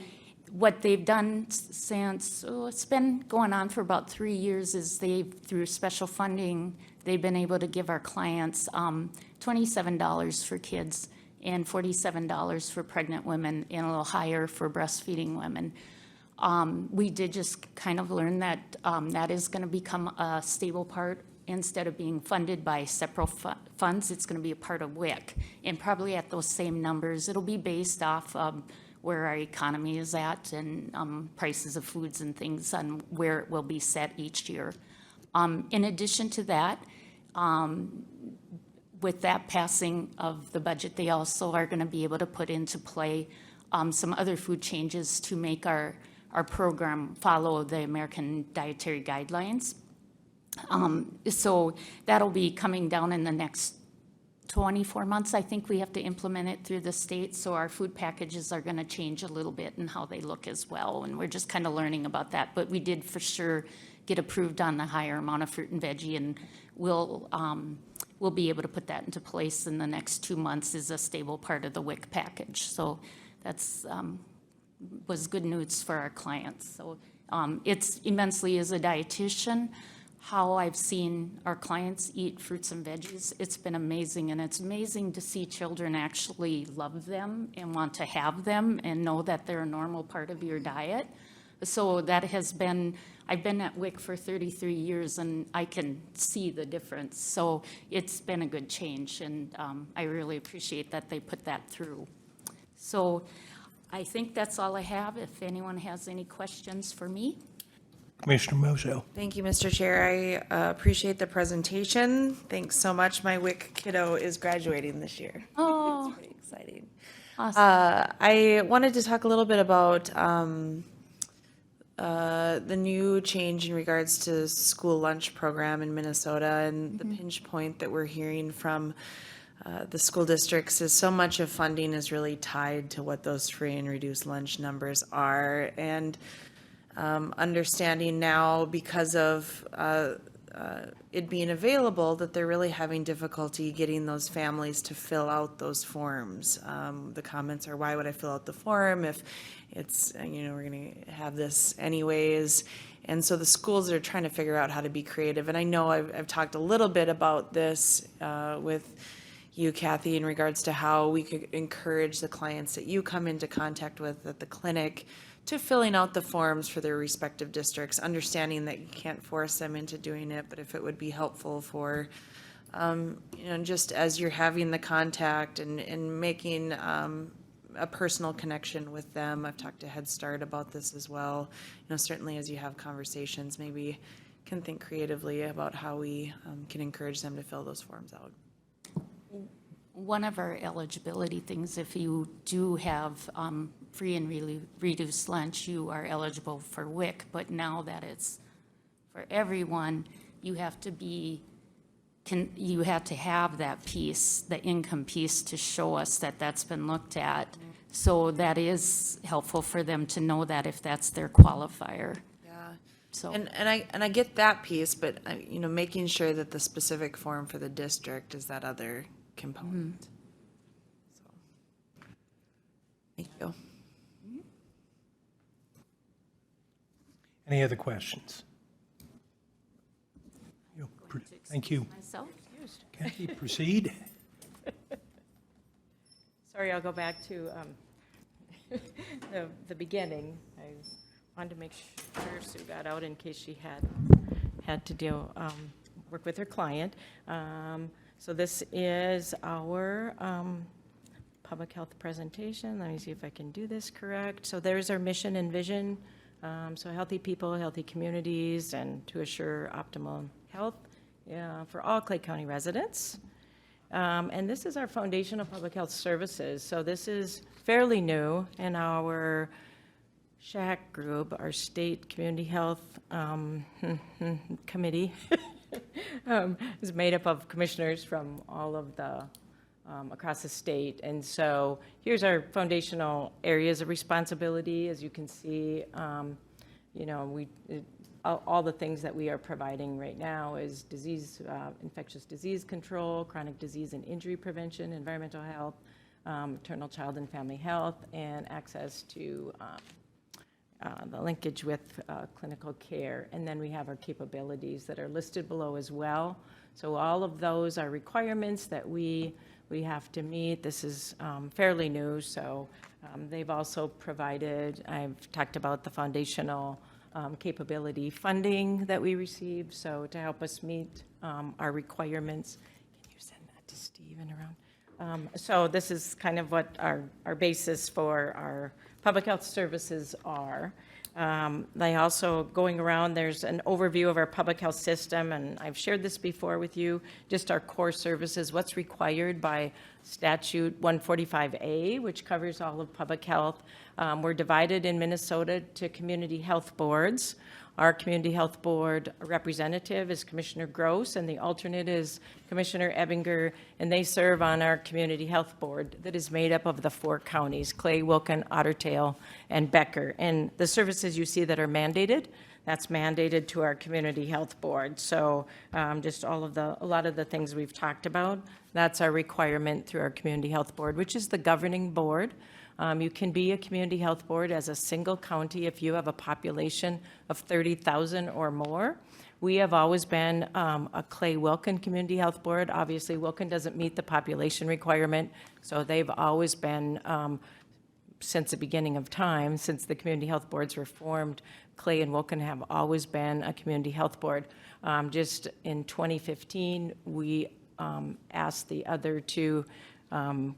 what they've done since, it's been going on for about 3 years, is through special funding, they've been able to give our clients $27 for kids and $47 for pregnant women, and a little higher for breastfeeding women. We did just kind of learn that that is going to become a stable part. Instead of being funded by separate funds, it's going to be a part of WIC, and probably at those same numbers. It'll be based off of where our economy is at and prices of foods and things, on where it will be set each year. In addition to that, with that passing of the budget, they also are going to be able to put into play some other food changes to make our program follow the American Dietary Guidelines. So that'll be coming down in the next 24 months. I think we have to implement it through the state, so our food packages are going to change a little bit in how they look as well, and we're just kind of learning about that. But we did for sure get approved on the higher amount of fruit and veggie, and we'll be able to put that into place in the next 2 months as a stable part of the WIC package. So that's was good news for our clients. So it's immensely, as a dietitian, how I've seen our clients eat fruits and veggies. It's been amazing, and it's amazing to see children actually love them and want to have them and know that they're a normal part of your diet. So that has been, I've been at WIC for 33 years, and I can see the difference. So it's been a good change, and I really appreciate that they put that through. So I think that's all I have. If anyone has any questions for me. Commissioner Mozo. Thank you, Mr. Chair. I appreciate the presentation. Thanks so much. My WIC kiddo is graduating this year. Oh, It's pretty exciting. awesome. I wanted to talk a little bit about the new change in regards to school lunch program in Minnesota, and the pinch point that we're hearing from the school districts is so much of funding is really tied to what those free and reduced lunch numbers are. And understanding now, because of it being available, that they're really having difficulty getting those families to fill out those forms. The comments are, why would I fill out the form if it's, we're going to have this anyways? And so the schools are trying to figure out how to be creative. And I know I've talked a little bit about this with you, Kathy, in regards to how we could encourage the clients that you come into contact with at the clinic to filling out the forms for their respective districts, understanding that you can't force them into doing it, but if it would be helpful for, just as you're having the contact and making a personal connection with them. I've talked to Head Start about this as well. Certainly as you have conversations, maybe can think creatively about how we can encourage them to fill those forms out. One of our eligibility things, if you do have free and reduced lunch, you are eligible for WIC, but now that it's for everyone, you have to have that piece, the income piece, to show us that that's been looked at. So that is helpful for them to know that if that's their qualifier. Yeah. So. And I get that piece, but making sure that the specific form for the district is that other component. So, thank you. Any other questions? Thank you. Myself? Kathy, proceed. Sorry, I'll go back to the beginning. I wanted to make sure Sue got out in case she had to work with her client. So this is our public health presentation. Let me see if I can do this correct. So there's our mission and vision. So healthy people, healthy communities, and to assure optimal health for all Clay County residents. And this is our foundational public health services. So this is fairly new in our SHAC group, our state community health committee. Is made up of commissioners from all of the across the state. And so here's our foundational areas of responsibility. As you can see, you know, all the things that we are providing right now is disease, infectious disease control, chronic disease and injury prevention, environmental health, maternal, child, and family health, and access to the linkage with clinical care. And then we have our capabilities that are listed below as well. So all of those are requirements that we have to meet. This is fairly new, so they've also provided, I've talked about the foundational capability funding that we receive, so to help us meet our requirements. Can you send that to Steve and around? So this is kind of what our basis for our public health services are. They also, going around, there's an overview of our public health system, and I've shared this before with you, just our core services, what's required by statute 145A, which covers all of public health. We're divided in Minnesota to community health boards. Our community health board representative is Commissioner Gross, and the alternate is Commissioner Ebbinger, and they serve on our community health board that is made up of the 4 counties, Clay, Wilkin, Otter Tail, and Becker. And the services you see that are mandated, that's mandated to our community health board. So just a lot of the things we've talked about, that's our requirement through our community health board, which is the governing board. You can be a community health board as a single county if you have a population of 30,000 or more. We have always been a Clay Wilkin Community Health Board. Obviously, Wilkin doesn't meet the population requirement, so they've always been, since the beginning of time, since the community health boards were formed, Clay and Wilkin have always been a community health board. Just in 2015, we asked the other 2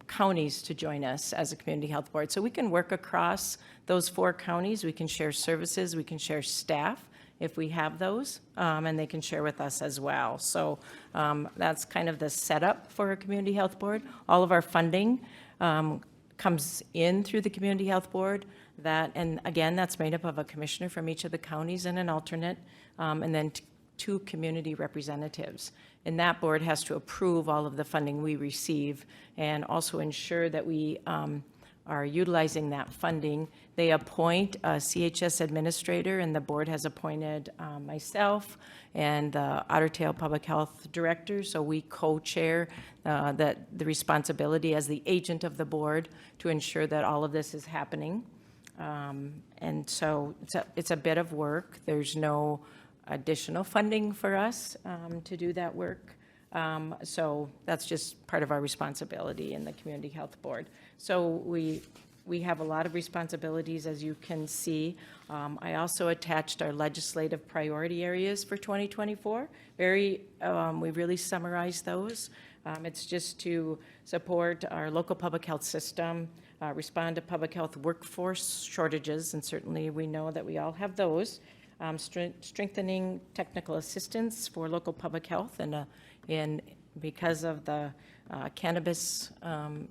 counties to join us as a community health board. So we can work across those 4 counties. We can share services. We can share staff if we have those, and they can share with us as well. So that's kind of the setup for a community health board. All of our funding comes in through the community health board. And again, that's made up of a commissioner from each of the counties and an alternate, and then 2 community representatives. And that board has to approve all of the funding we receive and also ensure that we are utilizing that funding. They appoint a CHS administrator, and the board has appointed myself and the Otter Tail Public Health Director. So we co-chair the responsibility as the agent of the board to ensure that all of this is happening. And so it's a bit of work. There's no additional funding for us to do that work. So that's just part of our responsibility in the Community Health Board. So we have a lot of responsibilities, as you can see. I also attached our legislative priority areas for 2024. We really summarized those. It's just to support our local public health system, respond to public health workforce shortages, and certainly we know that we all have those. Strengthening technical assistance for local public health, and because of the cannabis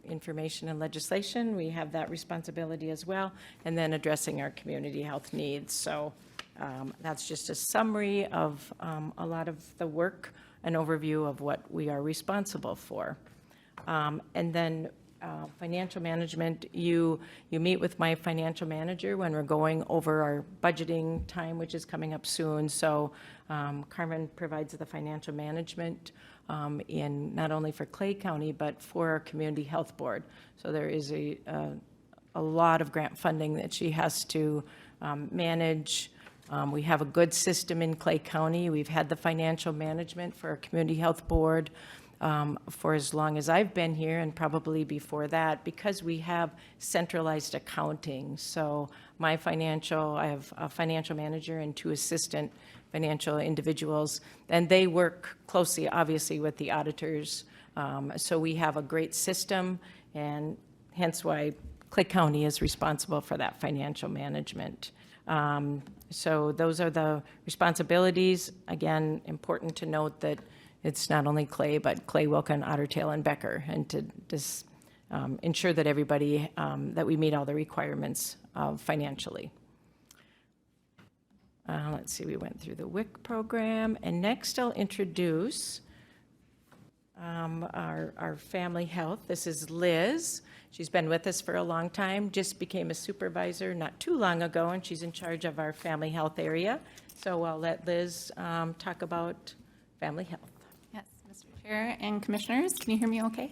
information and legislation, we have that responsibility as well, and then addressing our community health needs. So that's just a summary of a lot of the work, an overview of what we are responsible for. And then financial management, you meet with my financial manager when we're going over our budgeting time, which is coming up soon. So Carmen provides the financial management in not only for Clay County, but for our community health board. So there is a a lot of grant funding that she has to manage. We have a good system in Clay County. We've had the financial management for our Community Health Board for as long as I've been here, and probably before that, because we have centralized accounting. So I have a financial manager and 2 assistant financial individuals, and they work closely, obviously, with the auditors. So we have a great system, and hence why Clay County is responsible for that financial management. So those are the responsibilities. Again, important to note that it's not only Clay, but Clay, Wilkin, Otter Tail, and Becker, and to just ensure that everybody, that we meet all the requirements financially. Let's see, we went through the WIC program, and next I'll introduce our family health. This is Liz. She's been with us for a long time, just became a supervisor not too long ago, and she's in charge of our family health area. So I'll let Liz talk about family health. Yes, Mr. Chair and Commissioners, can you hear me okay?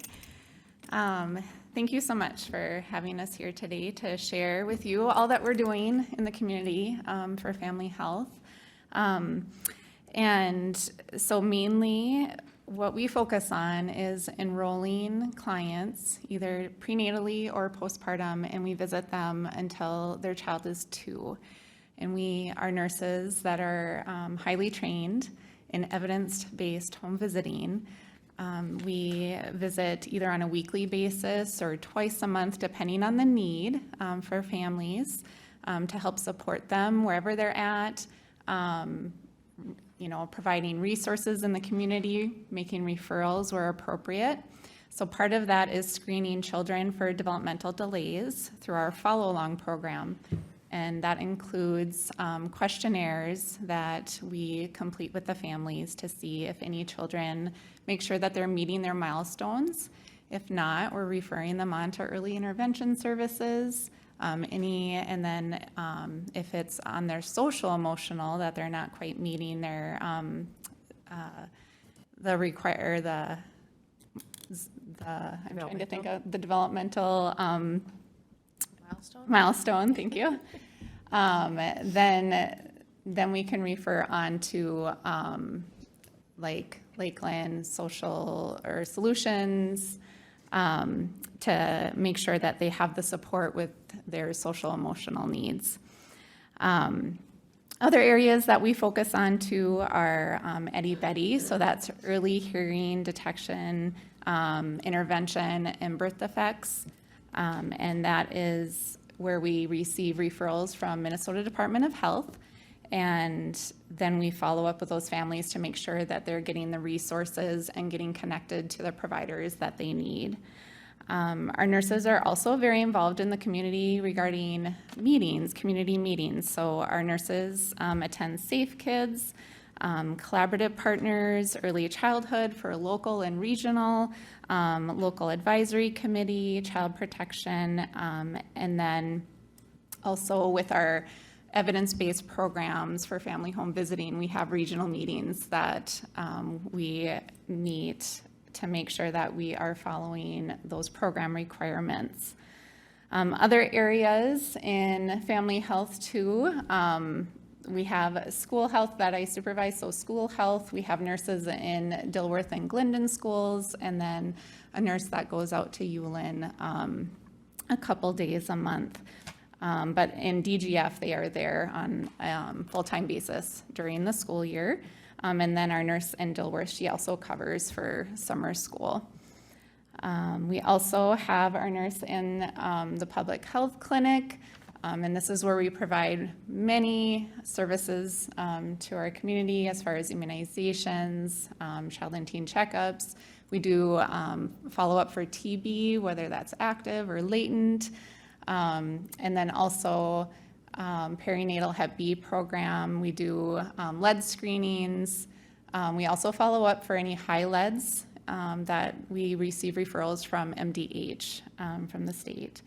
Thank you so much for having us here today to share with you all that we're doing in the community for family health. And so mainly what we focus on is enrolling clients either prenatally or postpartum, and we visit them until their child is 2. And we are nurses that are highly trained in evidence-based home visiting. We visit either on a weekly basis or twice a month, depending on the need for families, to help support them wherever they're at, providing resources in the community, making referrals where appropriate. So part of that is screening children for developmental delays through our follow-along program. And that includes questionnaires that we complete with the families to see if any children, make sure that they're meeting their milestones. If not, we're referring them on to early intervention services. And then if it's on their social emotional that they're not quite meeting their I'm trying to think of the developmental milestone, thank you. Then we can refer on to like Lakeland Social or Solutions to make sure that they have the support with their social emotional needs. Other areas that we focus on too are Eddie Betty, so that's early hearing detection, intervention, and birth defects. And that is where we receive referrals from Minnesota Department of Health. And then we follow up with those families to make sure that they're getting the resources and getting connected to the providers that they need. Our nurses are also very involved in the community regarding meetings, community meetings. So our nurses attend Safe Kids, collaborative partners, early childhood for local and regional, local advisory committee, child protection, and then also with our evidence-based programs for family home visiting, we have regional meetings that we meet to make sure that we are following those program requirements. Other areas in family health too, we have school health that I supervise, so school health. We have nurses in Dilworth and Glendon schools, and then a nurse that goes out to Ullin a couple days a month. But in DGF, they are there on a full-time basis during the school year. And then our nurse in Dilworth, she also covers for summer school. We also have our nurse in the public health clinic, and this is where we provide many services to our community as far as immunizations, child and teen checkups. We do follow-up for TB, whether that's active or latent, and then also perinatal Hep B program. We do lead screenings. We also follow up for any high leads that we receive referrals from MDH from the state.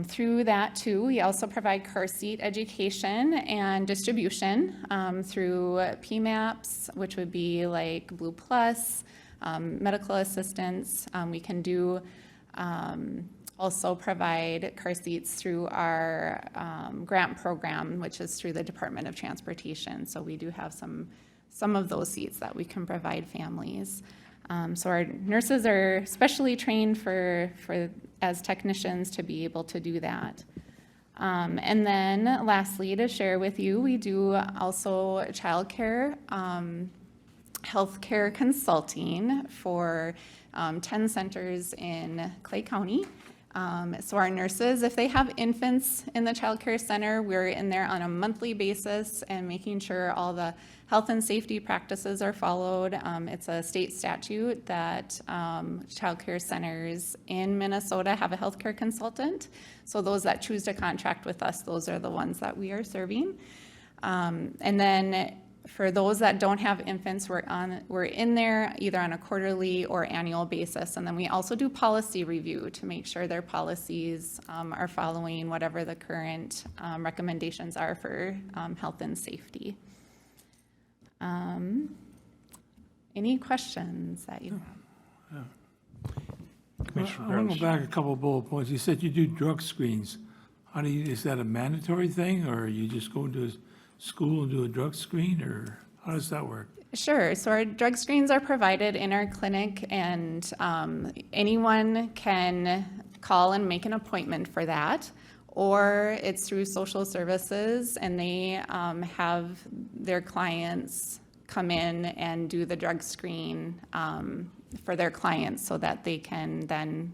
Through that too, we also provide car seat education and distribution through PMAPs, which would be like Blue Plus, medical assistance. We can do also provide car seats through our grant program, which is through the Department of Transportation. So we do have some of those seats that we can provide families. So our nurses are specially trained as technicians to be able to do that. And then lastly, to share with you, we do also childcare, healthcare consulting for 10 centers in Clay County. So our nurses, if they have infants in the childcare center, we're in there on a monthly basis and making sure all the health and safety practices are followed. It's a state statute that childcare centers in Minnesota have a healthcare consultant. So those that choose to contract with us, those are the ones that we are serving. And then for those that don't have infants, we're in there either on a quarterly or annual basis. And then we also do policy review to make sure their policies are following whatever the current recommendations are for health and safety. Any questions that you have? Commissioner I want Gross. to go back a couple of bullet points. You said you do drug screens. Is that a mandatory thing, or you just go into school and do a drug screen, or how does that work? Sure. So our drug screens are provided in our clinic, and anyone can call and make an appointment for that, or it's through social services, and they have their clients come in and do the drug screen for their clients so that they can then,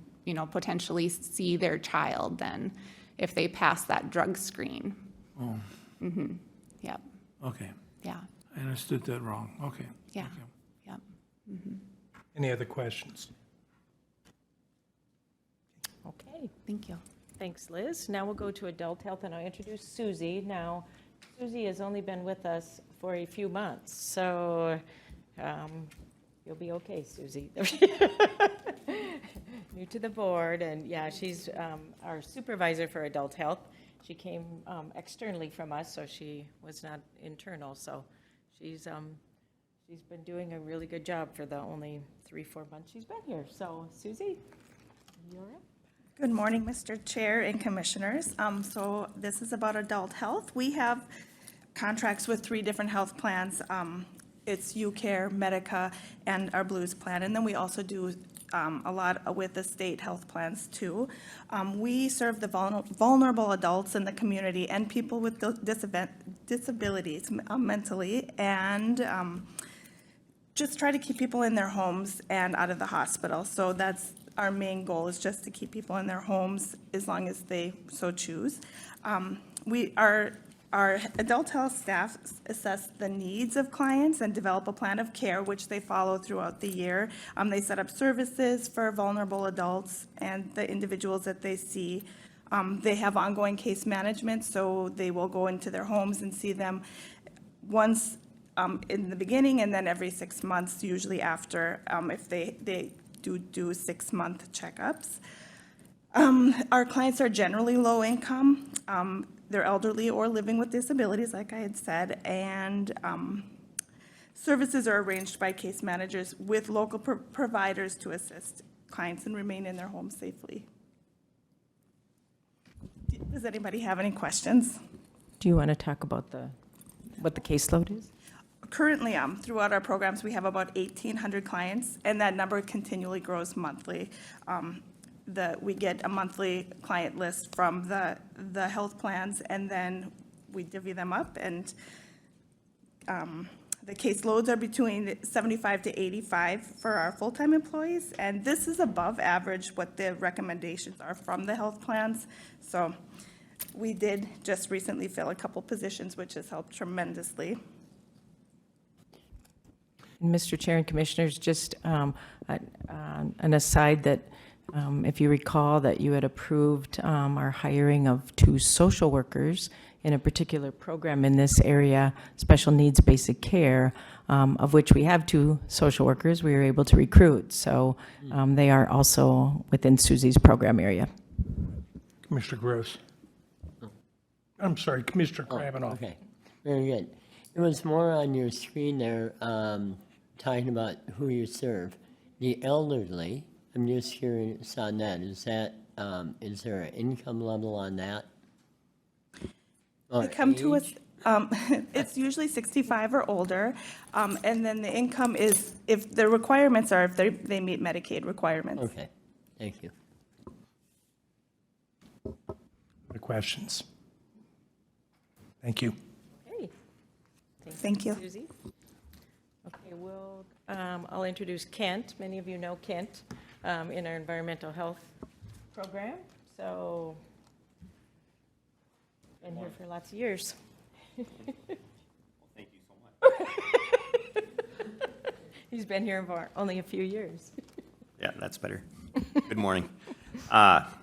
potentially see their child then if they pass that drug screen. Oh, Mm-hmm. Yep. okay. Yeah. I understood that wrong. Okay. Yeah. Okay. Yep. Mm-hmm. Any other questions? Okay, Thank you. thanks, Liz. Now we'll go to adult health, and I'll introduce Susie. Now, Susie has only been with us for a few months, so you'll be okay, Susie. New to the board, and yeah, she's our supervisor for adult health. She came externally from us, so she was not internal. So she's been doing a really good job for the only 3-4 months she's been here. So Susie, you're up. Good morning, Mr. Chair and Commissioners. So this is about adult health. We have contracts with 3 different health plans. It's UCare, Medica, and our Blues plan. And then we also do a lot with the state health plans too. We serve the vulnerable adults in the community and people with disabilities mentally, and just try to keep people in their homes and out of the hospital. So that's our main goal, is just to keep people in their homes as long as they so choose. Our adult health staff assess the needs of clients and develop a plan of care, which they follow throughout the year. They set up services for vulnerable adults and the individuals that they see. They have ongoing case management, so they will go into their homes and see them once in the beginning, and then every 6 months, usually after, if they do 6-month checkups. Our clients are generally low income. They're elderly or living with disabilities, like I had said, and services are arranged by case managers with local providers to assist clients and remain in their homes safely. Does anybody have any questions? Do you want to talk about what the caseload is? Currently, throughout our programs, we have about 1,800 clients, and that number continually grows monthly. We get a monthly client list from the health plans, and then we divvy them up, and the caseloads are between 75 to 85 for our full-time employees, and this is above average what the recommendations are from the health plans. So we did just recently fill a couple positions, which has helped tremendously. Mr. Chair and Commissioners, just an aside that if you recall that you had approved our hiring of 2 social workers in a particular program in this area, special needs basic care, of which we have 2 social workers we were able to recruit. So they are also within Susie's program area. Commissioner Gross. I'm sorry, Commissioner Kravinoff. Okay, very good. It was more on your screen there, talking about who you serve. The elderly, I'm just curious on that. Is that is there an income level on that? They come to us, it's usually 65 or older, and then the income is, if the requirements are, if they meet Medicaid requirements. Okay, thank you. Other questions? Thank you. Okay. Thank you. Susie. Okay, I'll introduce Kent. Many of you know Kent in our environmental health program. So, been here for lots of years. Thank you so much. He's been here for only a few years. Yeah, that's better. Good morning.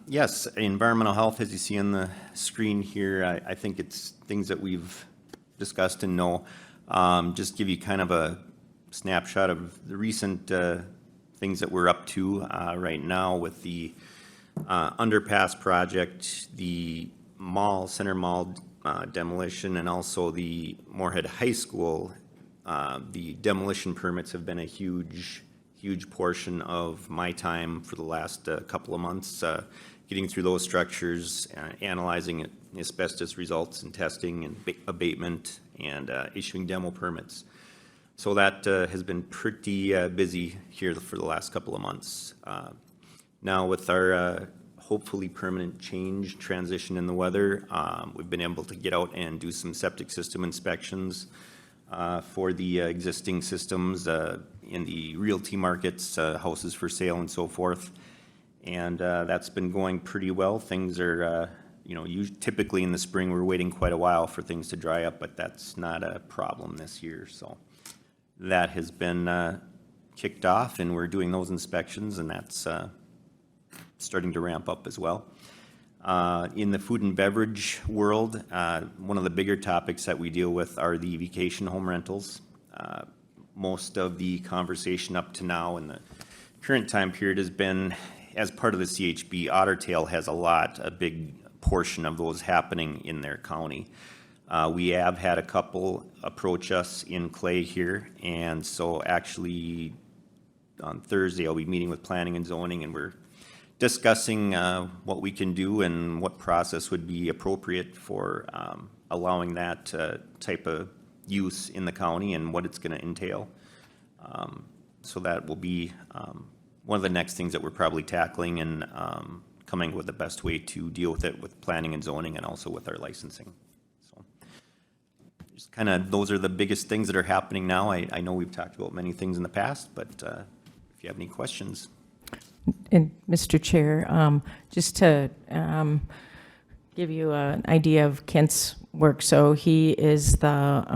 Yes, environmental health, as you see on the screen here, I think it's things that we've discussed and know. Just give you kind of a snapshot of the recent things that we're up to right now with the underpass project, the mall, Center Mall demolition, and also the Moorhead High School. The demolition permits have been a huge portion of my time for the last couple of months, getting through those structures, analyzing asbestos results and testing and abatement and issuing demo permits. So that has been pretty busy here for the last couple of months. Now with our hopefully permanent change, transition in the weather, we've been able to get out and do some septic system inspections for the existing systems in the realty markets, houses for sale and so forth. And that's been going pretty well. Things are, typically in the spring, we're waiting quite a while for things to dry up, but that's not a problem this year. So that has been kicked off, and we're doing those inspections, and that's starting to ramp up as well. In the food and beverage world, one of the bigger topics that we deal with are the vacation home rentals. Most of the conversation up to now in the current time period has been, as part of the CHB, Otter Tail has a big portion of those happening in their county. We have had a couple approach us in Clay here, and so actually on Thursday I'll be meeting with planning and zoning, and we're discussing what we can do and what process would be appropriate for allowing that type of use in the county and what it's going to entail. So that will be one of the next things that we're probably tackling and coming with the best way to deal with it with planning and zoning and also with our licensing. So just kind of those are the biggest things that are happening now. I know we've talked about many things in the past, but if you have any questions. And Mr. Chair, just to give you an idea of Kent's work, so he is the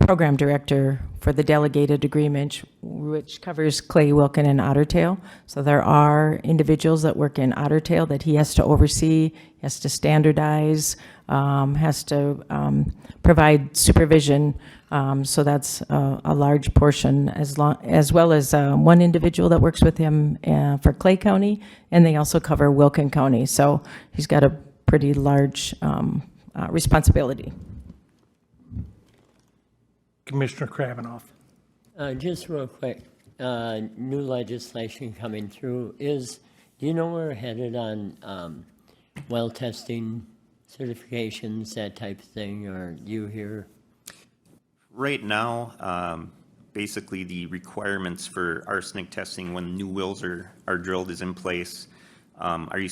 program director for the delegated agreement, which covers Clay, Wilkin, and Otter Tail. So there are individuals that work in Otter Tail that he has to oversee, has to standardize, has to provide supervision. So that's a large portion, as well as one individual that works with him for Clay County, and they also cover Wilkin County. So he's got a pretty large responsibility. Commissioner Kravinoff. Just real quick, new legislation coming through do you know where we're headed on well testing, certifications, that type of thing, or you hear? Right now, basically the requirements for arsenic testing when new wells are drilled is in place. Are you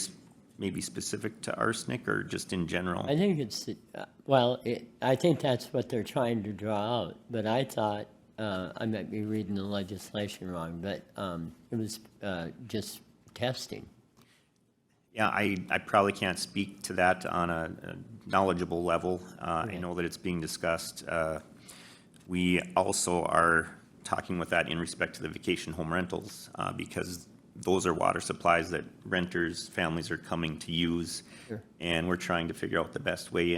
maybe specific to arsenic or just in general? I think it's, I think that's what they're trying to draw out, but I thought, I might be reading the legislation wrong, but it was just testing. Yeah, I probably can't speak to that on a knowledgeable level. I know that it's being discussed. We also are talking with that in respect to the vacation home rentals because those are water supplies that renters, families are coming to use. Sure. And we're trying to figure out the best way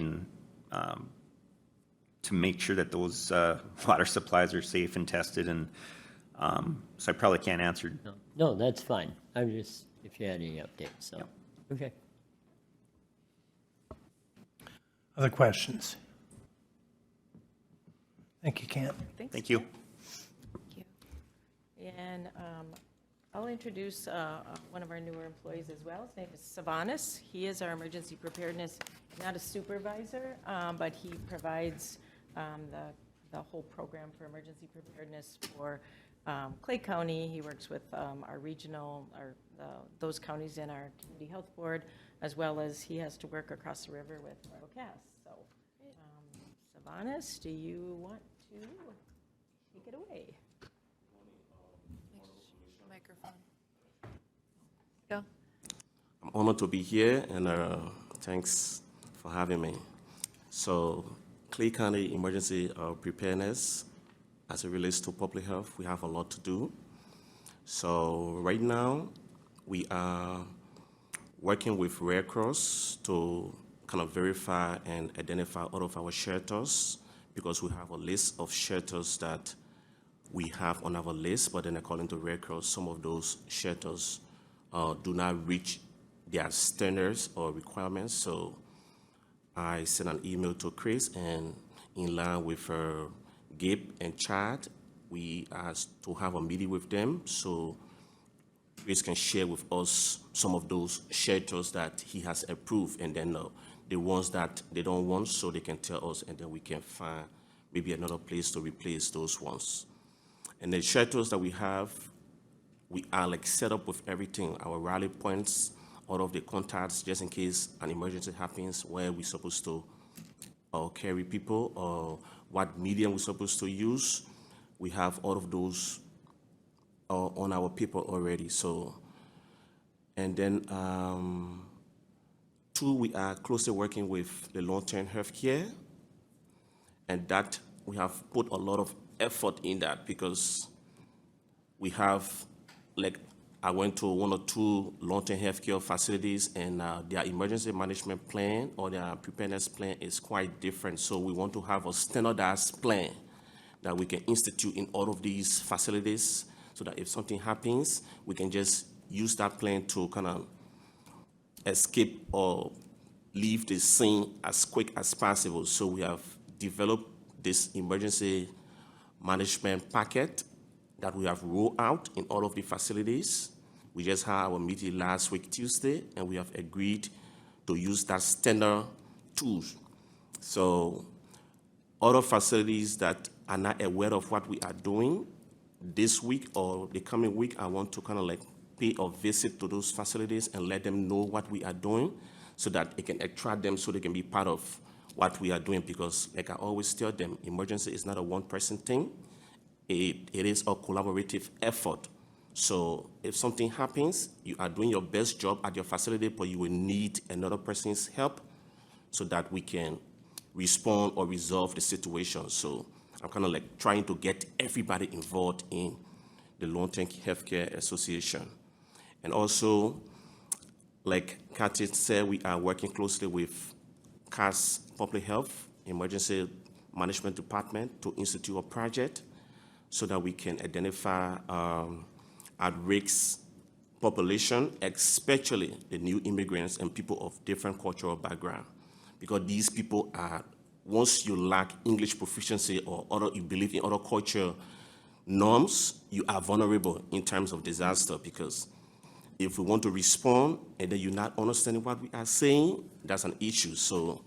to make sure that those water supplies are safe and tested. And so I probably can't answer. No, that's fine. I'm just, if you had any updates, so, Yep. Okay. Other questions? Thank you, Kent. Thank you. And I'll introduce one of our newer employees as well. His name is Savanas. He is our emergency preparedness, not a supervisor, but he provides the whole program for emergency preparedness for Clay County. He works with our regional, those counties in our community health board, as well as he has to work across the river with Cass. So, Savanas, do you want to take it away? Microphone. Go. I'm honored to be here, and thanks for having me. So, Clay County Emergency Preparedness, as it relates to public health, we have a lot to do. So, right now, we are working with Red Cross to kind of verify and identify all of our shelters, because we have a list of shelters that we have on our list, but then according to Red Cross, some of those shelters do not reach their standards or requirements. So I sent an email to Chris, and in line with Gabe and Chad, we asked to have a meeting with them so Chris can share with us some of those shelters that he has approved, and then the ones that they don't want, so they can tell us, and then we can find maybe another place to replace those ones. And the shelters that we have, we are like set up with everything, our rally points, all of the contacts, just in case an emergency happens, where we're supposed to carry people, or what medium we're supposed to use. We have all of those on our paper already. So, and then two, we are closely working with the long-term healthcare, and that we have put a lot of effort in that, because we have, like, I went to one or two long-term healthcare facilities, and their emergency management plan or their preparedness plan is quite different. So we want to have a standardized plan that we can institute in all of these facilities, so that if something happens, we can just use that plan to kind of escape or leave the scene as quick as possible. So we have developed this emergency management packet that we have rolled out in all of the facilities. We just had our meeting last week, Tuesday, and we have agreed to use that standard tools. So other facilities that are not aware of what we are doing, this week or the coming week, I want to kind of like pay a visit to those facilities and let them know what we are doing, so that it can attract them, so they can be part of what we are doing. Because like I always tell them, emergency is not a one-person thing. It is a collaborative effort. So if something happens, you are doing your best job at your facility, but you will need another person's help so that we can respond or resolve the situation. So I'm kind of like trying to get everybody involved in the Long-Term Healthcare Association. And also, like Kathy said, we are working closely with Cass Public Health Emergency Management Department to institute a project so that we can identify at-risk population, especially the new immigrants and people of different cultural background. Because these people are, once you lack English proficiency or you believe in other culture norms, you are vulnerable in terms of disaster. Because if we want to respond and then you're not understanding what we are saying, that's an issue. So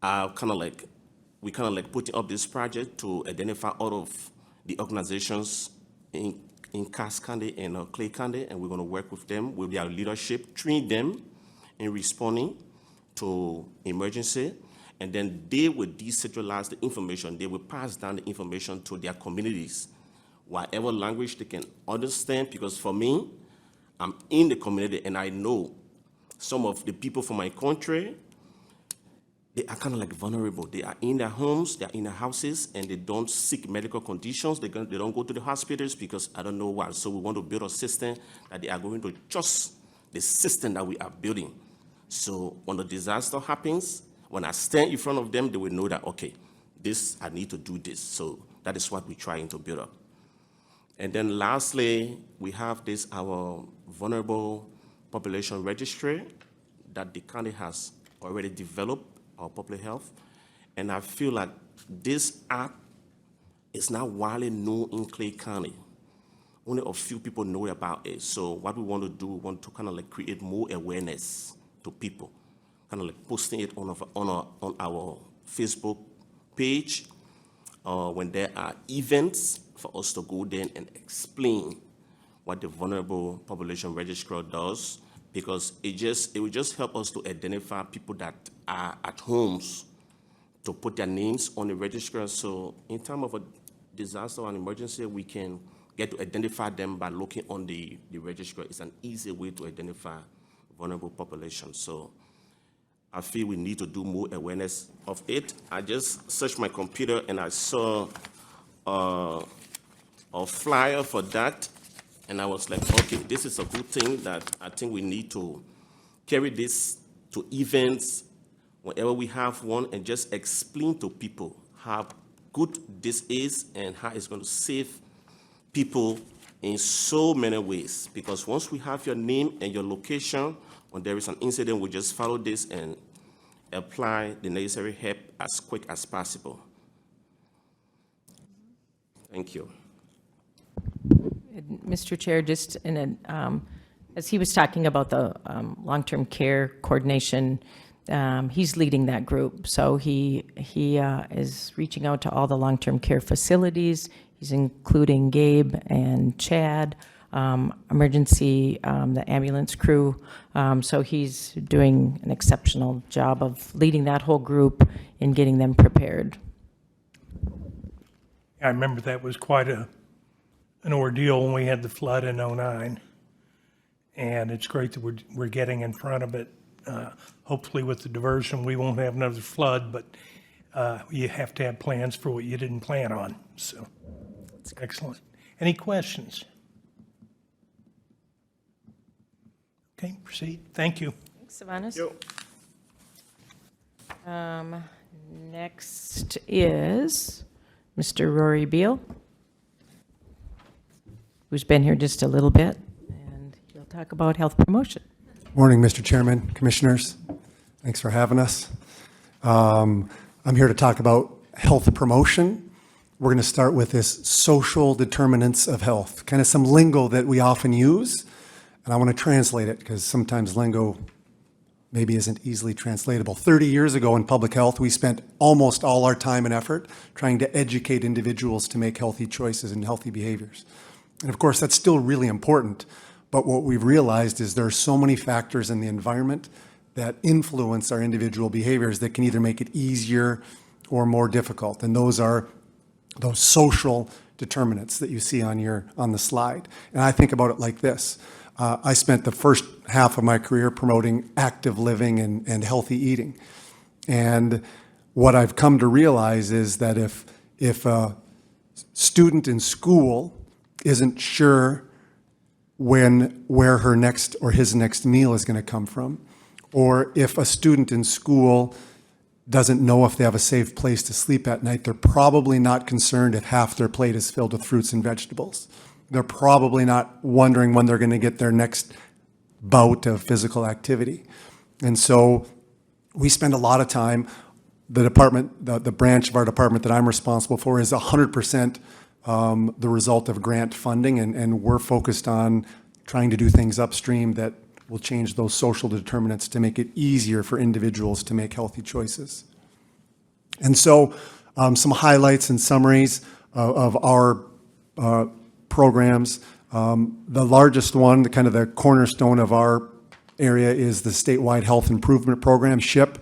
we're kind of like putting up this project to identify all of the organizations in Cass County and Clay County, and we're going to work with them, with their leadership, train them in responding to emergency, and then they will decentralize the information. They will pass down the information to their communities, whatever language they can understand. Because for me, I'm in the community, and I know some of the people from my country, they are kind of like vulnerable. They are in their homes, they are in their houses, and they don't seek medical conditions. They don't go to the hospitals because I don't know why. So we want to build a system that they are going to trust the system that we are building. So when the disaster happens, when I stand in front of them, they will know that, okay, I need to do this. So that is what we're trying to build up. And then lastly, we have our vulnerable population registry that the county has already developed, our public health. And I feel like this app is not widely known in Clay County. only a few people know about it. So what we want to do, we want to kind of like create more awareness to people, kind of like posting it on our Facebook page, when there are events, for us to go there and explain what the Vulnerable Population Registrar does, because it will just help us to identify people that are at homes, to put their names on the registrar. So in time of a disaster or an emergency, we can get to identify them by looking on the registrar. It's an easy way to identify vulnerable population. So I feel we need to do more awareness of it. I just searched my computer and I saw a flyer for that. And I was like, okay, this is a good thing that I think we need to carry this to events whenever we have one and just explain to people how good this is and how it's going to save people in so many ways. Because once we have your name and your location, when there is an incident, we just follow this and apply the necessary help as quick as possible. Thank you. Mr. Chair, just as he was talking about the long-term care coordination, he's leading that group. So he is reaching out to all the long-term care facilities. He's including Gabe and Chad, emergency, the ambulance crew. So he's doing an exceptional job of leading that whole group and getting them prepared. I remember that was quite an ordeal when we had the flood in '09. And it's great that we're getting in front of it. Hopefully with the diversion, we won't have another flood, but you have to have plans for what you didn't plan on. So it's excellent. Any questions? Okay, proceed. Thank you. Thanks, Savanas. Next is Mr. Rory Beal, who's been here just a little bit, and he'll talk about health promotion. Morning, Mr. Chairman, Commissioners. Thanks for having us. I'm here to talk about health promotion. We're going to start with this social determinants of health, kind of some lingo that we often use, and I want to translate it because sometimes lingo maybe isn't easily translatable. 30 years ago in public health, we spent almost all our time and effort trying to educate individuals to make healthy choices and healthy behaviors. And of course, that's still really important. But what we've realized is there are so many factors in the environment that influence our individual behaviors that can either make it easier or more difficult. And those are those social determinants that you see on the slide. And I think about it like this. I spent the first half of my career promoting active living and healthy eating. And what I've come to realize is that if a student in school isn't sure where her next or his next meal is going to come from, or if a student in school doesn't know if they have a safe place to sleep at night, they're probably not concerned if half their plate is filled with fruits and vegetables. They're probably not wondering when they're going to get their next bout of physical activity. And so we spend a lot of time, the department, the branch of our department that I'm responsible for is 100% the result of grant funding, and we're focused on trying to do things upstream that will change those social determinants to make it easier for individuals to make healthy choices. And so some highlights and summaries of our programs. The largest one, the kind of the cornerstone of our area, is the Statewide Health Improvement Program, SHIP.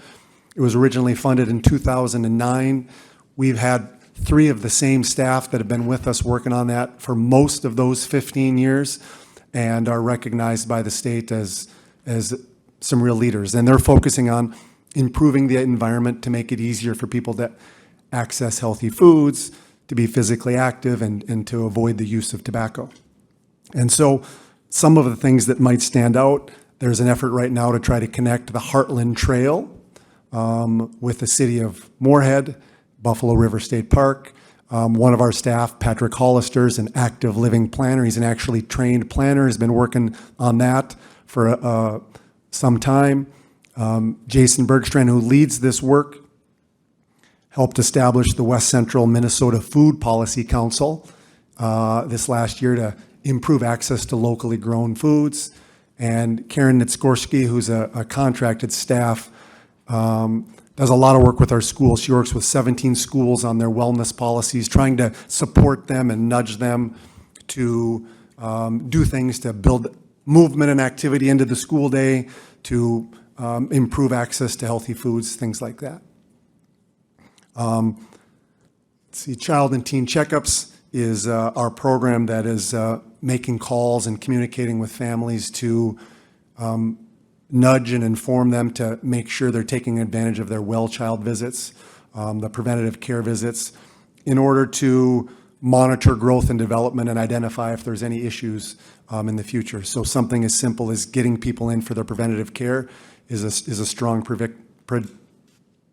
It was originally funded in 2009. We've had 3 of the same staff that have been with us working on that for most of those 15 years and are recognized by the state as some real leaders. And they're focusing on improving the environment to make it easier for people to access healthy foods, to be physically active, and to avoid the use of tobacco. And so some of the things that might stand out, there's an effort right now to try to connect the Heartland Trail with the city of Moorhead, Buffalo River State Park. One of our staff, Patrick Hollister, is an active living planner. He's an actually trained planner. He's been working on that for some time. Jason Bergstrand, who leads this work, helped establish the West Central Minnesota Food Policy Council this last year to improve access to locally grown foods. And Karen Nitskorsky, who's a contracted staff, does a lot of work with our schools. She works with 17 schools on their wellness policies, trying to support them and nudge them to do things to build movement and activity into the school day, to improve access to healthy foods, things like that. Let's see, Child and Teen Checkups is our program that is making calls and communicating with families to nudge and inform them to make sure they're taking advantage of their well child visits, the preventative care visits, in order to monitor growth and development and identify if there's any issues in the future. So something as simple as getting people in for their preventative care is a strong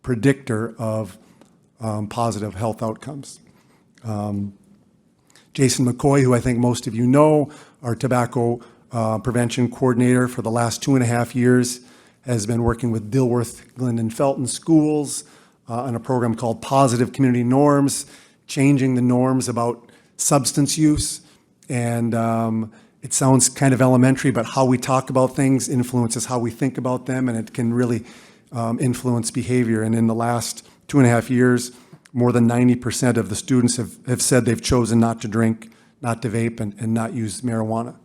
predictor of positive health outcomes. Jason McCoy, who I think most of you know, our tobacco prevention coordinator for the last 2.5 years, has been working with Dilworth, Glendon Felton schools on a program called Positive Community Norms, changing the norms about substance use. And it sounds kind of elementary, but how we talk about things influences how we think about them, and it can really influence behavior. And in the last 2.5 years, more than 90% of the students have said they've chosen not to drink, not to vape, and not use marijuana,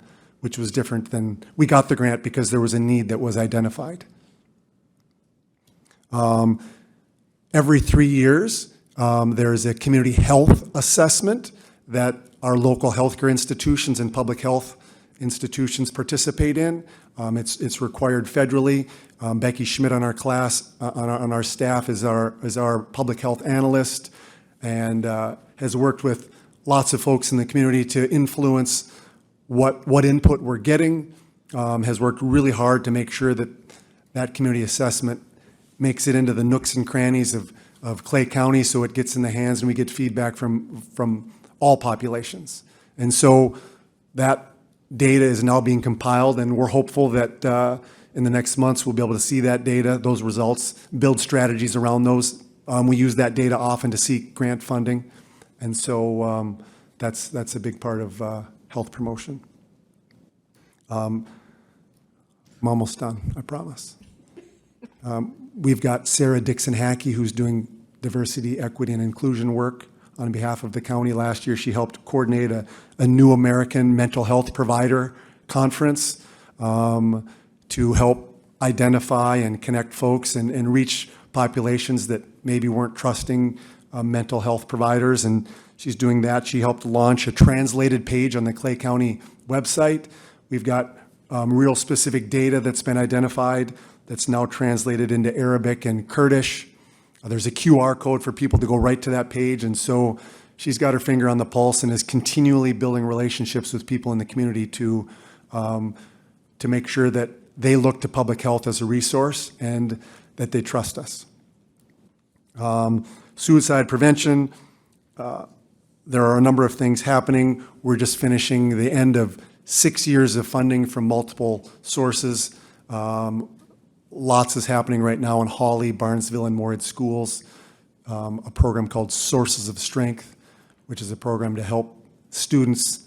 which was different than, we got the grant because there was a need that was identified. Every 3 years, there is a community health assessment that our local healthcare institutions and public health institutions participate in. It's required federally. Becky Schmidt on our class, on our staff is our public health analyst, and has worked with lots of folks in the community to influence what input we're getting, has worked really hard to make sure that that community assessment makes it into the nooks and crannies of Clay County, so it gets in the hands and we get feedback from all populations. And so that data is now being compiled, and we're hopeful that in the next months we'll be able to see that data, those results, build strategies around those. We use that data often to seek grant funding, and so that's a big part of health promotion. I'm almost done, I promise. We've got Sarah Dixon-Hackey, who's doing diversity, equity, and inclusion work on behalf of the county. Last year, she helped coordinate a New American Mental Health Provider Conference to help identify and connect folks and reach populations that maybe weren't trusting mental health providers, and she's doing that. She helped launch a translated page on the Clay County website. We've got real specific data that's been identified that's now translated into Arabic and Kurdish. There's a QR code for people to go right to that page, and so she's got her finger on the pulse and is continually building relationships with people in the community to make sure that they look to public health as a resource and that they trust us. Suicide prevention, there are a number of things happening. We're just finishing the end of 6 years of funding from multiple sources. Lots is happening right now in Hawley, Barnesville, and Morehead schools. A program called Sources of Strength, which is a program to help students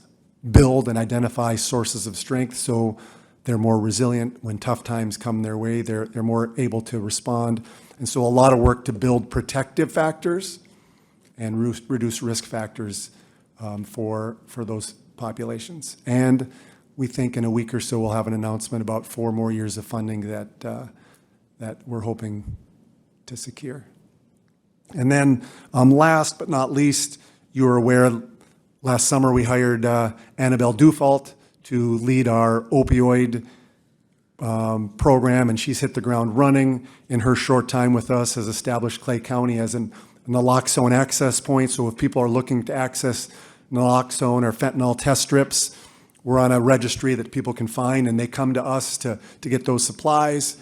build and identify sources of strength so they're more resilient when tough times come their way. They're more able to respond. And so a lot of work to build protective factors and reduce risk factors for those populations. And we think in a week or so we'll have an announcement about 4 more years of funding that we're hoping to secure. And then last but not least, you are aware last summer we hired Annabelle Dufault to lead our opioid program, and she's hit the ground running. In her short time with us, has established Clay County as an naloxone access point. So if people are looking to access naloxone or fentanyl test strips, we're on a registry that people can find, and they come to us to get those supplies.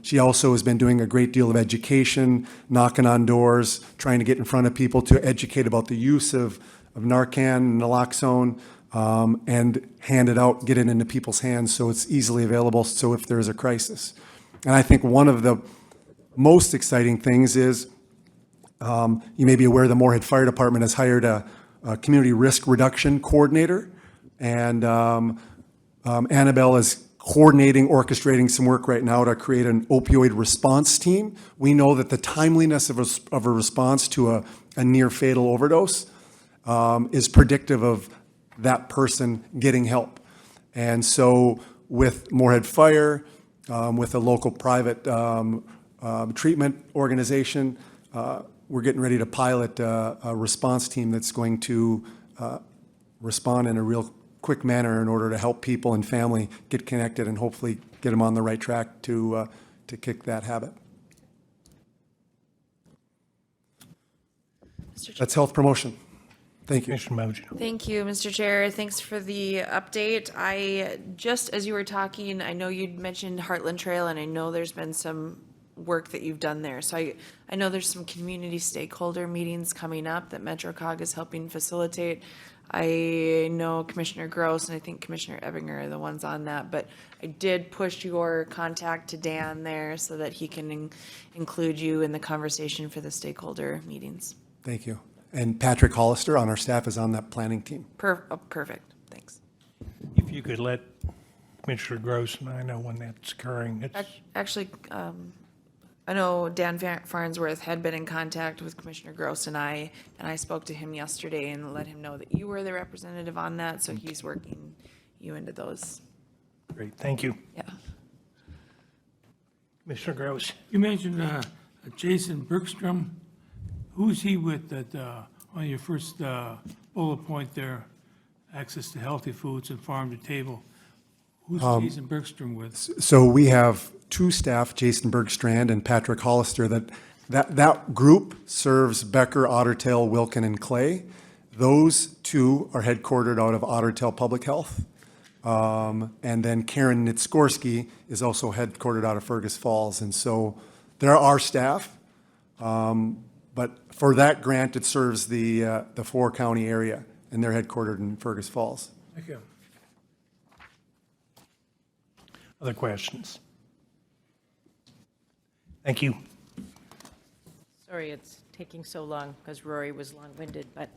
She also has been doing a great deal of education, knocking on doors, trying to get in front of people to educate about the use of Narcan, naloxone, and hand it out, get it into people's hands so it's easily available so if there is a crisis. And I think one of the most exciting things is, you may be aware the Morehead Fire Department has hired a community risk reduction coordinator, And Annabelle is coordinating, orchestrating some work right now to create an opioid response team. We know that the timeliness of a response to a near fatal overdose is predictive of that person getting help. And so with Moorhead Fire, with a local private treatment organization, we're getting ready to pilot a response team that's going to respond in a real quick manner in order to help people and family get connected and hopefully get them on the right track to kick that habit. That's health promotion. Thank you. Thank you, Mr. Chair. Thanks for the update. Just as you were talking, I know you'd mentioned Heartland Trail, and I know there's been some work that you've done there. So I know there's some community stakeholder meetings coming up that MetroCog is helping facilitate. I know Commissioner Gross and I think Commissioner Ebinger are the ones on that, but I did push your contact to Dan there so that he can include you in the conversation for the stakeholder meetings. Thank you. And Patrick Hollister on our staff is on that planning team. Perfect. Thanks. If you could let Commissioner Gross and I know when that's occurring. Actually, I know Dan Farnsworth had been in contact with Commissioner Gross and I spoke to him yesterday and let him know that you were the representative on that, so he's working you into those. Great, thank you. Yeah. Commissioner Gross. You mentioned Jason Bergstrom. Who's he with that, on your first bullet point there, access to healthy foods and farm to table? Who's Jason Bergstrom with? So we have two staff, Jason Bergstrand and Patrick Hollister, that group serves Becker, Ottertail, Wilkin, and Clay. Those two are headquartered out of Ottertail Public Health. And then Karen Nitskorsky is also headquartered out of Fergus Falls. And so there are staff, but for that grant, it serves the four-county area, and they're headquartered in Fergus Falls. Thank you. Other questions? Thank you. Sorry it's taking so long because Rory was long-winded, but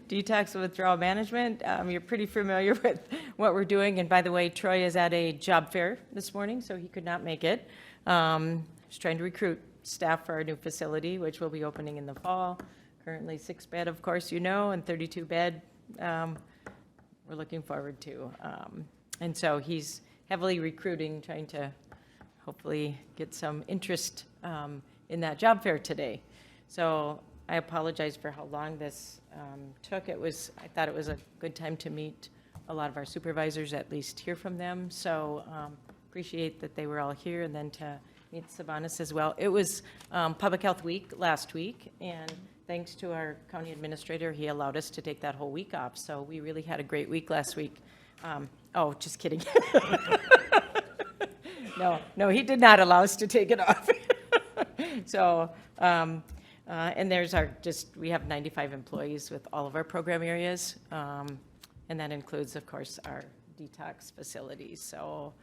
detox and withdrawal management, you're pretty familiar with what we're doing. And by the way, Troy is at a job fair this morning, so he could not make it. Just trying to recruit staff for our new facility, which will be opening in the fall. Currently 6-bed, of course, you know, and 32-bed. We're looking forward to. And so he's heavily recruiting, trying to hopefully get some interest in that job fair today. So I apologize for how long this took. I thought it was a good time to meet a lot of our supervisors, at least hear from them. So appreciate that they were all here, and then to meet Savanas as well. It was Public Health Week last week, and thanks to our county administrator, he allowed us to take that whole week off. So we really had a great week last week. Oh, just kidding. No, he did not allow us to take it off. So, and we have 95 employees with all of our program areas. And that includes, of course, our detox facilities. So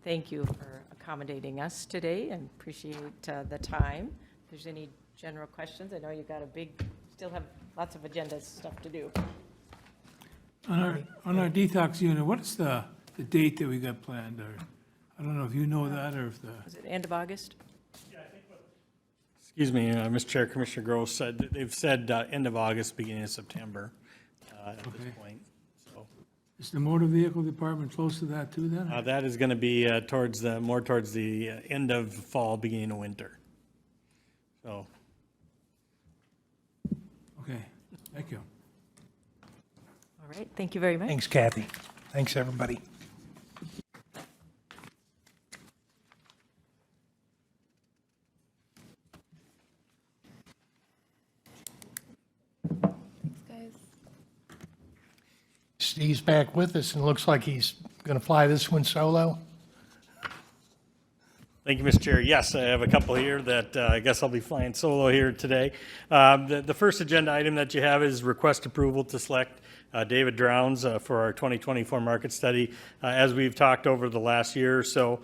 thank you for accommodating us today and appreciate the time. If there's any general questions, I know you got still have lots of agenda stuff to do. On our detox unit, what is the date that we got planned? Or I don't know if you know that or if Is it end of August? Excuse me, Mr. Chair, Commissioner Gross, they've said end of August, beginning of September at this point. So Is the motor vehicle department close to that too then? that is going to be more towards the end of fall, beginning of winter. So. Okay, thank you. All right, thank you very much. Thanks, Kathy. Thanks, everybody. Steve's back with us and looks like he's going to fly this one solo. Thank you, Mr. Chair. Yes, I have a couple here that I guess I'll be flying solo here today. The first agenda item that you have is request approval to select David Drowns for our 2024 market study. As we've talked over the last year or so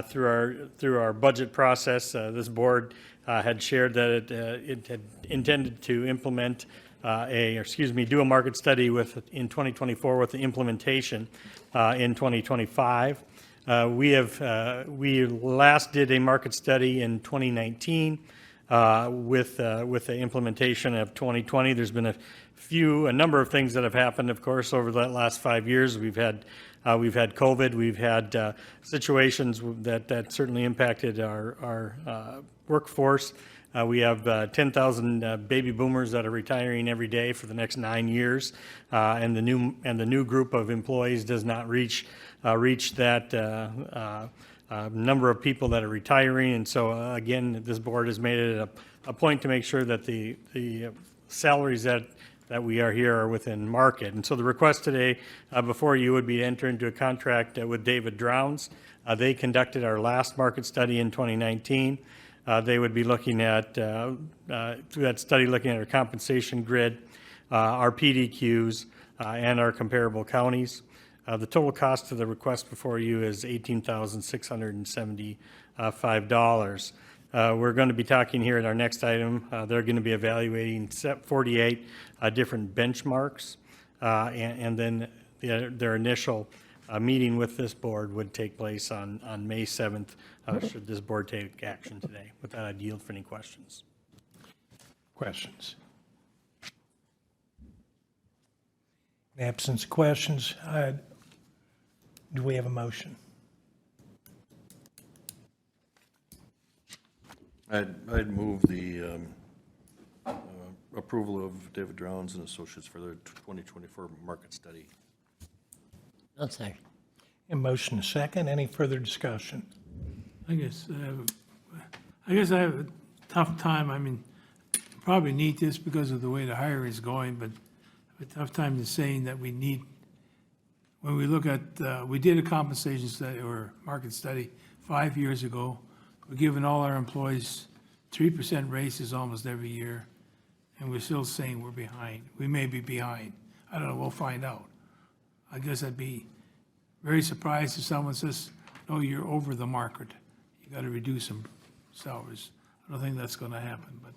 through our budget process, this board had shared that it had intended to implement do a market study in 2024 with the implementation in 2025. We last did a market study in 2019 with the implementation of 2020. There's been a number of things that have happened, of course, over the last 5 years. We've had COVID, we've had situations that certainly impacted our workforce. We have 10,000 baby boomers that are retiring every day for the next 9 years, and the new group of employees does not reach that number of people that are retiring. And so again, this board has made it a point to make sure that the salaries that we are here are within market. And so the request today before you would be to enter into a contract with David Drowns. They conducted our last market study in 2019. They would be looking at, through that study, looking at our compensation grid, our PDQs, and our comparable counties. The total cost of the request before you is $18,675. We're going to be talking here at our next item. They're going to be evaluating 48 different benchmarks, and then their initial meeting with this board would take place on May 7th, should this board take action today. With that, I'd yield for any questions. Questions? In absence of questions, do we have a motion? I'd move the approval of David Drowns and Associates for the 2024 market study. I'll second. A motion, a second. Any further discussion? I guess I have a tough time. I mean, probably need this because of the way the hiring is going, but I have a tough time in saying that we need, when we look at, we did a compensation study or market study 5 years ago. We're giving all our employees 3% raises almost every year, and we're still saying we're behind. We may be behind. I don't know, we'll find out. I guess I'd be very surprised if someone says, no, you're over the market. You got to reduce some salaries. I don't think that's going to happen, but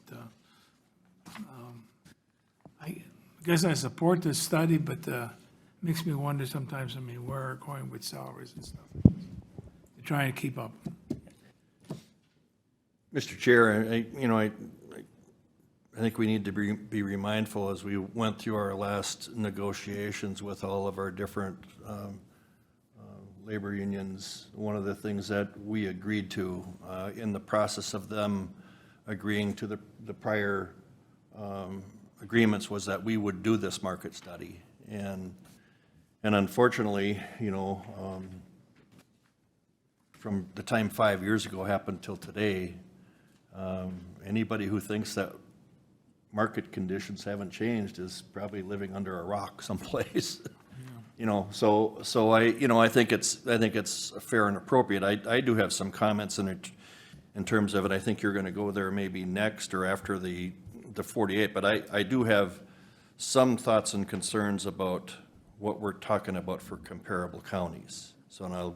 I guess I support this study, but makes me wonder sometimes, I mean, where we're going with salaries and stuff. They're trying to keep up. Mr. Chair, I think we need to be mindful as we went through our last negotiations with all of our different labor unions. One of the things that we agreed to in the process of them agreeing to the prior agreements was that we would do this market study. And unfortunately, from the time 5 years ago happened till today, anybody who thinks that market conditions haven't changed is probably living under a rock someplace. So I think it's fair and appropriate. I do have some comments in terms of it. I think you're going to go there maybe next or after the 48, but I do have some thoughts and concerns about what we're talking about for comparable counties. So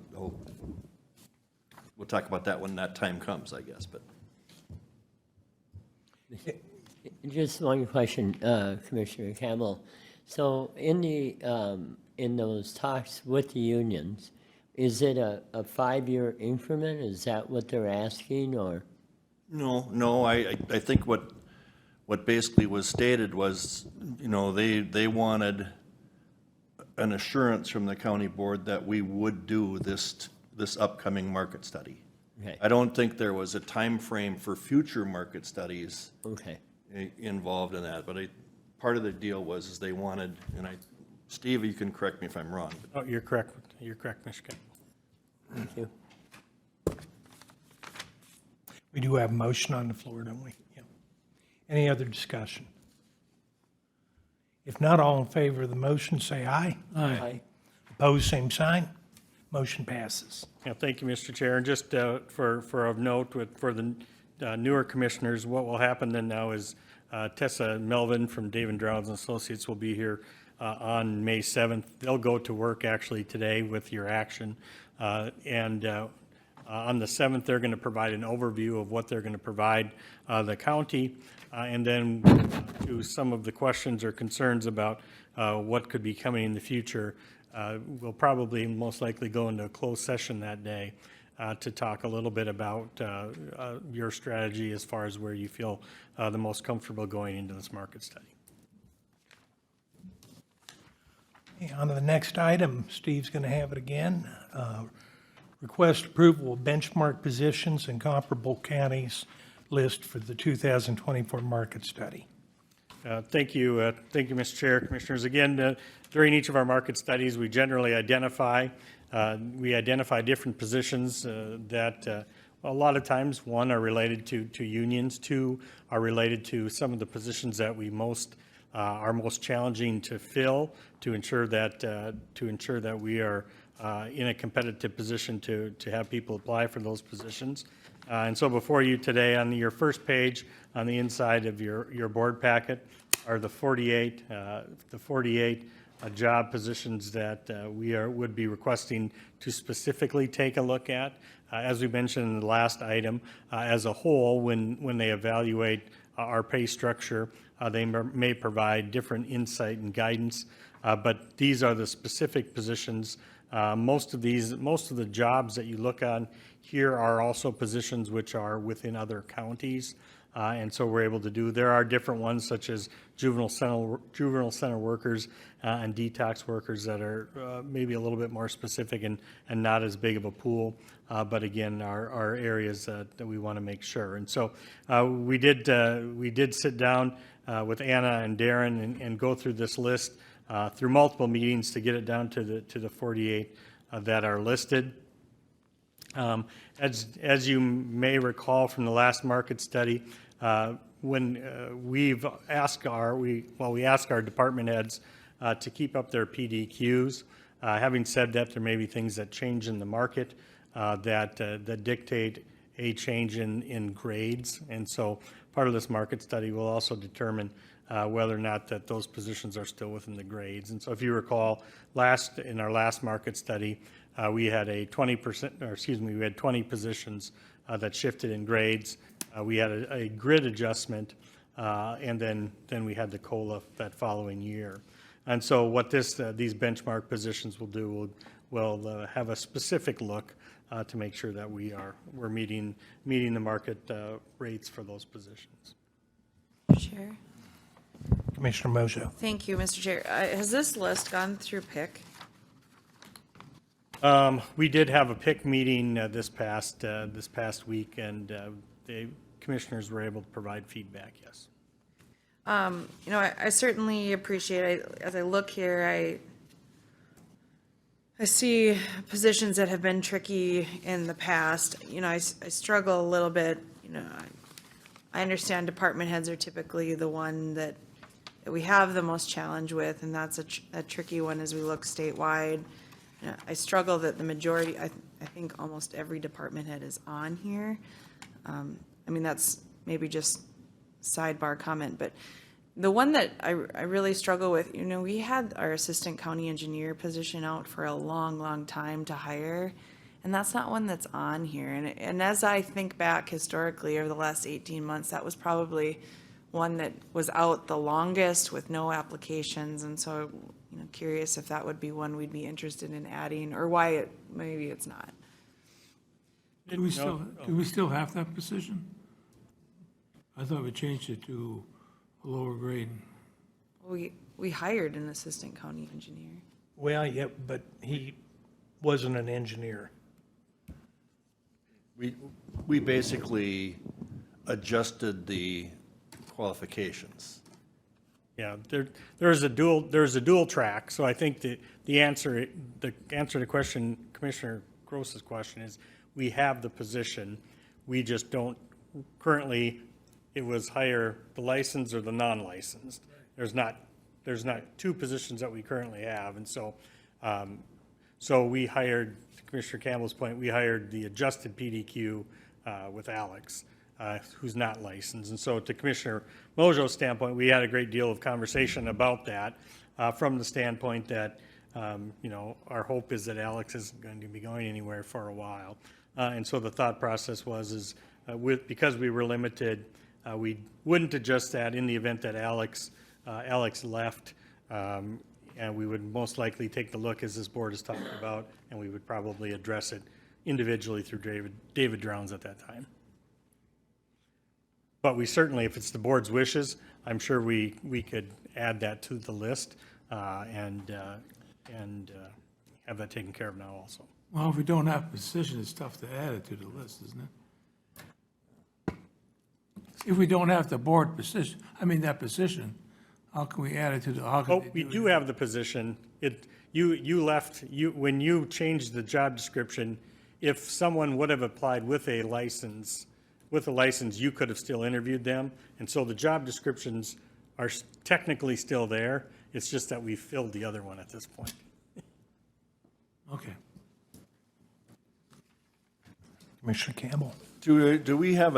we'll talk about that when that time comes, I guess. But Just one question, Commissioner Campbell. So in those talks with the unions, is it a 5-year increment? Is that what they're asking, or? No. I think what basically was stated was, they wanted an assurance from the county board that we would do this upcoming market study. Okay. I don't think there was a time frame for future market studies. Okay. Involved in that, but part of the deal was they wanted, and Steve, you can correct me if I'm wrong. Oh, you're correct. You're correct, Mr. Campbell. Thank you. We do have a motion on the floor, don't we? Yep. Any other discussion? If not, all in favor of the motion, say aye. Aye. Opposed, same sign. Motion passes. Yeah, thank you, Mr. Chair. And just for a note for the newer commissioners, what will happen then now is Tessa Melvin from David Drowns and Associates will be here on May 7th. They'll go to work actually today with your action. And On the 7th, they're going to provide an overview of what they're going to provide the county, and then to some of the questions or concerns about what could be coming in the future. We'll probably most likely go into a closed session that day to talk a little bit about your strategy as far as where you feel the most comfortable going into this market study. Okay, on to the next item. Steve's going to have it again. Request approval of benchmark positions in comparable counties list for the 2024 market study. Thank you, Mr. Chair, Commissioners. Again, during each of our market studies, we generally identify different positions that a lot of times, one, are related to unions, two, are related to some of the positions that we are most challenging to fill to ensure that we are in a competitive position to have people apply for those positions. And so before you today, on your first page, on the inside of your board packet, are the 48 job positions that we would be requesting to specifically take a look at. As we mentioned in the last item, as a whole, when they evaluate our pay structure, they may provide different insight and guidance, but these are the specific positions. Most of the jobs that you look on here are also positions which are within other counties, and so we're able to do. There are different ones such as juvenile center workers and detox workers that are maybe a little bit more specific and not as big of a pool, but again are areas that we want to make sure. And so we did sit down with Anna and Darren and go through this list through multiple meetings to get it down to the 48 that are listed. As you may recall from the last market study, when we ask our department heads to keep up their PDQs. Having said that, there may be things that change in the market that dictate a change in grades, and so part of this market study will also determine whether or not that those positions are still within the grades. And so if you recall, in our last market study, we had 20 positions that shifted in grades. We had a grid adjustment, and then we had the COLA that following year. And so what these benchmark positions will do, will have a specific look to make sure that we're meeting the market rates for those positions. Chair. Commissioner Mojo. Thank you, Mr. Chair. Has this list gone through PIC? We did have a PIC meeting this past week, and the commissioners were able to provide feedback, yes. I certainly appreciate it. As I look here, I see positions that have been tricky in the past. I struggle a little bit. I understand department heads are typically the one that we have the most challenge with, and that's a tricky one as we look statewide. I struggle that the majority, I think almost every department head is on here. That's maybe just sidebar comment, but the one that I really struggle with, we had our assistant county engineer position out for a long, long time to hire, and that's not one that's on here. And as I think back historically over the last 18 months, that was probably one that was out the longest with no applications, and so curious if that would be one we'd be interested in adding, or why maybe it's not. Do we still have that position? I thought we changed it to a lower grade. We hired an assistant county engineer. Well, yeah, but he wasn't an engineer. We basically adjusted the qualifications. Yeah, there's a dual track. So I think the answer to the question, Commissioner Gross's question, is we have the position. We just don't currently. It was hire the licensed or the non-licensed. There's not two positions that we currently have, and so we hired, to Commissioner Campbell's point, we hired the adjusted PDQ with Alex, who's not licensed. And so to Commissioner Mojo's standpoint, we had a great deal of conversation about that from the standpoint that, our hope is that Alex isn't going to be going anywhere for a while. And so the thought process was, because we were limited, we wouldn't adjust that in the event that Alex left. And we would most likely take the look, as this board has talked about, and we would probably address it individually through David Drowns at that time. But we certainly, if it's the board's wishes, I'm sure we could add that to the list and have that taken care of now also. Well, if we don't have a position, it's tough to add it to the list, isn't it? If we don't have the board position, that position, how can we add it to the, how can Oh, they we do do it? have the position. When you changed the job description, if someone would have applied with a license, you could have still interviewed them. And so the job descriptions are technically still there. It's just that we filled the other one at this point. Okay. Commissioner Campbell. Do we have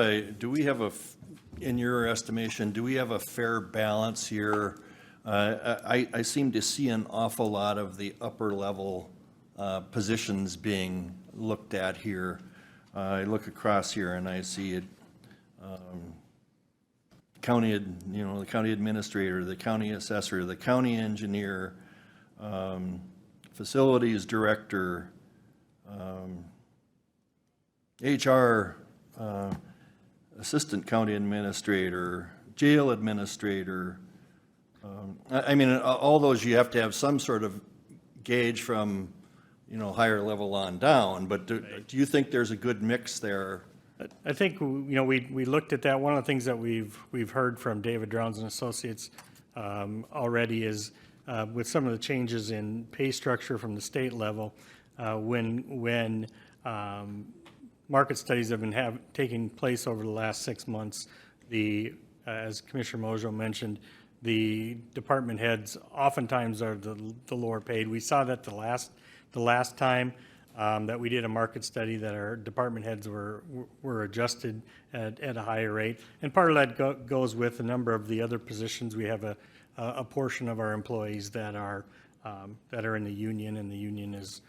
in your estimation, do we have a fair balance here? I seem to see an awful lot of the upper level positions being looked at here. I look across here and I see it, the county administrator, the county assessor, the county engineer, facilities director, HR, assistant county administrator, jail administrator. All those you have to have some sort of gauge from, higher level on down, but do you think there's a good mix there? I think, we looked at that. One of the things that we've heard from David Drowns and Associates already is with some of the changes in pay structure from the state level, when market studies have been taking place over the last 6 months, as Commissioner Mojo mentioned, the department heads oftentimes are the lower paid. We saw that the last time that we did a market study, that our department heads were adjusted at a higher rate. And part of that goes with a number of the other positions. We have a portion of our employees that are in the union, and the union is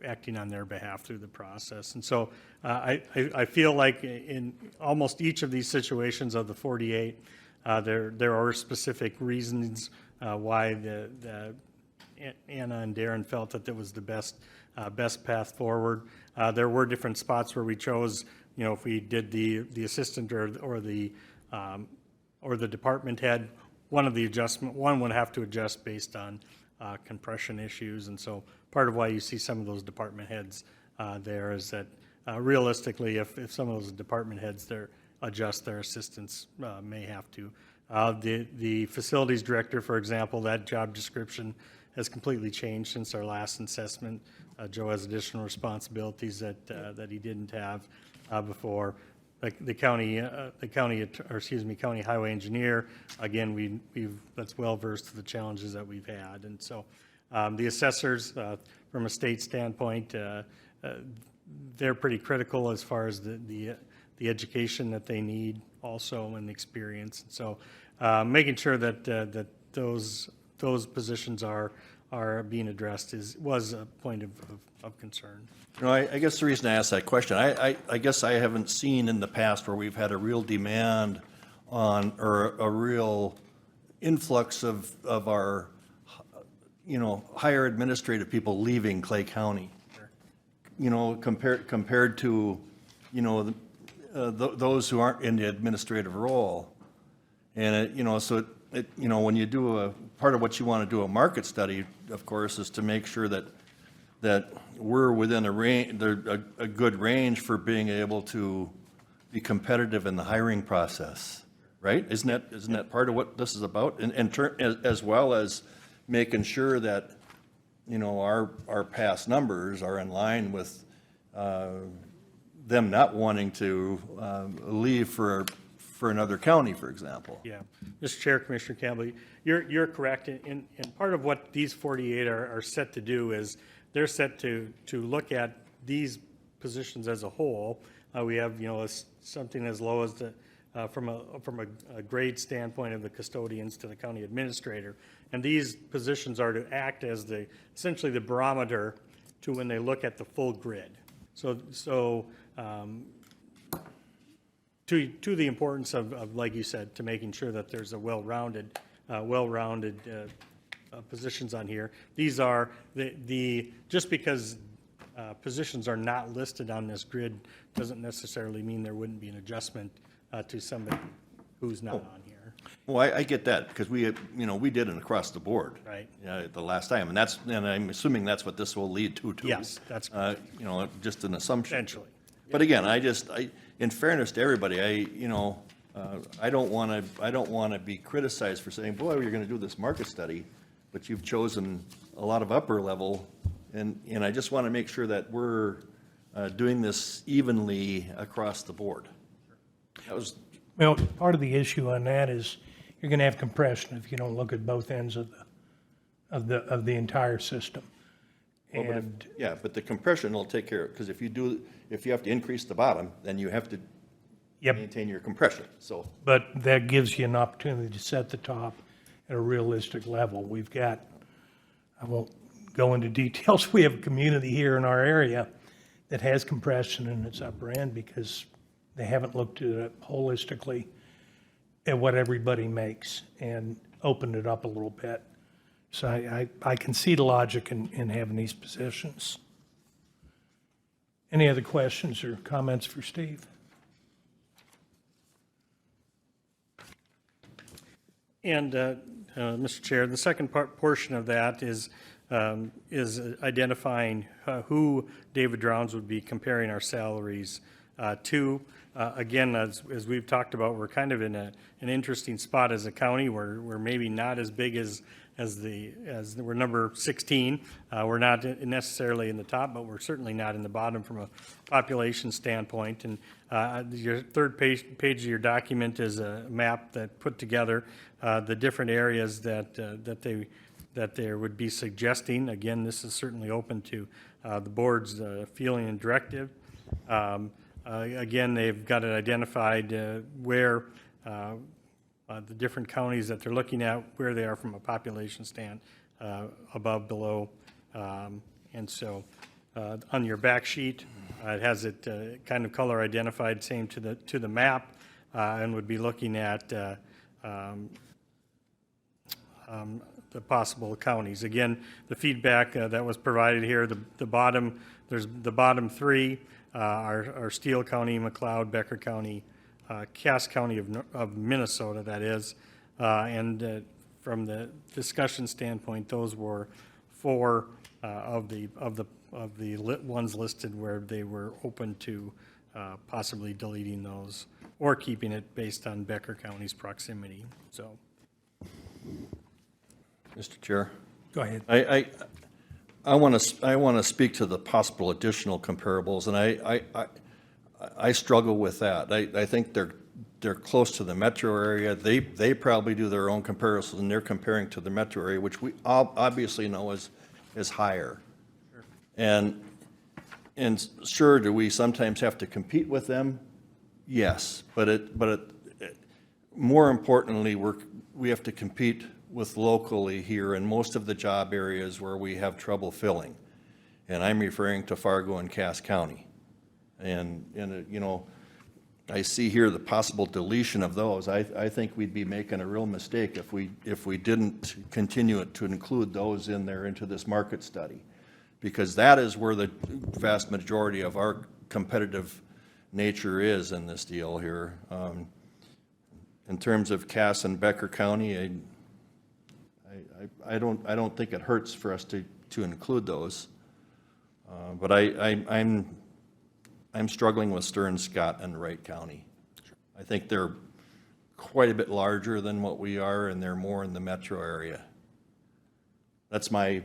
acting on their behalf through the process. And so I feel like in almost each of these situations of the 48, there are specific reasons why Anna and Darren felt that that was the best path forward. There were different spots where we chose, if we did the assistant or the department head, one would have to adjust based on compression issues. And so part of why you see some of those department heads there is that realistically, if some of those department heads adjust, their assistants may have to. The facilities director, for example, that job description has completely changed since our last assessment. Joe has additional responsibilities that he didn't have before. Like the county highway engineer, again, that's well versed to the challenges that we've had. And so the assessors, from a state standpoint, they're pretty critical as far as the education that they need also, and the experience. And so making sure that those positions are being addressed was a point of concern. I guess the reason I asked that question, I guess I haven't seen in the past where we've had a real demand on, or a real influx of our, higher administrative people leaving Clay County. Compared to, those who aren't in the administrative role. And when you do part of what you want to do a market study, of course, is to make sure that we're within a good range for being able to be competitive in the hiring process, right? Isn't that part of what this is about? As well as making sure that, our past numbers are in line with them not wanting to leave for another county, for example. Yeah, Mr. Chair, Commissioner Campbell, you're correct. And part of what these 48 are set to do is they're set to look at these positions as a whole. We have, something as low as from a grade standpoint of the custodians to the county administrator. And these positions are to act as essentially the barometer to when they look at the full grid. So to the importance of, like you said, to making sure that there's a well-rounded positions on here. These are just because positions are not listed on this grid doesn't necessarily mean there wouldn't be an adjustment to somebody who's not on here. Well, I get that, because we did it across the board. Right. The last time, and I'm assuming that's what this will lead to, too. Yes, that's correct. Just an assumption. Potentially. But again, in fairness to everybody, I don't want to be criticized for saying, boy, you're going to do this market study, but you've chosen a lot of upper level, and I just want to make sure that we're doing this evenly across the board. That was. Well, part of the issue on that is you're going to have compression if you don't look at both ends of the entire system. Well, And but the compression will take care of it, because if you have to increase the bottom, then you have to maintain your compression, so. But that gives you an opportunity to set the top at a realistic level. We've got, I won't go into details, we have a community here in our area that has compression in its upper end because they haven't looked at it holistically at what everybody makes and opened it up a little bit. So I can see the logic in having these positions. Any other questions or comments for Steve? And, Mr. Chair, the second portion of that is identifying who David Drowns would be comparing our salaries to. Again, as we've talked about, we're kind of in an interesting spot as a county. We're maybe not as big as we're number 16. We're not necessarily in the top, but we're certainly not in the bottom from a population standpoint. And your third page of your document is a map that put together the different areas that they would be suggesting. Again, this is certainly open to the board's feeling and directive. Again, they've got it identified where the different counties that they're looking at, where they are from a population stand, above, below. And so on your back sheet, it has it kind of color identified, same to the map, and would be looking at the possible counties. Again, the feedback that was provided here, there's the bottom three are Steele County, McLeod, Becker County, Cass County of Minnesota, that is. And from the discussion standpoint, those were four of the ones listed where they were open to possibly deleting those or keeping it based on Becker County's proximity. So, Mr. Chair? Go ahead. I want to speak to the possible additional comparables, and I struggle with that. I think they're close to the metro area. They probably do their own comparisons, and they're comparing to the metro area, which we obviously know is higher. Sure. And sure, do we sometimes have to compete with them? Yes, but more importantly, we have to compete with locally here in most of the job areas where we have trouble filling. And I'm referring to Fargo and Cass County. And I see here the possible deletion of those. I think we'd be making a real mistake if we didn't continue to include those in there into this market study, because that is where the vast majority of our competitive nature is in this deal here. In terms of Cass and Becker County, I don't think it hurts for us to include those, but I'm struggling with Stern, Scott, and Wright County. I think they're quite a bit larger than what we are, and they're more in the metro area. That's my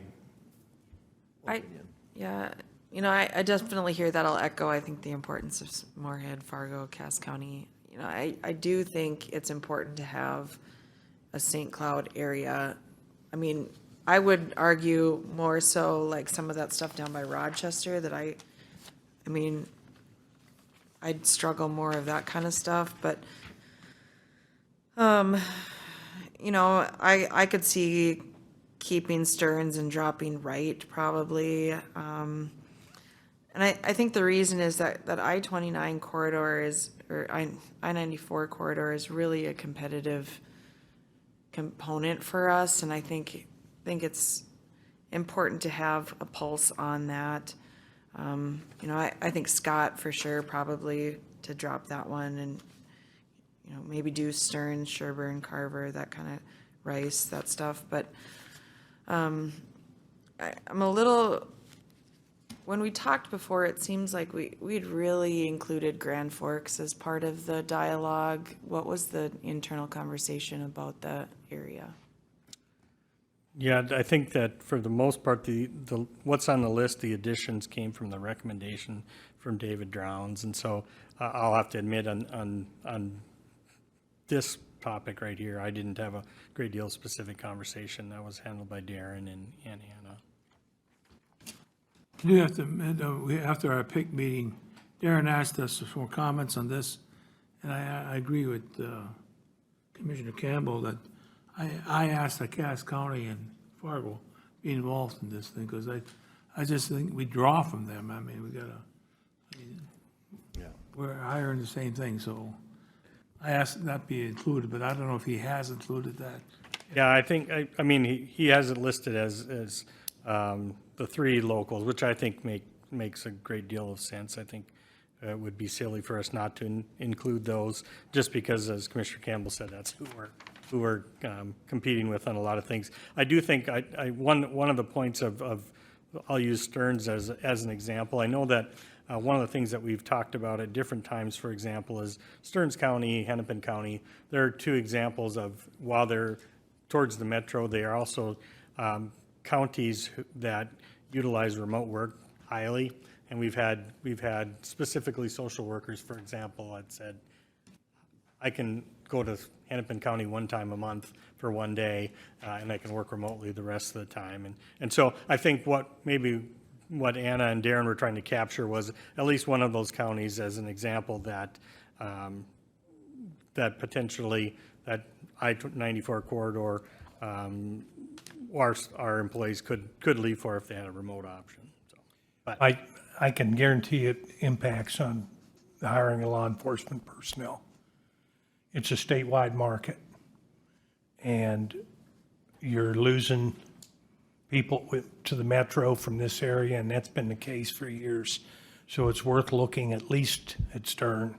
opinion. I definitely hear that. I'll echo, I think, the importance of Moorhead, Fargo, Cass County. I do think it's important to have a St. Cloud area. I mean, I would argue more so like some of that stuff down by Rochester that I'd struggle more of that kind of stuff, but, I could see keeping Stearns and dropping Wright probably. And And I think the reason is that I-29 corridor is, or I-94 corridor is really a competitive component for us, and I think it's important to have a pulse on that. You know, I think Scott for sure probably to drop that one, and, you know, maybe do Stearns, Sherburne, Carver, that kind of Rice, that stuff, but I'm a little, when we talked before, it seems like we'd really included Grand Forks as part of the dialogue. What was the internal conversation about that area? Yeah, I think that for the most part, the what's on the list, the additions came from the recommendation from David Drowns. And so I'll have to admit on this topic right here, I didn't have a great deal of specific conversation. That was handled by Darren and Hannah. You have to, after our PIC meeting, Darren asked us for comments on this, and I agree with Commissioner Campbell that I asked that Cass County and Fargo be involved in this thing, because I just think we draw from them. I mean, we're hiring the same thing, so I asked that be included, but I don't know if he has included that. Yeah, I think, I mean, he has it listed as the three locals, which I think makes a great deal of sense. I think it would be silly for us not to include those, just because, as Commissioner Campbell said, that's who we're competing with on a lot of things. I do think one of the points of I'll use Stearns as an example. I know that one of the things that we've talked about at different times, for example, is Stearns County, Hennepin County. There are two examples of, while they're towards the metro, they are also counties that utilize remote work highly. And we've had specifically social workers, for example, that said, I can go to Hennepin County one time a month for one day, and I can work remotely the rest of the time. And so I think what Anna and Darren were trying to capture was at least one of those counties as an example that that potentially that I-94 corridor our employees could leave for if they had a remote option. So, but I can guarantee it impacts on the hiring of law enforcement personnel. It's a statewide market, and you're losing people to the metro from this area, and that's been the case for years. So it's worth looking at least at Stern.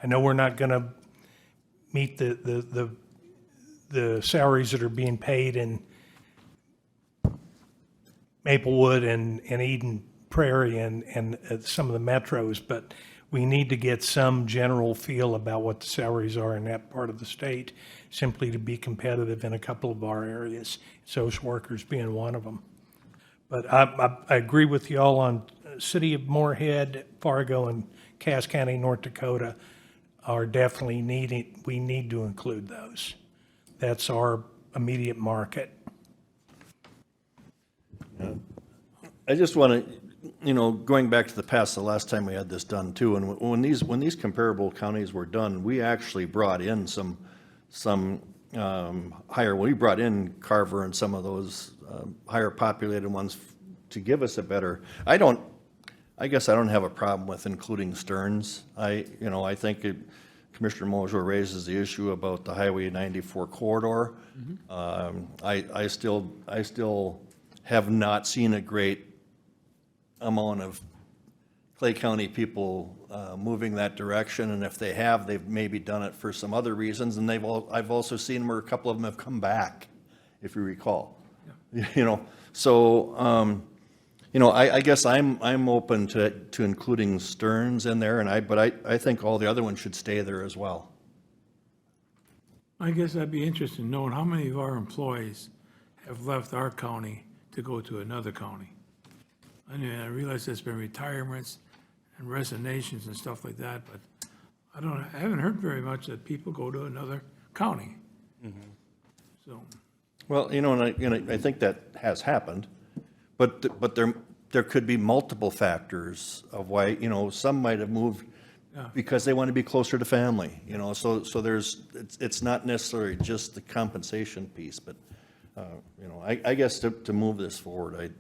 I know we're not going to meet the salaries that are being paid in Maplewood and Eden Prairie and some of the metros, but we need to get some general feel about what the salaries are in that part of the state, simply to be competitive in a couple of our areas, social workers being one of them. But I agree with you all on City of Moorhead, Fargo, and Cass County, North Dakota are definitely needed. We need to include those. That's our immediate market. I just want to, going back to the past, the last time we had this done too, and when these comparable counties were done, we actually brought in some higher, we brought in Carver and some of those higher populated ones to give us a better, I guess I don't have a problem with including Stearns. I think Commissioner Moser raises the issue about the Highway 94 corridor. I still have not seen a great amount of Clay County people moving that direction, and if they have, they've maybe done it for some other reasons, and I've also seen where a couple of them have come back, if you recall. Yeah. I guess I'm open to including Stearns in there, but I think all the other ones should stay there as well. I guess I'd be interested in knowing how many of our employees have left our county to go to another county. I mean, I realize there's been retirements and resignations and stuff like that, but I haven't heard very much that people go to another county. So. Well, and I think that has happened, but there could be multiple factors of why, some might have moved because they want to be closer to family, so it's not necessarily just the compensation piece, but I guess to move this forward,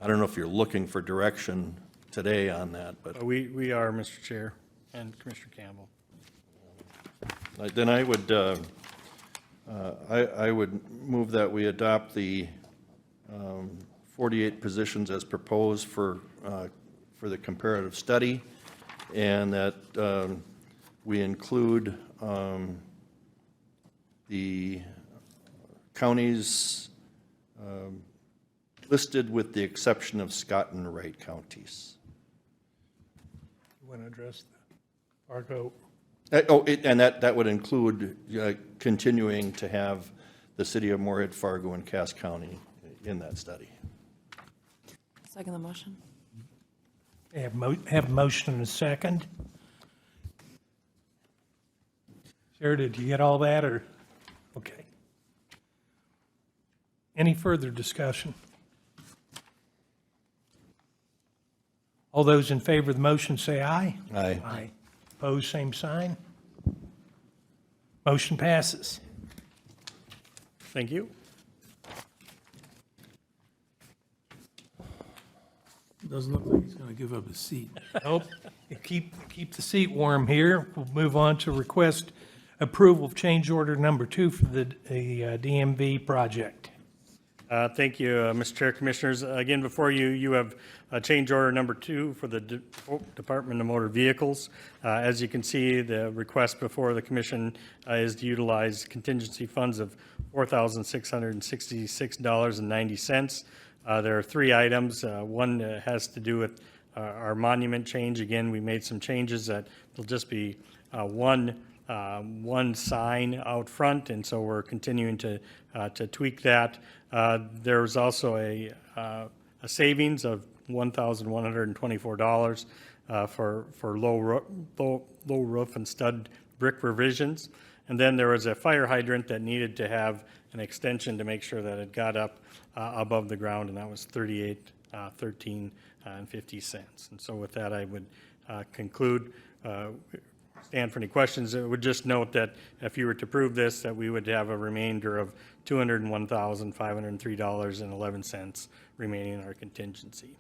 I don't know if you're looking for direction today on that, but We are, Mr. Chair, and Commissioner Campbell. then I would move that we adopt the 48 positions as proposed for the comparative study, and that we include the counties listed with the exception of Scott and Wright counties. You want to address the Fargo? And that would include continuing to have the city of Moorhead, Fargo, and Cass County in that study. Second the motion. Have a motion and a second. Sarah, did you get all that, or? Okay. Any further discussion? All those in favor of the motion say aye. Aye. Aye. Opposed, same sign. Motion passes. Thank you. Doesn't look like he's going to give up his seat. Nope. Keep the seat warm here. We'll move on to request approval of change order number 2 for the DMV project. Thank you, Mr. Chair, Commissioners. Again, before you, you have change order number 2 for the Department of Motor Vehicles. As you can see, the request before the Commission is to utilize contingency funds of $4,666.90. There are 3 items. One has to do with our monument change. Again, we made some changes that will just be one sign out front, and so we're continuing to tweak that. There's also a savings of $1,124 for low roof and stud brick revisions. And then there was a fire hydrant that needed to have an extension to make sure that it got up above the ground, and that was $38.13.50. And so with that, I would conclude. Stand for any questions. I would just note that if you were to approve this, that we would have a remainder of $201,503.11 remaining in our contingency.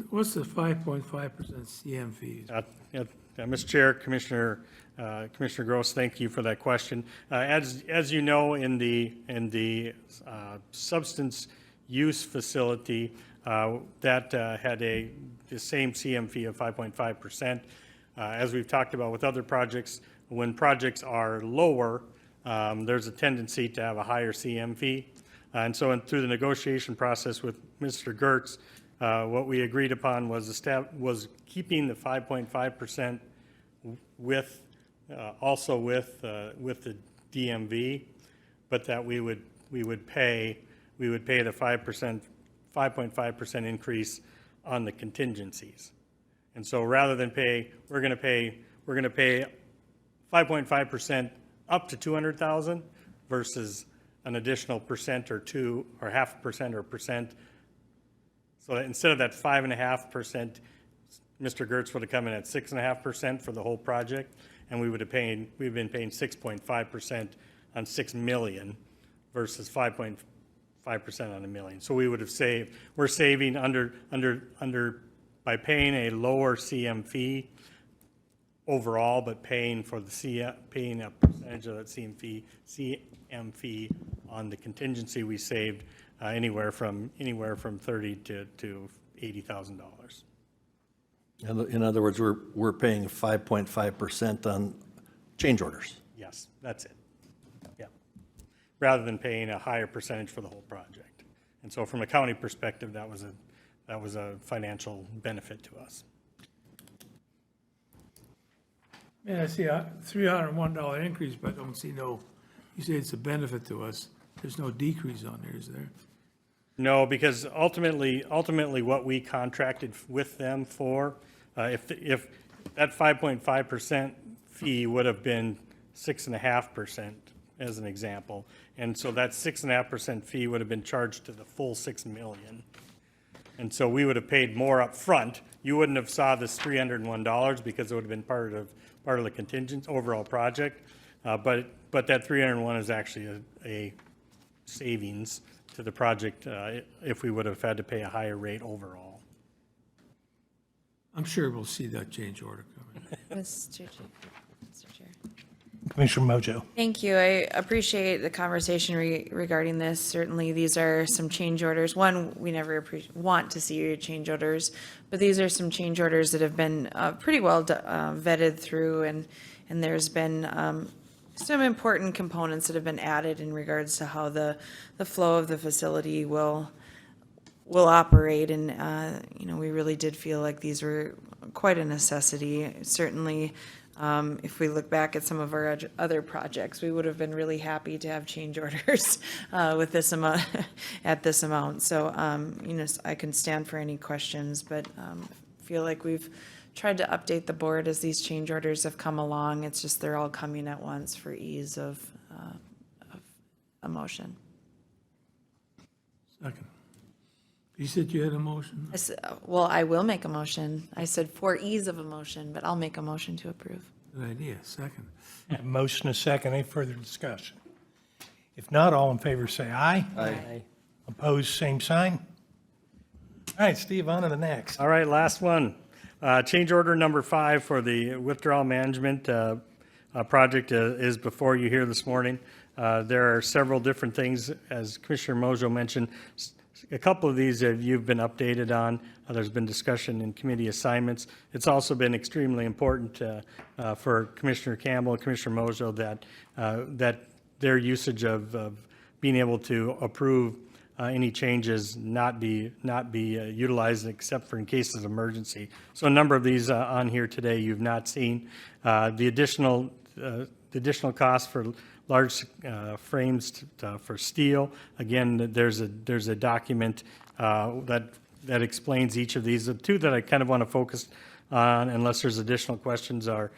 What's the 5.5% CM fees? Mr. Chair, Commissioner Gross, thank you for that question. As you know, in the substance use facility, that had the same CM fee of 5.5%. As we've talked about with other projects, when projects are lower, there's a tendency to have a higher CM fee. And so through the negotiation process with Mr. Gertz, what we agreed upon was keeping the 5.5% with also with the DMV, but that we would pay the 5.5% increase on the contingencies. And so rather than we're going to pay 5.5% up to 200,000 versus an additional percent or 2 or 0.5% or percent. So that instead of that 5.5%, Mr. Gertz would have come in at 6.5% for the whole project, and we've been paying 6.5% on $6 million versus 5.5% on $1 million. So we would have we're saving by paying a lower CM fee overall, but paying a percentage of that CM fee on the contingency, we saved anywhere from $30,000 to $80,000. In other words, we're paying 5.5% on change orders. Yes, that's it. Yeah, rather than paying a higher percentage for the whole project. And so from a county perspective, that was a financial benefit to us. Yeah, I see a $301 increase, but I don't see you say it's a benefit to us. There's no decrease on there, is there? No, because ultimately what we contracted with them for, if that 5.5% fee would have been 6.5% as an example, and so that 6.5% fee would have been charged to the full $6 million. And so we would have paid more up front. You wouldn't have saw this $301 because it would have been part of the contingent overall project. But that $301 is actually a savings to the project if we would have had to pay a higher rate overall. I'm sure we'll see that change order coming. Mr. Chair. Commissioner Mojo. Thank you. I appreciate the conversation regarding this. Certainly, these are some change orders. One, we never want to see your change orders, but these are some change orders that have been pretty well vetted through, and there's been some important components that have been added in regards to how the flow of the facility will operate. And, we really did feel like these were quite a necessity. Certainly, if we look back at some of our other projects, we would have been really happy to have change orders with this amount, at this amount. So, I can stand for any questions, but feel like we've tried to update the board as these change orders have come along. It's just they're all coming at once for ease of a motion. Second. You said you had a motion? Well, I will make a motion. I said for ease of a motion, but I'll make a motion to approve. Good idea. Second. A motion, a second. Any further discussion? If not, all in favor say aye. Aye. Opposed, same sign. All right, Steve, on to the next. All right, last one. Change order number 5 for the withdrawal management project is before you here this morning. There are several different things, as Commissioner Mojo mentioned. A couple of these you've been updated on. There's been discussion in committee assignments. It's also been extremely important for Commissioner Campbell and Commissioner Mojo that their usage of being able to approve any changes not be utilized except for in cases of emergency. So a number of these on here today you've not seen. The additional cost for large frames for steel. Again, there's a document that explains each of these. The two that I kind of want to focus on, unless there's additional questions, are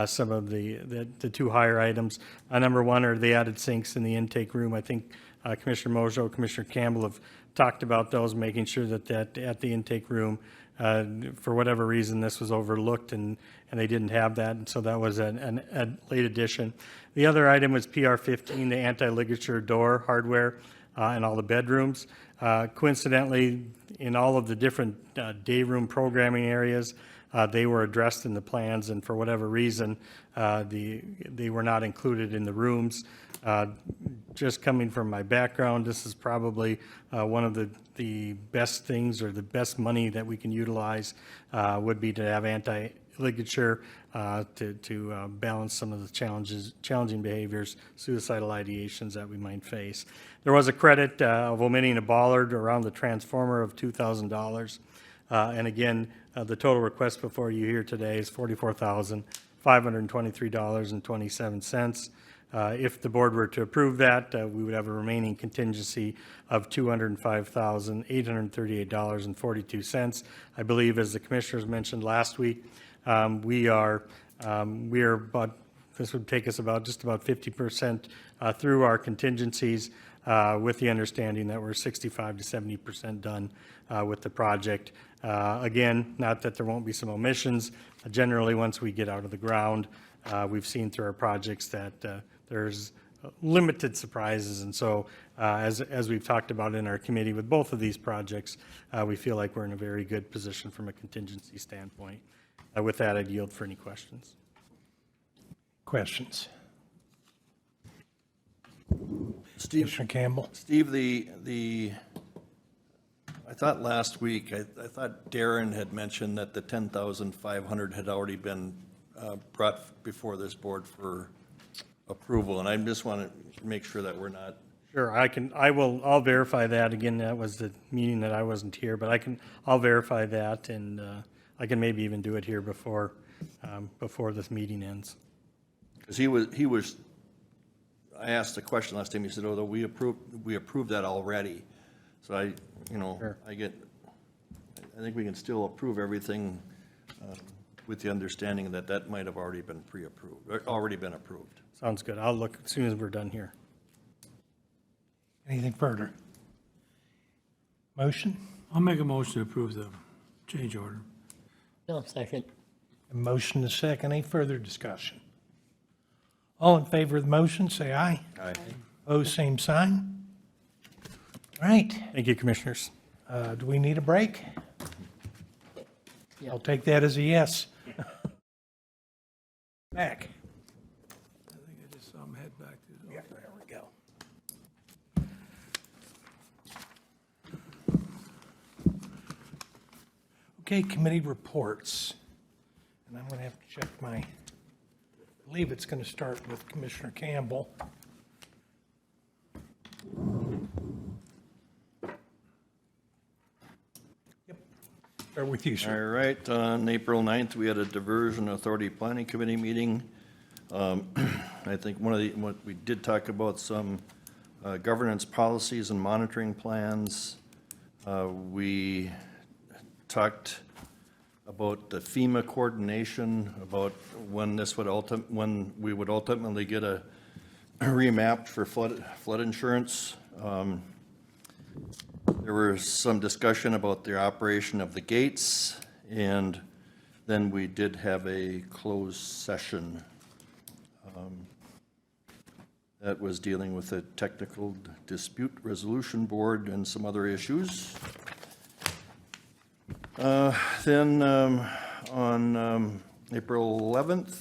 some of the two higher items. Number one are the added sinks in the intake room. I think Commissioner Mojo, Commissioner Campbell have talked about those, making sure that at the intake room, for whatever reason, this was overlooked and they didn't have that, and so that was a late addition. The other item was PR15, the anti-ligature door hardware in all the bedrooms. Coincidentally, in all of the different day room programming areas, they were addressed in the plans, and for whatever reason, they were not included in the rooms. Just coming from my background, this is probably one of the best things, or the best money that we can utilize would be to have anti-ligature to balance some of the challenging behaviors, suicidal ideations that we might face. There was a credit of omitting a bollard around the transformer of $2,000. And again, the total request before you here today is $44,523.27. If the board were to approve that, we would have a remaining contingency of $205,838.42. I believe, as the commissioners mentioned last week, we are about, this would take us just about 50% through our contingencies, with the understanding that we're 65 to 70% done with the project. Again, not that there won't be some omissions. Generally, once we get out of the ground, we've seen through our projects that there's limited surprises. And so as we've talked about in our committee with both of these projects, we feel like we're in a very good position from a contingency standpoint. With that, I'd yield for any questions. Questions? Steve, Commissioner Campbell? Steve, I thought last week, I thought Darren had mentioned that the 10,500 had already been brought before this board for approval, and I just want to make sure that we're not. Sure, I'll verify that. Again, that was the meeting that I wasn't here, but I'll verify that, and I can maybe even do it here before this meeting ends. Because I asked a question last time, he said, oh, we approved that already. So I think we can still approve everything with the understanding that that might have already been pre-approved, or already been approved. Sounds good. I'll look as soon as we're done here. Anything further? Motion? I'll make a motion to approve the change order. No, second. A motion, a second. Any further discussion? All in favor of the motion, say aye. Aye. Opposed, same sign. All right. Thank you, commissioners. Do we need a break? I'll take that as a yes. Mac? I think I just saw him head back to the. Yeah, there we go. Okay, committee reports. And I'm going to have to check I believe it's going to start with Commissioner Campbell. Yep. Start with you, sir. All right, on April 9th, we had a Diversion Authority Planning Committee meeting. I think what we did talk about some governance policies and monitoring plans. We talked about the FEMA coordination, about when we would ultimately get a remapped for flood insurance. There was some discussion about the operation of the gates, and then we did have a closed session that was dealing with a technical dispute resolution board and some other issues. Then on April 11th,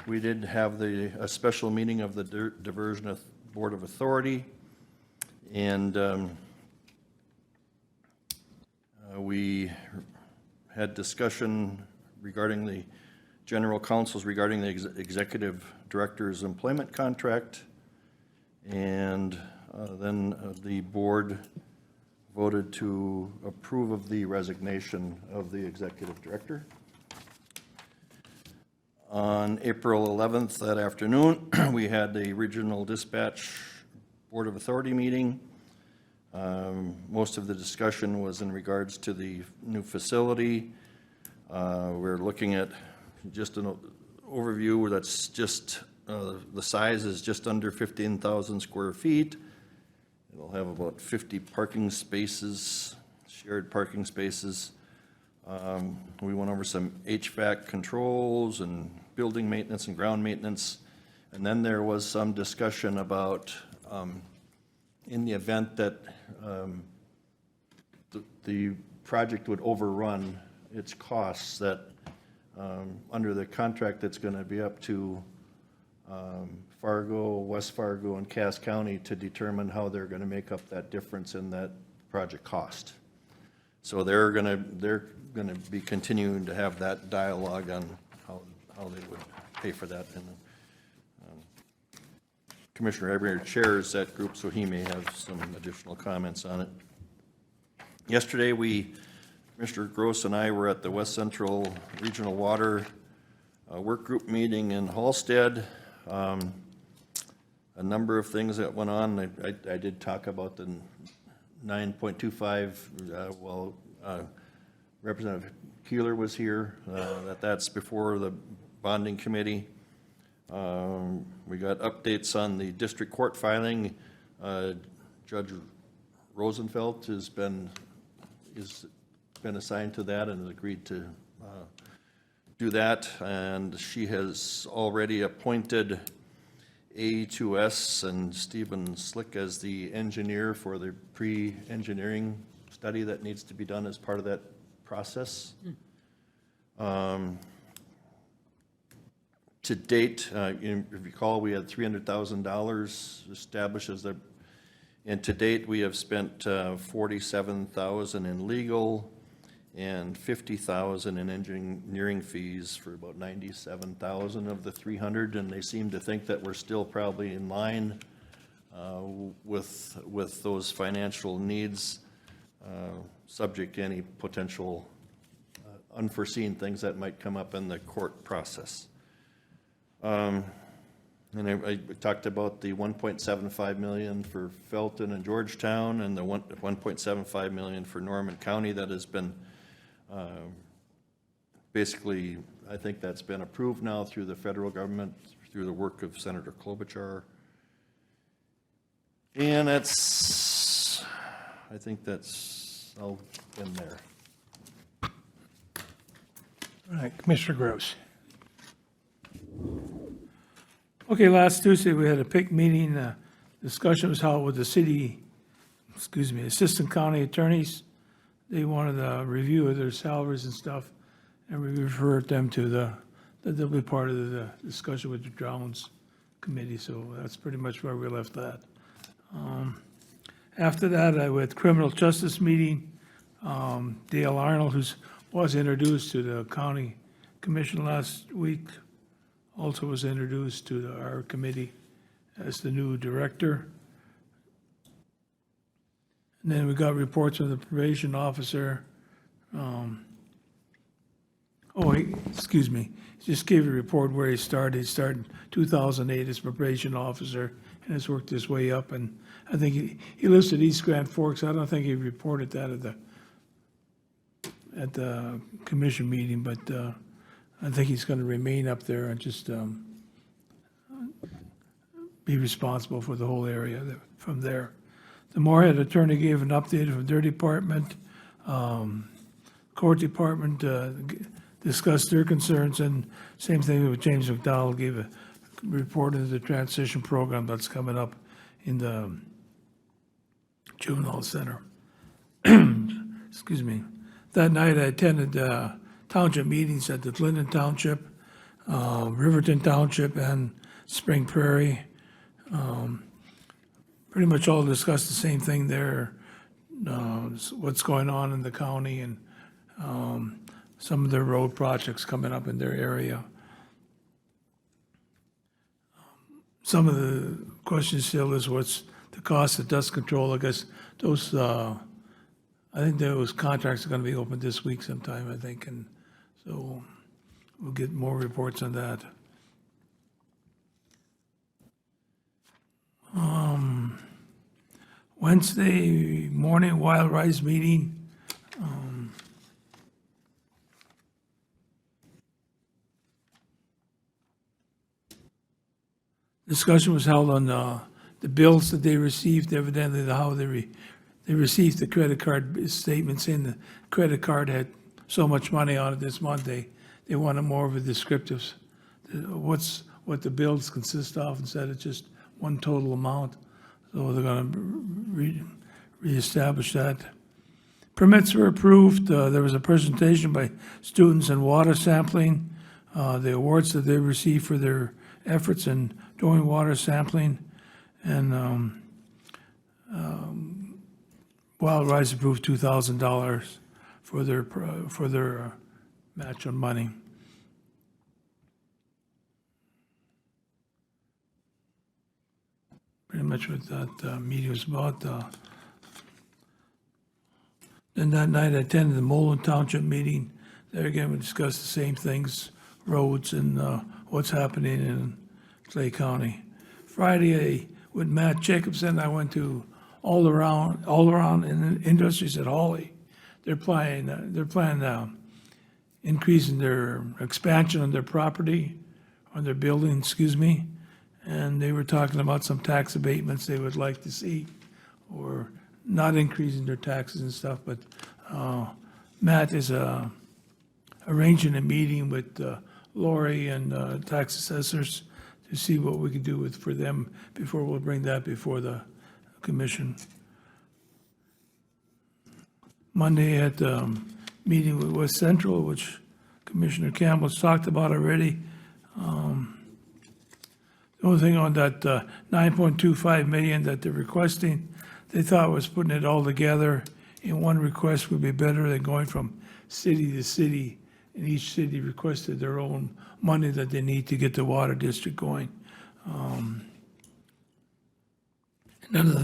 we did have a special meeting of the Diversion Board of Authority, and we had discussion regarding the general counsels regarding the executive director's employment contract, and then the board voted to approve of the resignation of the executive director. On April 11th, that afternoon, we had the Regional Dispatch Board of Authority meeting. Most of the discussion was in regards to the new facility. We're looking at just an overview where that's just, the size is just under 15,000 square feet. It'll have about 50 parking spaces, shared parking spaces. We went over some HVAC controls and building maintenance and ground maintenance. And then there was some discussion about, in the event that the project would overrun its costs, that under the contract that's going to be up to Fargo, West Fargo, and Cass County to determine how they're going to make up that difference in that project cost. So they're going to be continuing to have that dialogue on how they would pay for that. And Commissioner Eber chairs that group, so he may have some additional comments on it. Yesterday, Mr. Gross and I were at the West Central Regional Water Work Group meeting in Hallstead. A number of things that went on. I did talk about the 9.25, Representative Keeler was here, that's before the bonding committee. We got updates on the district court filing. Judge Rosenfeld has been assigned to that and has agreed to do that, and she has already appointed A2S and Stephen Slick as the engineer for the pre-engineering study that needs to be done as part of that process. To date, if you recall, we had $300,000 established as and to date, we have spent $47,000 in legal and $50,000 in engineering fees for about $97,000 of the 300, and they seem to think that we're still probably in line with those financial needs, subject to any potential unforeseen things that might come up in the court process. And I talked about the $1.75 million for Felton and Georgetown, and the $1.75 million for Norman County that has been basically, I think that's been approved now through the federal government, through the work of Senator Klobuchar. And I think that's all in there. All right, Commissioner Gross. Okay, last Tuesday, we had a PIC meeting. Discussion was held with the city, assistant county attorneys. They wanted a review of their salaries and stuff. and we refer them to that they'll be part of the discussion with the Drowns Committee, so that's pretty much where we left that. After that, I went criminal justice meeting. Dale Arnold, who was introduced to the county commission last week, also was introduced to our committee as the new director. And then we got reports from the probation officer. Excuse me, he just gave a report where he started. He started in 2008 as probation officer and has worked his way up. And I think he lives at East Grand Forks. I don't think he reported that at the commission meeting, but I think he's going to remain up there and just be responsible for the whole area from there. The Moorhead attorney gave an update from their department. Court department discussed their concerns, and same thing with James McDowell, gave a report into the transition program that's coming up in the Juvenile Center. Excuse me. That night I attended township meetings at the Clinton Township, Riverton Township, and Spring Prairie. Pretty much all discussed the same thing there, what's going on in the county and some of their road projects coming up in their area. Some of the questions still is what's the cost of dust control. I guess those, I think those contracts are going to be open this week sometime, I think, and so we'll get more reports on that. Wednesday morning, Wild Rice meeting. Discussion was held on the bills that they received, evidently how they received the credit card statements saying the credit card had so much money on it this month. They wanted more of a descriptive, what the bills consist of instead of just one total amount. So they're going to reestablish that. Permits were approved. There was a presentation by students in water sampling, the awards that they received for their efforts in doing water sampling, and Wild Rice approved $2,000 for their match on money. Pretty much what that meeting was about. Then that night I attended the Moreland Township meeting. There again, we discussed the same things, roads and what's happening in Clay County. Friday, with Matt Jacobson, I went to all around in industries at Hawley. They're planning increasing their expansion on their property, on their building, and they were talking about some tax abatements they would like to see, or not increasing their taxes and stuff, but Matt is arranging a meeting with Lori and tax assessors to see what we can do for them before we'll bring that before the commission. Monday at the meeting with West Central, which Commissioner Campbell's talked about already. The only thing on that $9.25 million that they're requesting, they thought was putting it all together in one request would be better than going from city to city, and each city requested their own money that they need to get the water district going. Another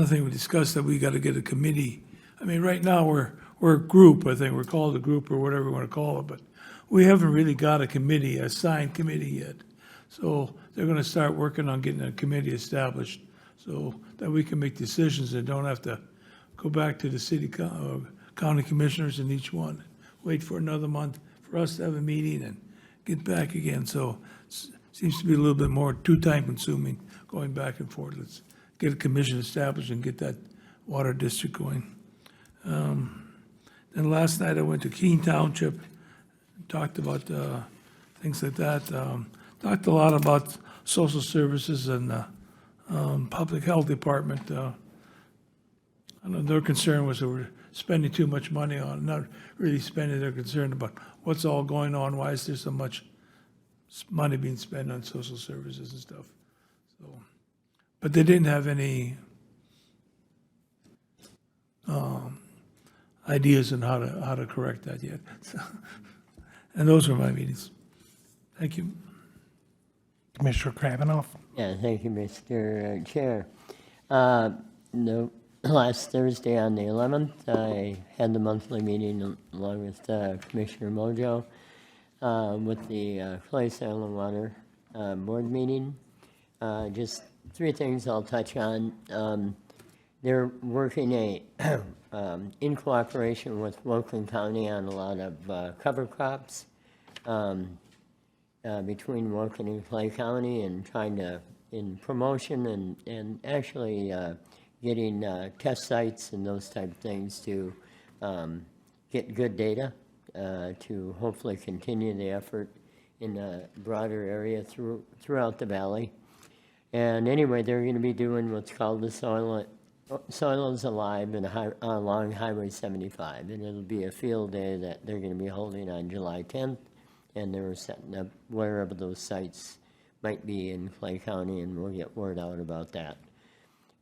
thing we discussed, that we got to get a committee. I mean, right now we're a group. I think we're called a group or whatever you want to call it, but we haven't really got a committee, a signed committee yet. So they're going to start working on getting a committee established so that we can make decisions and don't have to go back to the city county commissioners in each one, wait for another month for us to have a meeting and get back again. So it seems to be a little bit more too time consuming going back and forth. Let's get a commission established and get that water district going. Then last night I went to Keene Township, talked about things like that. Talked a lot about social services and public health department. I know their concern was there were spending too much money on, not really spending, they're concerned about what's all going on, why is there so much money being spent on social services and stuff. So, but they didn't have any ideas on how to correct that yet. So, and those were my meetings. Thank you. Commissioner Kravinoff? Yeah, thank you, Mr. Chair. No, last Thursday on the 11th, I had the monthly meeting along with Commissioner Mojo with the Clay Soil and Water Board meeting. Just three things I'll touch on. They're working in cooperation with Wilkin County on a lot of cover crops between Wilkin and Clay County, and trying to, in promotion and actually getting test sites and those type of things to get good data to hopefully continue the effort in a broader area throughout the valley. And anyway, they're going to be doing what's called the Soil is Alive along Highway 75, and it'll be a field day that they're going to be holding on July 10th, and they're setting up wherever those sites might be in Clay County, and we'll get word out about that.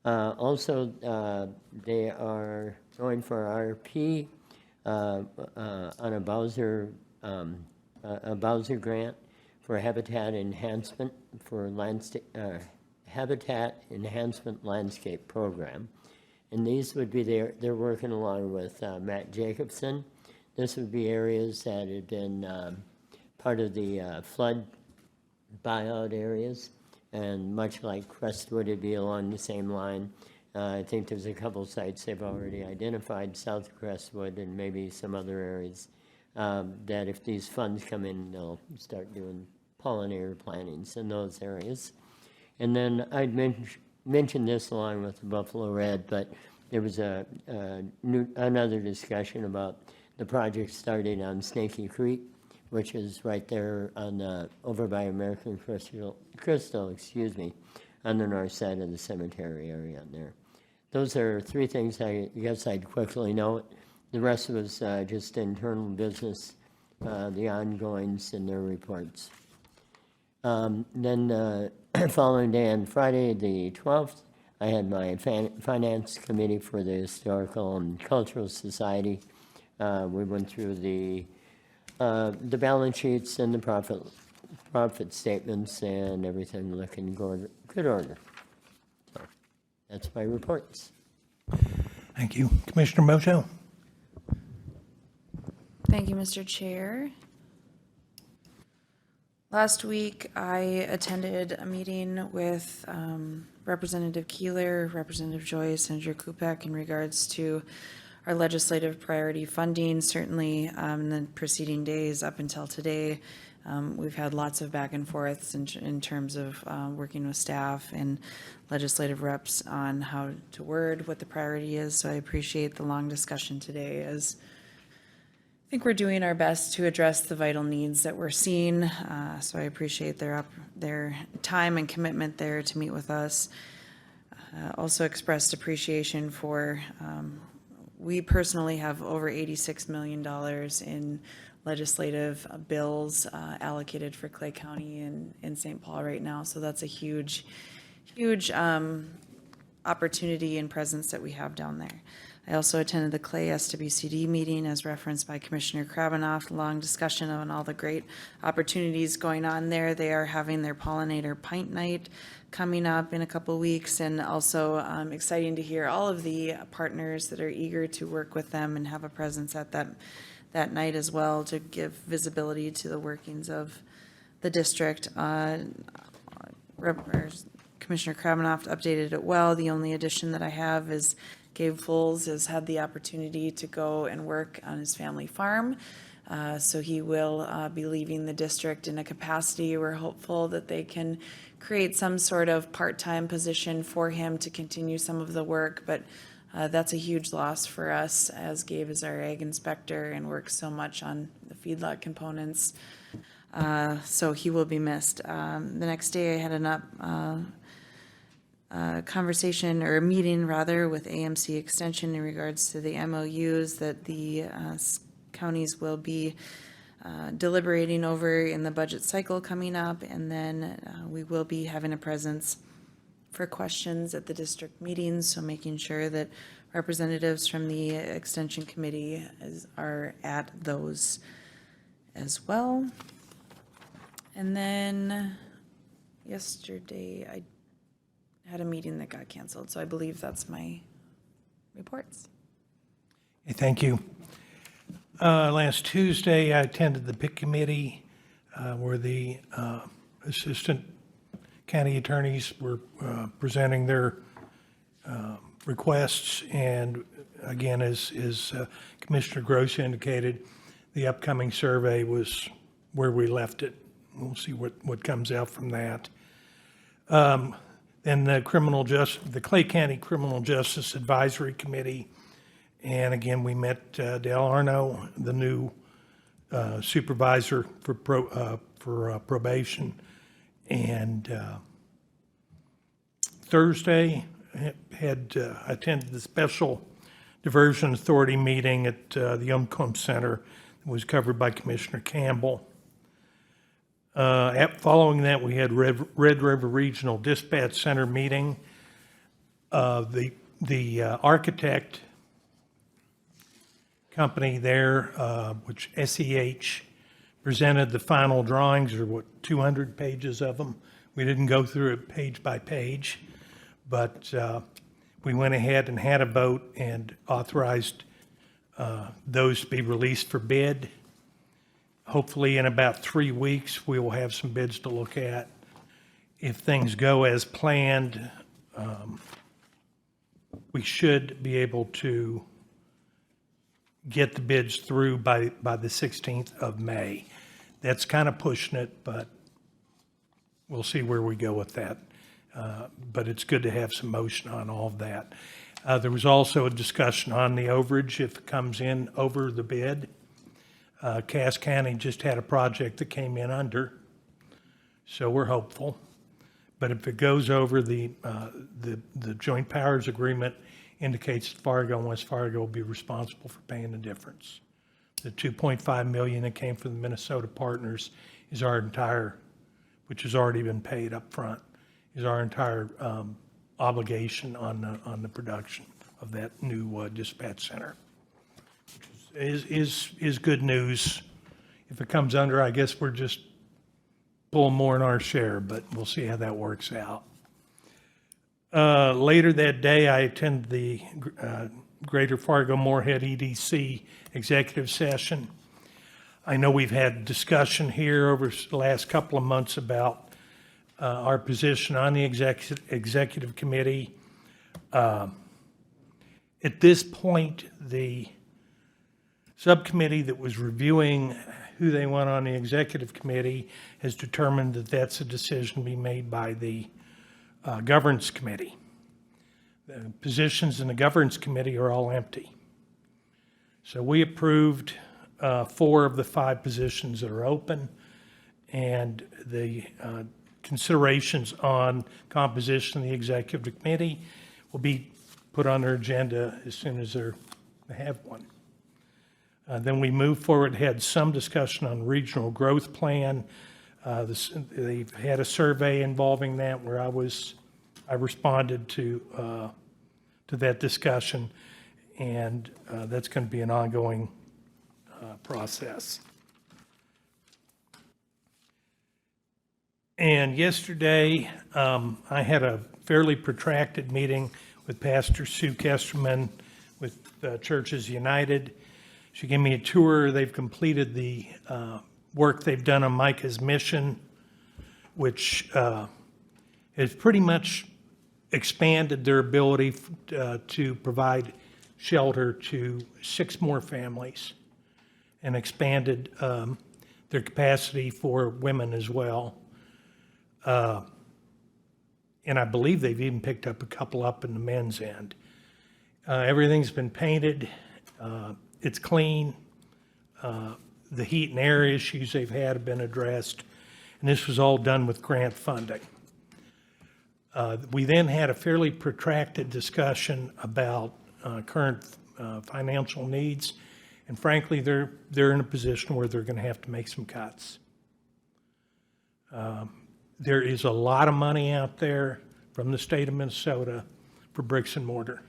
Also, they are going for RP on a Bowser grant for habitat enhancement for Habitat Enhancement Landscape Program. And these would be they're working along with Matt Jacobson. This would be areas that had been part of the flood buyout areas, and much like Crestwood, it'd be along the same line. I think there's a couple sites they've already identified south of Crestwood and maybe some other areas that if these funds come in, they'll start doing pollinator plantings in those areas. And then I'd mentioned this along with the Buffalo Red, but there was another discussion about the project starting on Snaky Creek, which is right there on over by American Crystal, on the north side of the cemetery area on there. Those are three things I guess I'd quickly note. The rest of us just internal business, the ongoings in their reports. Then following day on Friday, the 12th, I had my finance committee for the Historical and Cultural Society. We went through the balance sheets and the profit statements, and everything looking good order. So that's my reports. Thank you. Commissioner Mojo? Thank you, Mr. Chair. Last week, I attended a meeting with Representative Keeler, Representative Joyce, Senator Kupek in regards to our legislative priority funding. Certainly, in the preceding days up until today, we've had lots of back and forths in terms of working with staff and legislative reps on how to word what the priority is. So I appreciate the long discussion today, as I think we're doing our best to address the vital needs that we're seeing. So I appreciate their time and commitment there to meet with us. Also expressed appreciation for, we personally have over $86 million in legislative bills allocated for Clay County and St. Paul right now. So that's a huge opportunity and presence that we have down there. I also attended the Clay SWCD meeting as referenced by Commissioner Kravinoff, long discussion on all the great opportunities going on there. They are having their pollinator pint night coming up in a couple weeks, and also exciting to hear all of the partners that are eager to work with them and have a presence at that night as well, to give visibility to the workings of the district. Commissioner Kravinoff updated it well. The only addition that I have is Gabe Foles has had the opportunity to go and work on his family farm. So he will be leaving the district in a capacity. We're hopeful that they can create some sort of part-time position for him to continue some of the work, but that's a huge loss for us, as Gabe is our ag inspector and works so much on the feedlot components. So he will be missed. The next day I had conversation, or a meeting rather, with AMC Extension in regards to the MOUs that the counties will be deliberating over in the budget cycle coming up, and then we will be having a presence for questions at the district meetings, so making sure that representatives from the Extension Committee are at those as well. And then yesterday, I had a meeting that got canceled, so I believe that's my reports. Okay, thank you. Last Tuesday, I attended the PIC committee where the assistant county attorneys were presenting their requests. And again, as Commissioner Gross indicated, the upcoming survey was where we left it. We'll see what comes out from that. Then the Clay County Criminal Justice Advisory Committee. And again, we met Dale Arno, the new supervisor for probation. And Thursday, had attended the Special Diversion Authority meeting at the Umpcombe Center. It was covered by Commissioner Campbell. Following that, we had Red River Regional Dispatch Center meeting. The architect company there, which SEH, presented the final drawings, or 200 pages of them. We didn't go through it page by page, but we went ahead and had a vote and authorized those to be released for bid. Hopefully in about 3 weeks, we will have some bids to look at. If things go as planned, we should be able to get the bids through by the 16th of May. That's kind of pushing it, but we'll see where we go with that. But it's good to have some motion on all of that. There was also a discussion on the overage if it comes in over the bid. Cass County just had a project that came in under, so we're hopeful. But if it goes over, the Joint Powers Agreement indicates that Fargo and West Fargo will be responsible for paying the difference. The $2.5 million that came from the Minnesota partners is our entire, which has already been paid up front, is our entire obligation on the production of that new dispatch center. Is good news. If it comes under, I guess we're just pulling more in our share, but we'll see how that works out. Later that day, I attended the Greater Fargo-Moorhead EDC executive session. I know we've had discussion here over the last couple of months about our position on the executive committee. At this point, the subcommittee that was reviewing who they want on the executive committee has determined that that's a decision to be made by the governance committee. The positions in the governance committee are all empty. So we approved 4 of the 5 positions that are open, and the considerations on composition of the executive committee will be put on their agenda as soon as they have one. Then we moved forward, had some discussion on regional growth plan. They've had a survey involving that where I responded to that discussion, and that's going to be an ongoing process. And yesterday, I had a fairly protracted meeting with Pastor Sue Kesterman with Churches United. She gave me a tour. They've completed the work they've done on Micah's mission, which has pretty much expanded their ability to provide shelter to 6 more families, and expanded their capacity for women as well. And I believe they've even picked up a couple up in the men's end. Everything's been painted. It's clean. The heat and air issues they've had have been addressed. And this was all done with grant funding. We then had a fairly protracted discussion about current financial needs, and frankly, they're in a position where they're going to have to make some cuts. There is a lot of money out there from the state of Minnesota for bricks and mortar.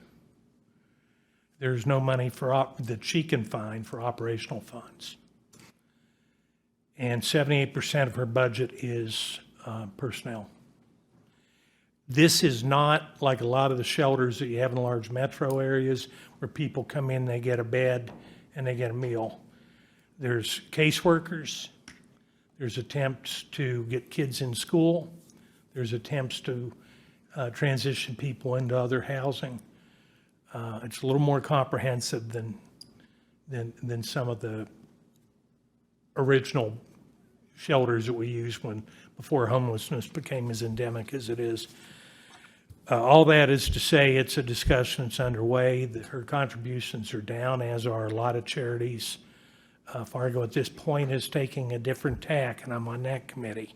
There's no money that she can find for operational funds. And 78% of her budget is personnel. This is not like a lot of the shelters that you have in large metro areas where people come in, they get a bed, and they get a meal. There's caseworkers. There's attempts to get kids in school. There's attempts to transition people into other housing. It's a little more comprehensive than some of the original shelters that we used before homelessness became as endemic as it is. All that is to say, it's a discussion that's underway. That her contributions are down, as are a lot of charities. Fargo at this point is taking a different tack, and I'm on that committee.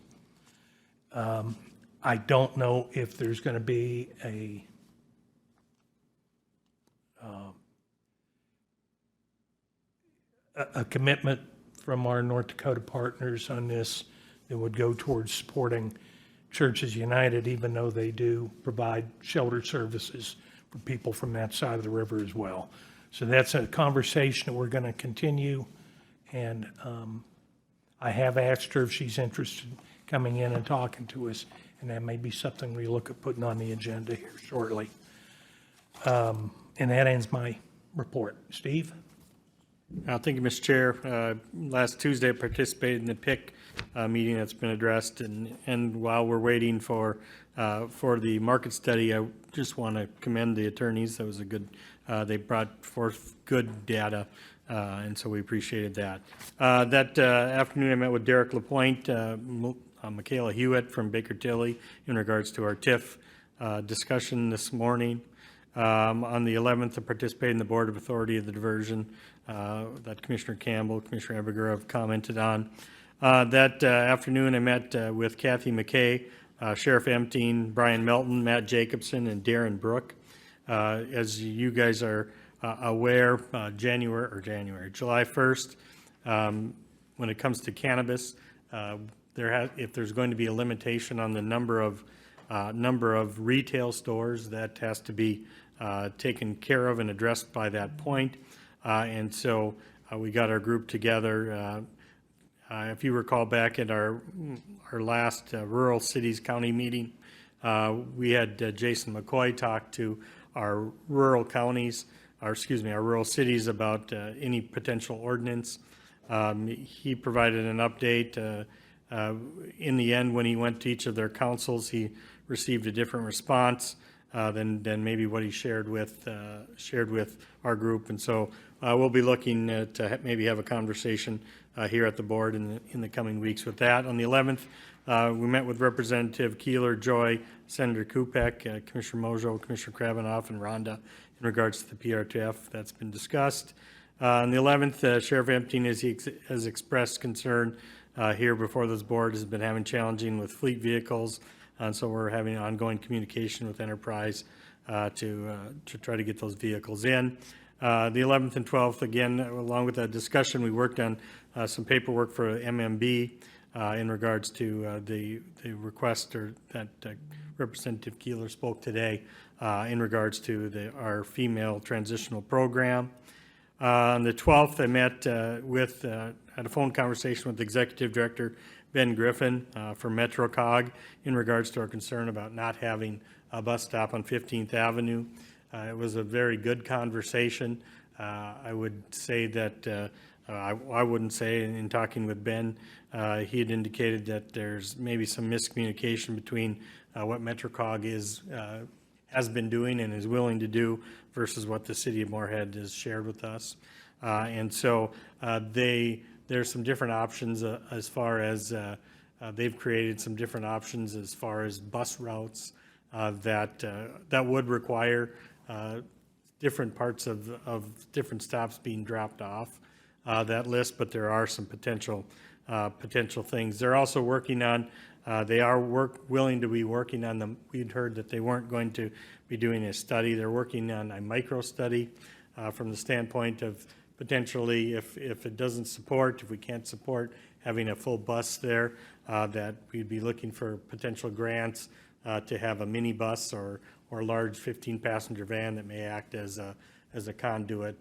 I don't know if there's going to be a commitment from our North Dakota partners on this that would go towards supporting Churches United, even though they do provide shelter services for people from that side of the river as well. So that's a conversation that we're going to continue. And I have asked her if she's interested in coming in and talking to us, and that may be something we look at putting on the agenda here shortly. And that ends my report. Steve? Thank you, Mr. Chair. Last Tuesday, I participated in the PIC meeting that's been addressed, and while we're waiting for the market study, I just want to commend the attorneys. That was a good, they brought forth good data, and so we appreciated that. That afternoon, I met with Derek LaPointe, Michaela Hewitt from Baker Tilly in regards to our TIF discussion this morning. On the 11th, I participated in the Board of Authority of the Diversion that Commissioner Campbell, Commissioner Ebinger have commented on. That afternoon, I met with Kathy McKay, Sheriff Empting, Brian Melton, Matt Jacobson, and Darren Brook. As you guys are aware, July 1st, when it comes to cannabis, if there's going to be a limitation on the number of retail stores, that has to be taken care of and addressed by that point. And so we got our group together. If you recall back at our last Rural Cities County meeting, we had Jason McCoy talk to our rural counties, our rural cities about any potential ordinance. He provided an update. In the end, when he went to each of their councils, he received a different response than maybe what he shared with our group. And so we'll be looking to maybe have a conversation here at the board in the coming weeks with that. On the 11th, we met with Representative Keeler, Joy, Senator Kupek, Commissioner Mojo, Commissioner Kravinoff, and Rhonda in regards to the PRTF. That's been discussed. On the 11th, Sheriff Empting has expressed concern here before this board, has been having challenging with fleet vehicles. And so we're having ongoing communication with Enterprise to try to get those vehicles in. The 11th and 12th, again, along with that discussion, we worked on some paperwork for MMB in regards to the request that Representative Keeler spoke today in regards to our female transitional program. On the 12th, I met had a phone conversation with Executive Director Ben Griffin for MetroCog in regards to our concern about not having a bus stop on 15th Avenue. It was a very good conversation. I would say that I wouldn't say, in talking with Ben, he had indicated that there's maybe some miscommunication between what MetroCog has been doing and is willing to do versus what the city of Moorhead has shared with us. And so there's some different options as far as they've created some different options as far as bus routes that would require different parts of different stops being dropped off that list, but there are some potential potential things. They're also working on, they are willing to be working on them. We'd heard that they weren't going to be doing a study. They're working on a micro study from the standpoint of potentially if it doesn't support, if we can't support having a full bus there, that we'd be looking for potential grants to have a minibus or a large 15-passenger van that may act as a conduit,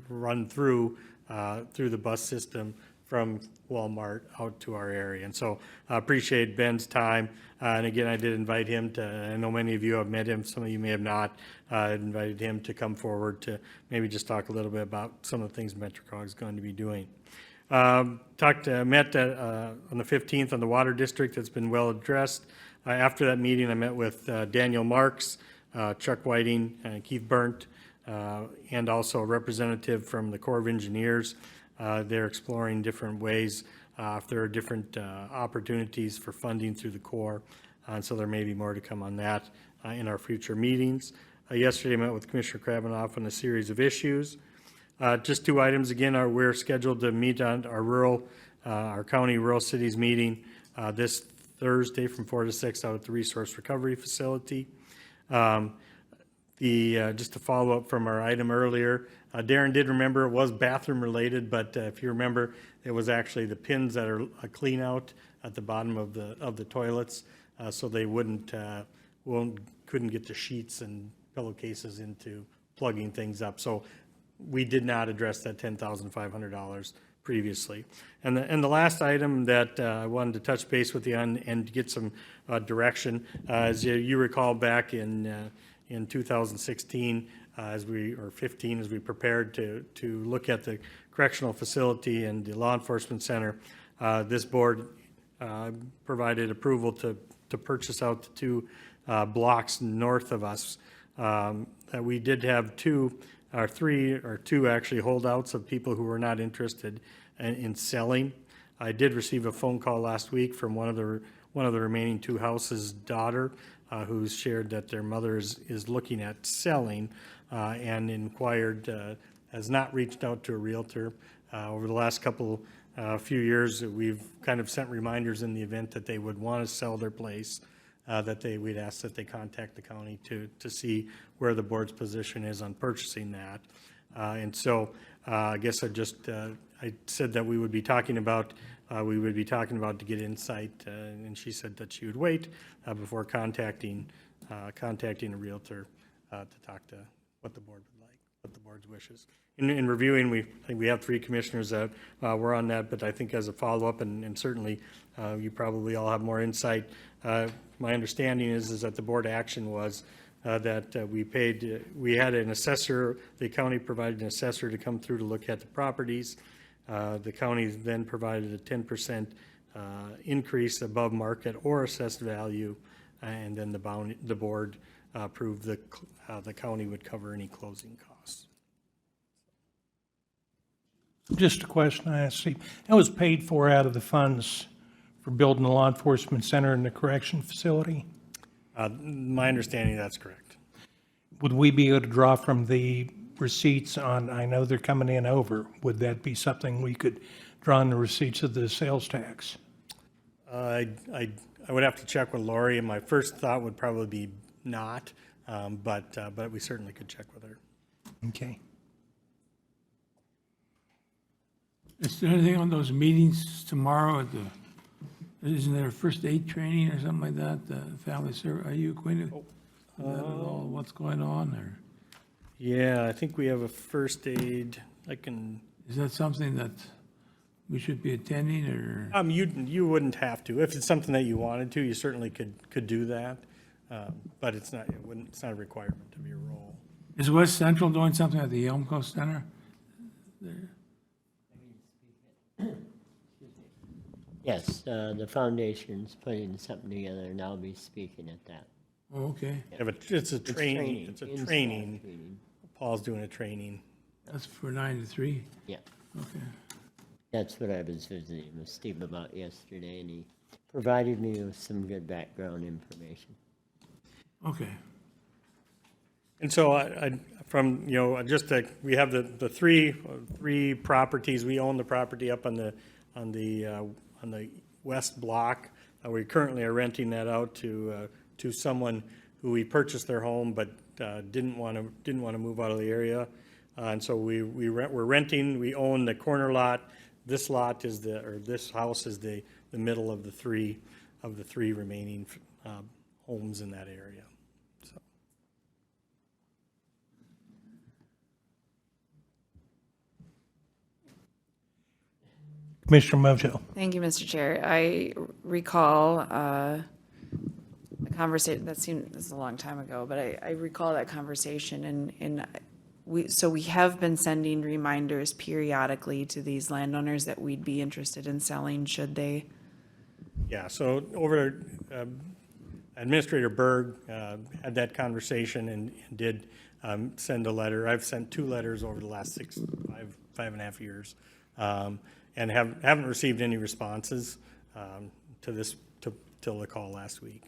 run through the bus system from Walmart out to our area. And so I appreciate Ben's time. And again, I did invite him to, I know many of you have met him, some of you may have not. I invited him to come forward to maybe just talk a little bit about some of the things MetroCog is going to be doing. Met on the 15th on the Water District. That's been well addressed. After that meeting, I met with Daniel Marks, Chuck Whiting, Keith Burnt, and also a representative from the Corps of Engineers. They're exploring different ways, if there are different opportunities for funding through the Corps. And so there may be more to come on that in our future meetings. Yesterday, I met with Commissioner Krabanoff on a series of issues. Just two items again, we're scheduled to meet on our county rural cities meeting this Thursday from 4 to 6 out at the Resource Recovery Facility. Just to follow up from our item earlier, Darren did remember it was bathroom related, but if you remember, it was actually the pins that are a clean out at the bottom of the toilets, so they couldn't get the sheets and pillowcases into plugging things up. So we did not address that $10,500 previously. And the last item that I wanted to touch base with you on and get some direction, as you recall back in 2016, as we prepared to look at the correctional facility and the law enforcement center, this board provided approval to purchase out the two blocks north of us. We did have two actually holdouts of people who were not interested in selling. I did receive a phone call last week from one of the remaining two houses' daughter, who's shared that their mother is looking at selling and inquired, has not reached out to a realtor. Over the last few years, we've kind of sent reminders in the event that they would want to sell their place, we'd ask that they contact the county to see where the board's position is on purchasing that. And so I guess I said that we would be talking about to get insight, and she said that she would wait before contacting a realtor to talk to what the board would like, what the board's wishes. In reviewing, I think we have 3 commissioners that were on that, but I think as a follow-up, and certainly you probably all have more insight. My understanding is that the board action was that we had an assessor, the county provided an assessor to come through to look at the properties. The county then provided a 10% increase above market or assessed value, and then the board approved the county would cover any closing costs. Just a question I asked, Steve. That was paid for out of the funds for building the law enforcement center and the correction facility? My understanding, that's correct. Would we be able to draw from the receipts on, I know they're coming in over, would that be something we could draw on the receipts of the sales tax? I would have to check with Lori, and my first thought would probably be not, but we certainly could check with her. Okay. Is there anything on those meetings tomorrow isn't there a first aid training or something like that? Family service, are you acquainted with that at all? What's going on there? Yeah, I think we have a first aid. Is that something that we should be attending, or? You wouldn't have to. If it's something that you wanted to, you certainly could do that. But it's not a requirement of your role. Is West Central doing something at the Elmco Center? There. Yes, the foundation's putting something together, and I'll be speaking at that. Oh, okay. Yeah, but it's a training. It's a training. Paul's doing a training. That's for 9 to 3? Yeah. Okay. That's what I was visiting with Steve about yesterday, and he provided me with some good background information. Okay. And so we have the three properties. We own the property up on the west block. We currently are renting that out to someone who we purchased their home but didn't want to move out of the area. And so we're renting, we own the corner lot. This lot is this house is the middle of the three remaining homes in that area. So. Commissioner Mojo. Thank you, Mr. Chair. I recall a conversation, this is a long time ago, but I recall that conversation, and we have been sending reminders periodically to these landowners that we'd be interested in selling, should they? Yeah, so over Administrator Berg had that conversation and did send a letter. I've sent 2 letters over the last 5.5 years, and haven't received any responses to this till the call last week.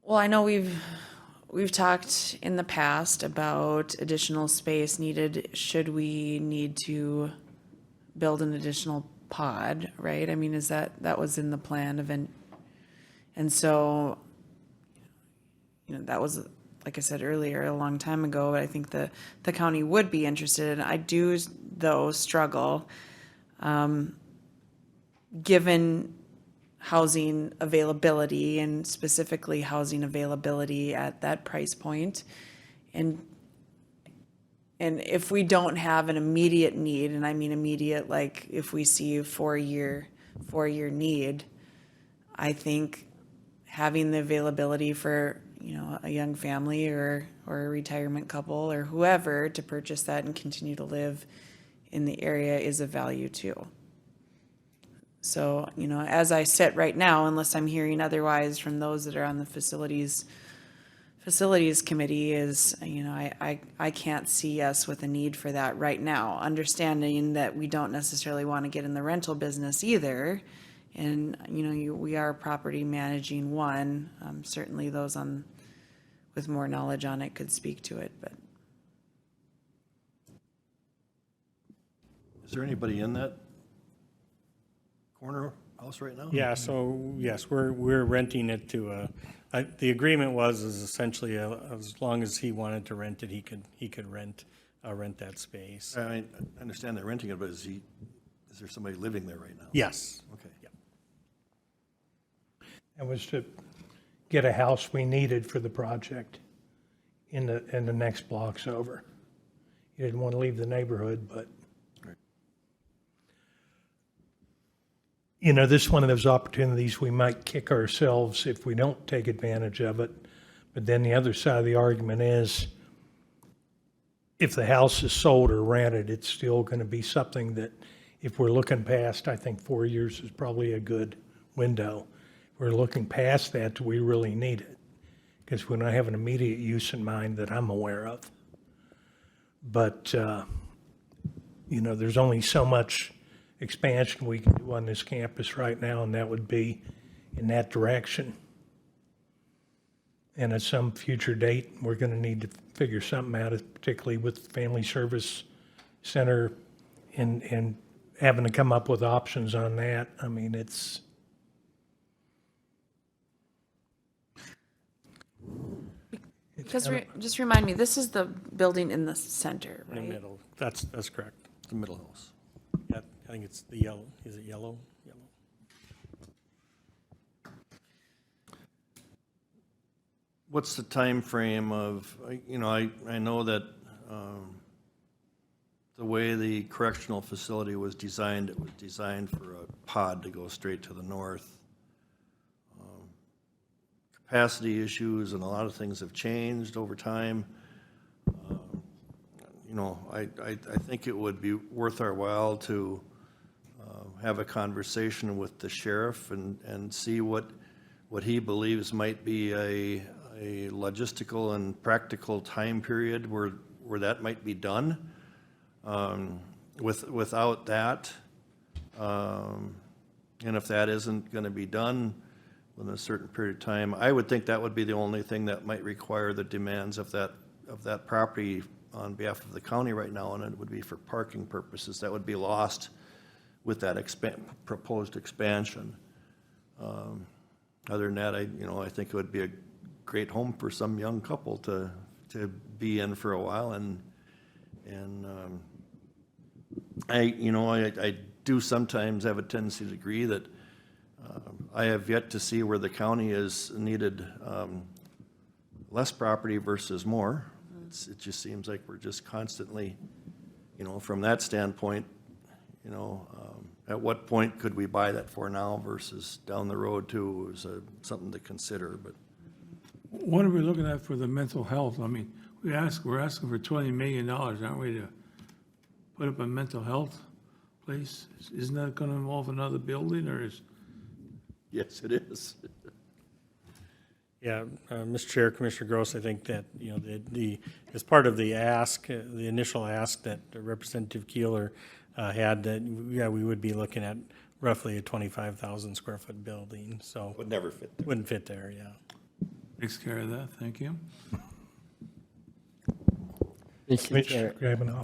Well, I know we've talked in the past about additional space needed should we need to build an additional pod, right? I mean, is that was in the plan event? And so, that was, like I said earlier, a long time ago, but I think the county would be interested. And I do, though, struggle, given housing availability and specifically housing availability at that price point. And if we don't have an immediate need, and I mean immediate, like if we see a 4-year need, I think having the availability for, a young family or a retirement couple or whoever to purchase that and continue to live in the area is of value too. So, as I sit right now, unless I'm hearing otherwise from those that are on the facilities committee, is, I can't see us with a need for that right now, understanding that we don't necessarily want to get in the rental business either. And, we are property managing one, certainly those with more knowledge on it could speak to it, but. Is there anybody in that corner house right now? Yeah, so yes, we're renting it to the agreement was essentially as long as he wanted to rent it, he could rent that space. I understand they're renting it, but is there somebody living there right now? Yes. Okay. Yep. That was to get a house we needed for the project in the next blocks over. He didn't want to leave the neighborhood, but this is one of those opportunities we might kick ourselves if we don't take advantage of it. But then the other side of the argument is if the house is sold or rented, it's still going to be something that if we're looking past, I think 4 years is probably a good window. If we're looking past that, do we really need it? Because we don't have an immediate use in mind that I'm aware of. But, there's only so much expansion we can do on this campus right now, and that would be in that direction. And at some future date, we're going to need to figure something out, particularly with the Family Service Center and having to come up with options on that. I mean, it's... Because just remind me, this is the building in the center, right? In the middle. That's correct. The middle house. Yeah, I think it's the yellow. Is it yellow? Yellow. What's the time frame of, I know that the way the correctional facility was designed, it was designed for a pod to go straight to the north. Capacity issues and a lot of things have changed over time. I think it would be worth our while to have a conversation with the sheriff and see what he believes might be a logistical and practical time period where that might be done. Without that, and if that isn't going to be done within a certain period of time, I would think that would be the only thing that might require the demands of that property on behalf of the county right now, and it would be for parking purposes. That would be lost with that proposed expansion. Other than that, I think it would be a great home for some young couple to be in for a while, and I do sometimes have a tendency to agree that I have yet to see where the county has needed less property versus more. It just seems like we're just constantly, from that standpoint, at what point could we buy that for now versus down the road too is something to consider, but. What are we looking at for the mental health? I mean, we're asking for $20 million, aren't we, to put up a mental health place? Isn't that going to involve another building, or is? Yes, it is. Yeah, Mr. Chair, Commissioner Gross, I think that, as part of the ask, the initial ask that Representative Keeler had, that, we would be looking at roughly a 25,000 square foot building, so. Would never fit there. Wouldn't fit there, yeah. Takes care of that, thank you. Mr. Chair,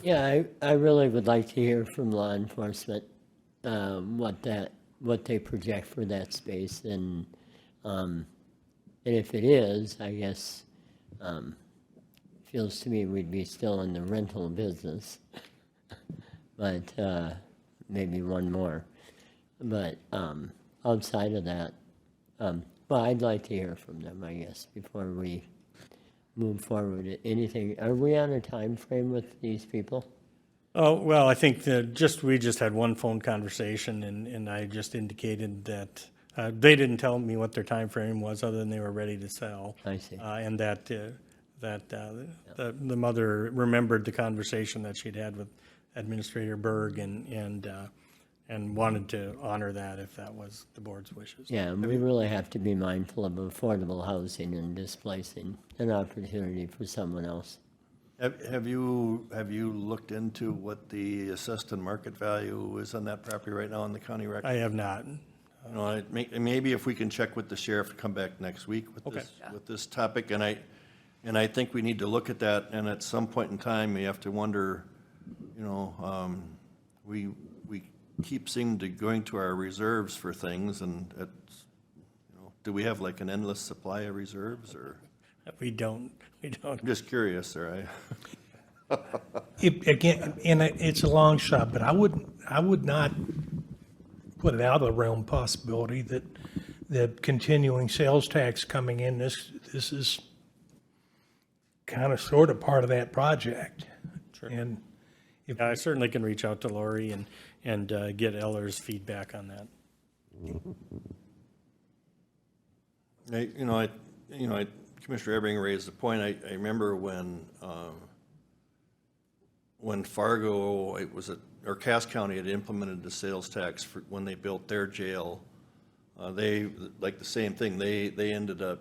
yeah, I really would like to hear from law enforcement, what they project for that space, and if it is, I guess, feels to me we'd be still in the rental business, but maybe one more. But outside of that, well, I'd like to hear from them, I guess, before we move forward. Anything, are we on a time frame with these people? Oh, well, I think we just had one phone conversation, and I just indicated that they didn't tell me what their time frame was, other than they were ready to sell. I see. And that the mother remembered the conversation that she'd had with Administrator Berg, and wanted to honor that if that was the board's wishes. Yeah, and we really have to be mindful of affordable housing and displacing an opportunity for someone else. Have you looked into what the assessed and market value is on that property right now in the county record? I have not. Maybe if we can check with the sheriff to come back next week with this topic, and I think we need to look at that, and at some point in time, we have to wonder, we keep seeming to going to our reserves for things, and do we have like an endless supply of reserves, or? We don't. I'm just curious, sir. Again, and it's a long shot, but I would not put it out of the realm possibility that the continuing sales tax coming in, this is kind of sort of part of that project. Sure. And I certainly can reach out to Lori and get Eller's feedback on that. Commissioner Ebring raised the point. I remember when Fargo, or Cass County had implemented the sales tax for when they built their jail. They, like the same thing, they ended up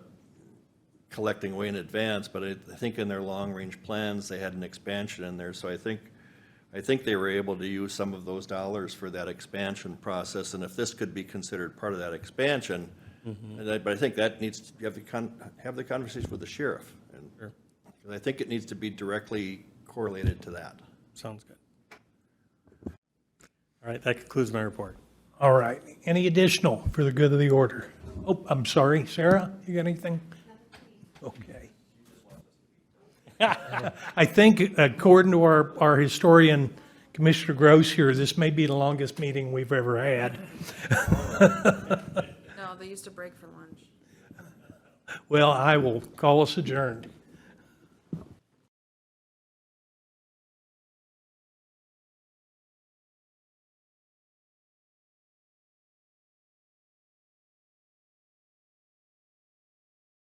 collecting way in advance, but I think in their long-range plans, they had an expansion in there. So I think they were able to use some of those dollars for that expansion process, and if this could be considered part of that expansion, but I think that needs to, you have the conversation with the sheriff, and Sure. I think it needs to be directly correlated to that. Sounds good. All right, that concludes my report. all right, any additional for the good of the order? Oh, I'm sorry, Sarah, you got anything? Okay. I think according to our historian, Commissioner Gross here, this may be the longest meeting we've ever had. No, they used to break for lunch. Well, I will call us adjourned.